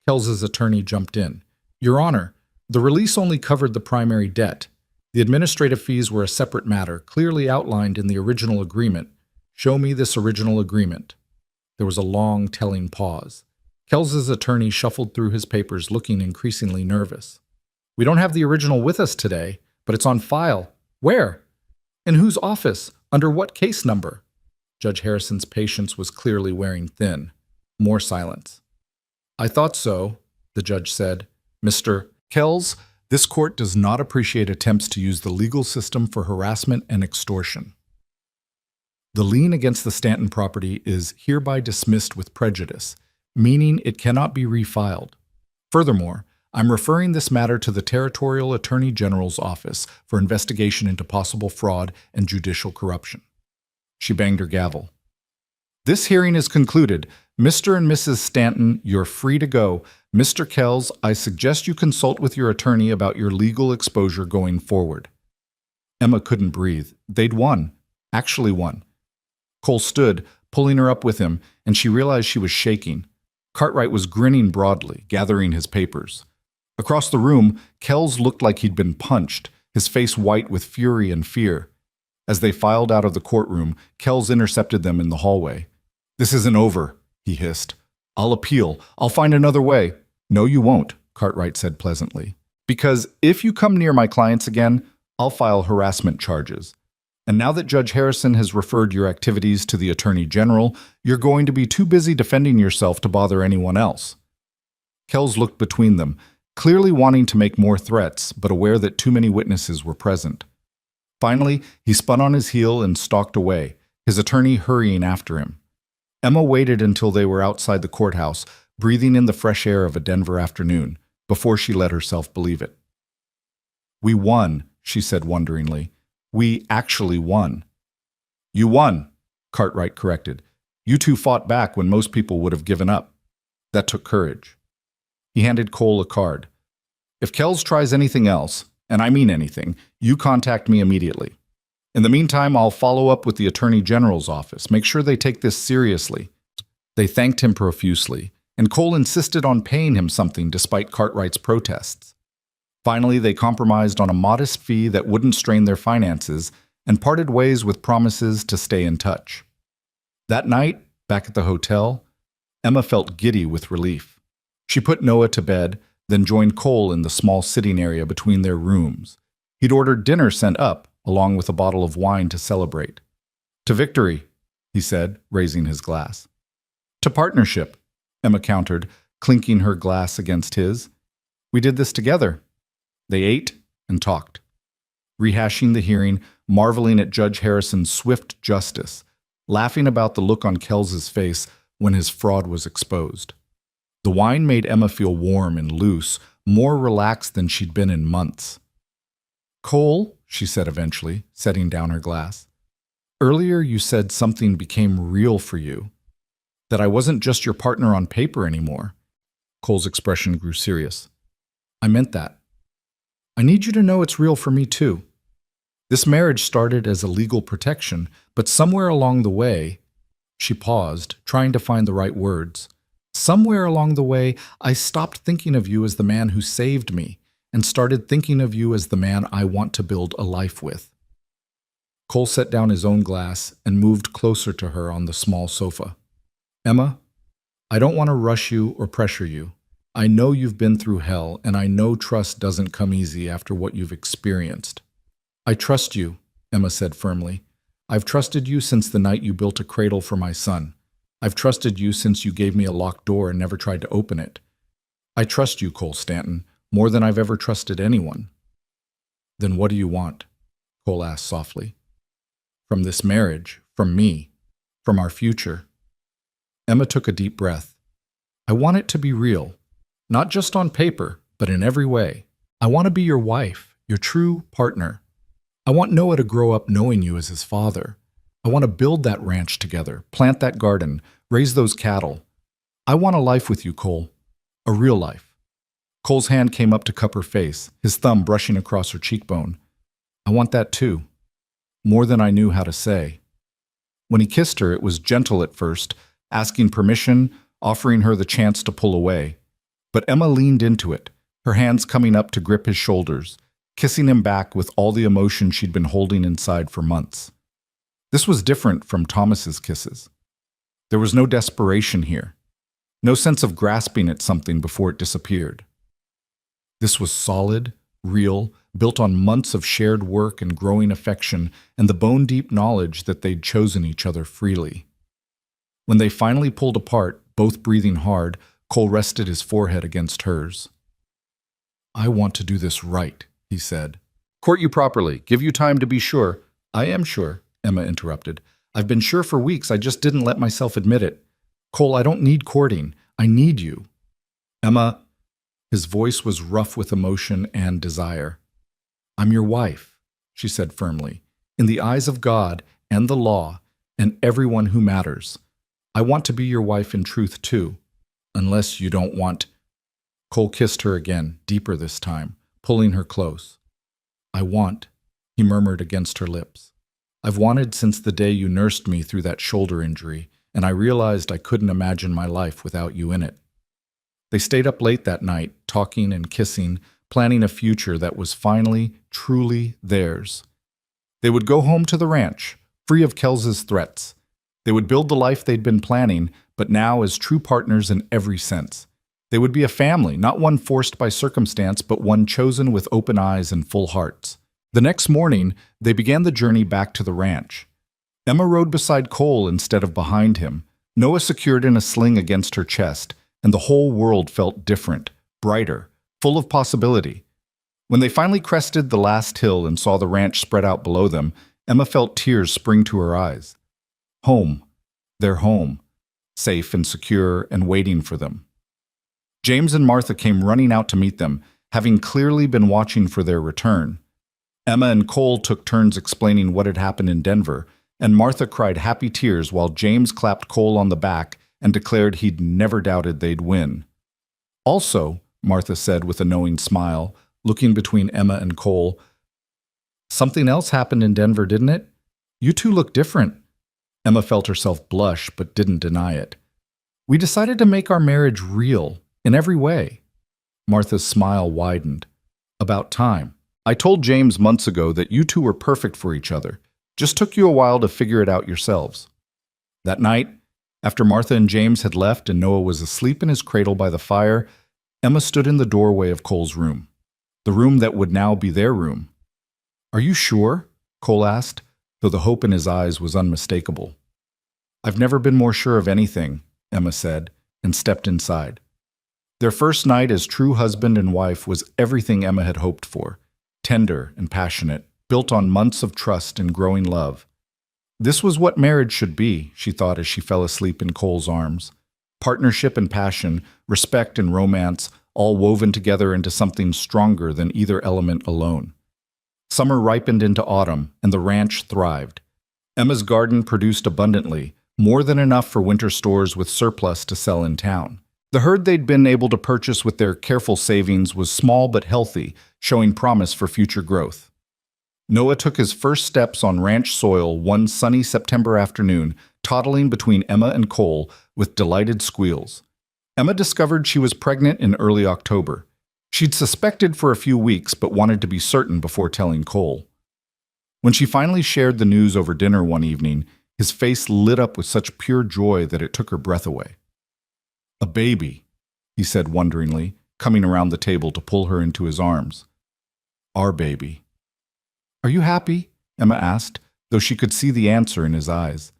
Kells's attorney jumped in. "Your Honor, the release only covered the primary debt. The administrative fees were a separate matter, clearly outlined in the original agreement. Show me this original agreement." There was a long, telling pause. Kells's attorney shuffled through his papers, looking increasingly nervous. "We don't have the original with us today, but it's on file. Where? In whose office? Under what case number?" Judge Harrison's patience was clearly wearing thin. More silence. "I thought so," the judge said. "Mr. Kells, this court does not appreciate attempts to use the legal system for harassment and extortion. The lien against the Stanton property is hereby dismissed with prejudice, meaning it cannot be refiled. Furthermore, I'm referring this matter to the Territorial Attorney General's office for investigation into possible fraud and judicial corruption." She banged her gavel. "This hearing is concluded. Mr. and Mrs. Stanton, you're free to go. Mr. Kells, I suggest you consult with your attorney about your legal exposure going forward." Emma couldn't breathe. They'd won. Actually won. Cole stood, pulling her up with him, and she realized she was shaking. Cartwright was grinning broadly, gathering his papers. Across the room, Kells looked like he'd been punched, his face white with fury and fear. As they filed out of the courtroom, Kells intercepted them in the hallway. "This isn't over," he hissed. "I'll appeal. I'll find another way." "No, you won't," Cartwright said pleasantly. "Because if you come near my clients again, I'll file harassment charges. And now that Judge Harrison has referred your activities to the Attorney General, you're going to be too busy defending yourself to bother anyone else." Kells looked between them, clearly wanting to make more threats, but aware that too many witnesses were present. Finally, he spun on his heel and stalked away, his attorney hurrying after him. Emma waited until they were outside the courthouse, breathing in the fresh air of a Denver afternoon, before she let herself believe it. "We won," she said wonderingly. "We actually won." "You won," Cartwright corrected. "You two fought back when most people would have given up. That took courage." He handed Cole a card. "If Kells tries anything else, and I mean anything, you contact me immediately. In the meantime, I'll follow up with the Attorney General's office. Make sure they take this seriously." They thanked him profusely, and Cole insisted on paying him something despite Cartwright's protests. Finally, they compromised on a modest fee that wouldn't strain their finances and parted ways with promises to stay in touch. That night, back at the hotel, Emma felt giddy with relief. She put Noah to bed, then joined Cole in the small sitting area between their rooms. He'd ordered dinner sent up, along with a bottle of wine to celebrate. "To victory," he said, raising his glass. "To partnership," Emma countered, clinking her glass against his. "We did this together." They ate and talked, rehashing the hearing, marveling at Judge Harrison's swift justice, laughing about the look on Kells's face when his fraud was exposed. The wine made Emma feel warm and loose, more relaxed than she'd been in months. "Cole," she said eventually, setting down her glass, "earlier you said something became real for you, that I wasn't just your partner on paper anymore." Cole's expression grew serious. "I meant that. I need you to know it's real for me too. This marriage started as a legal protection, but somewhere along the way," she paused, trying to find the right words, "somewhere along the way, I stopped thinking of you as the man who saved me and started thinking of you as the man I want to build a life with." Cole set down his own glass and moved closer to her on the small sofa. "Emma, I don't want to rush you or pressure you. I know you've been through hell, and I know trust doesn't come easy after what you've experienced. I trust you," Emma said firmly. "I've trusted you since the night you built a cradle for my son. I've trusted you since you gave me a locked door and never tried to open it. I trust you, Cole Stanton, more than I've ever trusted anyone." "Then what do you want?" Cole asked softly. "From this marriage, from me, from our future." Emma took a deep breath. "I want it to be real, not just on paper, but in every way. I want to be your wife, your true partner. I want Noah to grow up knowing you as his father. I want to build that ranch together, plant that garden, raise those cattle. I want a life with you, Cole, a real life." Cole's hand came up to cup her face, his thumb brushing across her cheekbone. "I want that too, more than I knew how to say." When he kissed her, it was gentle at first, asking permission, offering her the chance to pull away. But Emma leaned into it, her hands coming up to grip his shoulders, kissing him back with all the emotion she'd been holding inside for months. This was different from Thomas's kisses. There was no desperation here, no sense of grasping at something before it disappeared. This was solid, real, built on months of shared work and growing affection and the bone-deep knowledge that they'd chosen each other freely. When they finally pulled apart, both breathing hard, Cole rested his forehead against hers. "I want to do this right," he said. "Court you properly, give you time to be sure." "I am sure," Emma interrupted. "I've been sure for weeks, I just didn't let myself admit it. Cole, I don't need courting. I need you." "Emma," his voice was rough with emotion and desire. "I'm your wife," she said firmly, "in the eyes of God and the law and everyone who matters. I want to be your wife in truth too, unless you don't want—" Cole kissed her again, deeper this time, pulling her close. "I want," he murmured against her lips. "I've wanted since the day you nursed me through that shoulder injury, and I realized I couldn't imagine my life without you in it." They stayed up late that night, talking and kissing, planning a future that was finally, truly theirs. They would go home to the ranch, free of Kells's threats. They would build the life they'd been planning, but now as true partners in every sense. They would be a family, not one forced by circumstance, but one chosen with open eyes and full hearts. The next morning, they began the journey back to the ranch. Emma rode beside Cole instead of behind him, Noah secured in a sling against her chest, and the whole world felt different, brighter, full of possibility. When they finally crested the last hill and saw the ranch spread out below them, Emma felt tears spring to her eyes. Home, their home, safe and secure and waiting for them. James and Martha came running out to meet them, having clearly been watching for their return. Emma and Cole took turns explaining what had happened in Denver, and Martha cried happy tears while James clapped Cole on the back and declared he'd never doubted they'd win. "Also," Martha said with a knowing smile, looking between Emma and Cole, "something else happened in Denver, didn't it? You two look different." Emma felt herself blush, but didn't deny it. "We decided to make our marriage real, in every way." Martha's smile widened. "About time. I told James months ago that you two were perfect for each other. Just took you a while to figure it out yourselves." That night, after Martha and James had left and Noah was asleep in his cradle by the fire, Emma stood in the doorway of Cole's room, the room that would now be their room. "Are you sure?" Cole asked, though the hope in his eyes was unmistakable. "I've never been more sure of anything," Emma said, and stepped inside. Their first night as true husband and wife was everything Emma had hoped for, tender and passionate, built on months of trust and growing love. This was what marriage should be, she thought as she fell asleep in Cole's arms. Partnership and passion, respect and romance, all woven together into something stronger than either element alone. Summer ripened into autumn, and the ranch thrived. Emma's garden produced abundantly, more than enough for winter stores with surplus to sell in town. The herd they'd been able to purchase with their careful savings was small but healthy, showing promise for future growth. Noah took his first steps on ranch soil one sunny September afternoon, toddling between Emma and Cole with delighted squeals. Emma discovered she was pregnant in early October. She'd suspected for a few weeks but wanted to be certain before telling Cole. When she finally shared the news over dinner one evening, his face lit up with such pure joy that it took her breath away. "A baby," he said wonderingly, coming around the table to pull her into his arms. "Our baby." "Are you happy?" Emma asked, though she could see the answer in his eyes.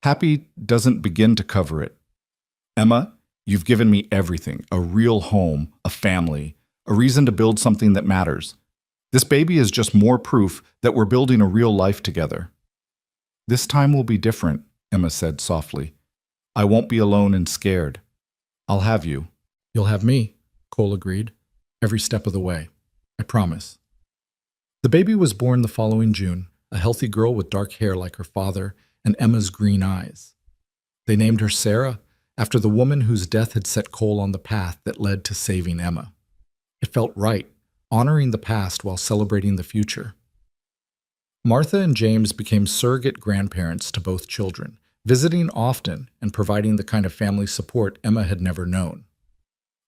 Happy doesn't begin to cover it. "Emma, you've given me everything, a real home, a family, a reason to build something that matters. This baby is just more proof that we're building a real life together." "This time will be different," Emma said softly. "I won't be alone and scared. I'll have you." "You'll have me," Cole agreed, "every step of the way. I promise." The baby was born the following June, a healthy girl with dark hair like her father and Emma's green eyes. They named her Sarah, after the woman whose death had set Cole on the path that led to saving Emma. It felt right, honoring the past while celebrating the future. Martha and James became surrogate grandparents to both children, visiting often and providing the kind of family support Emma had never known.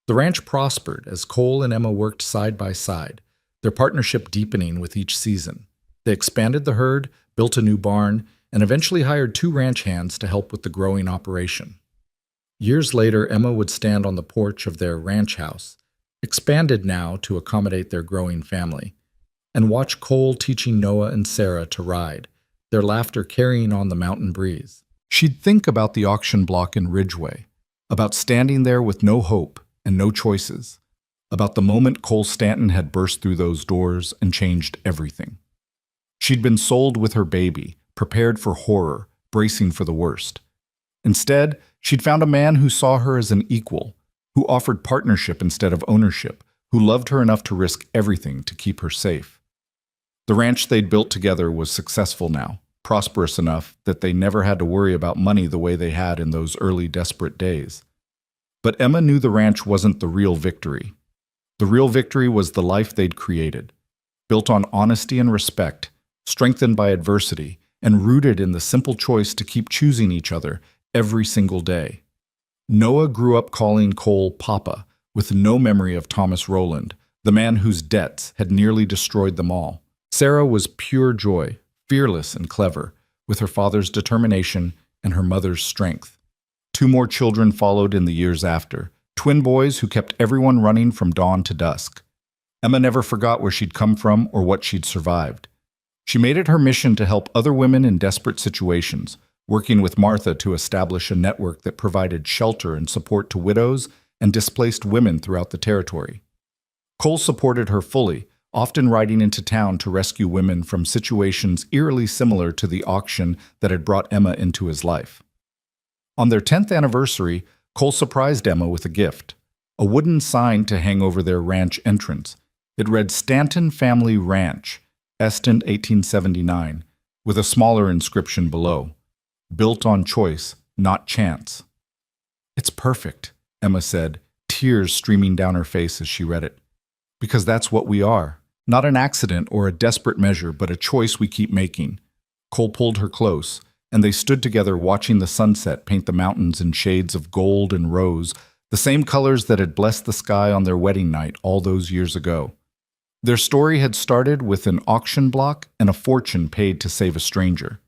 The ranch prospered as Cole and Emma worked side by side, their partnership deepening with each season. They expanded the herd, built a new barn, and eventually hired 2 ranch hands to help with the growing operation. Years later, Emma would stand on the porch of their ranch house, expanded now to accommodate their growing family, and watch Cole teaching Noah and Sarah to ride, their laughter carrying on the mountain breeze. She'd think about the auction block in Ridgeway, about standing there with no hope and no choices, about the moment Cole Stanton had burst through those doors and changed everything. She'd been sold with her baby, prepared for horror, bracing for the worst. Instead, she'd found a man who saw her as an equal, who offered partnership instead of ownership, who loved her enough to risk everything to keep her safe. The ranch they'd built together was successful now, prosperous enough that they never had to worry about money the way they had in those early desperate days. But Emma knew the ranch wasn't the real victory. The real victory was the life they'd created, built on honesty and respect, strengthened by adversity, and rooted in the simple choice to keep choosing each other every single day. Noah grew up calling Cole Papa, with no memory of Thomas Rowland, the man whose debts had nearly destroyed them all. Sarah was pure joy, fearless and clever, with her father's determination and her mother's strength. 2 more children followed in the years after, twin boys who kept everyone running from dawn to dusk. Emma never forgot where she'd come from or what she'd survived. She made it her mission to help other women in desperate situations, working with Martha to establish a network that provided shelter and support to widows and displaced women throughout the territory. Cole supported her fully, often riding into town to rescue women from situations eerily similar to the auction that had brought Emma into his life. On their 10th anniversary, Cole surprised Emma with a gift, a wooden sign to hang over their ranch entrance. It read Stanton Family Ranch, Eston 1879, with a smaller inscription below, built on choice, not chance. "It's perfect," Emma said, tears streaming down her face as she read it. "Because that's what we are. Not an accident or a desperate measure, but a choice we keep making." Cole pulled her close, and they stood together watching the sunset paint the mountains in shades of gold and rose, the same colors that had blessed the sky on their wedding night all those years ago. Their story had started with an auction block and a fortune paid to save a stranger.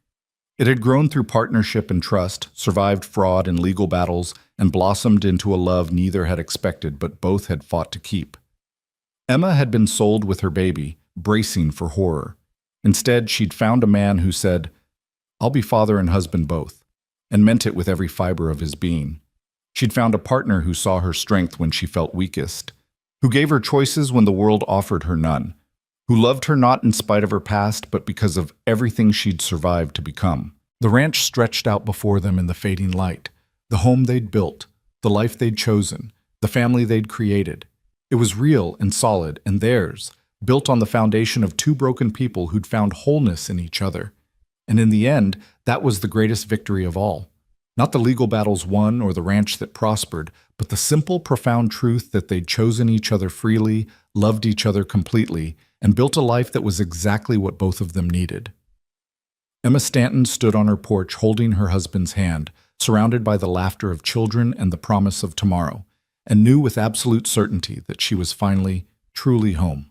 It had grown through partnership and trust, survived fraud and legal battles, and blossomed into a love neither had expected but both had fought to keep. Emma had been sold with her baby, bracing for horror. Instead, she'd found a man who said, "I'll be father and husband both," and meant it with every fiber of his being. She'd found a partner who saw her strength when she felt weakest, who gave her choices when the world offered her none, who loved her not in spite of her past, but because of everything she'd survived to become. The ranch stretched out before them in the fading light, the home they'd built, the life they'd chosen, the family they'd created. It was real and solid, and theirs, built on the foundation of two broken people who'd found wholeness in each other. And in the end, that was the greatest victory of all. Not the legal battles won or the ranch that prospered, but the simple, profound truth that they'd chosen each other freely, loved each other completely, and built a life that was exactly what both of them needed. Emma Stanton stood on her porch holding her husband's hand, surrounded by the laughter of children and the promise of tomorrow, and knew with absolute certainty that she was finally, truly home.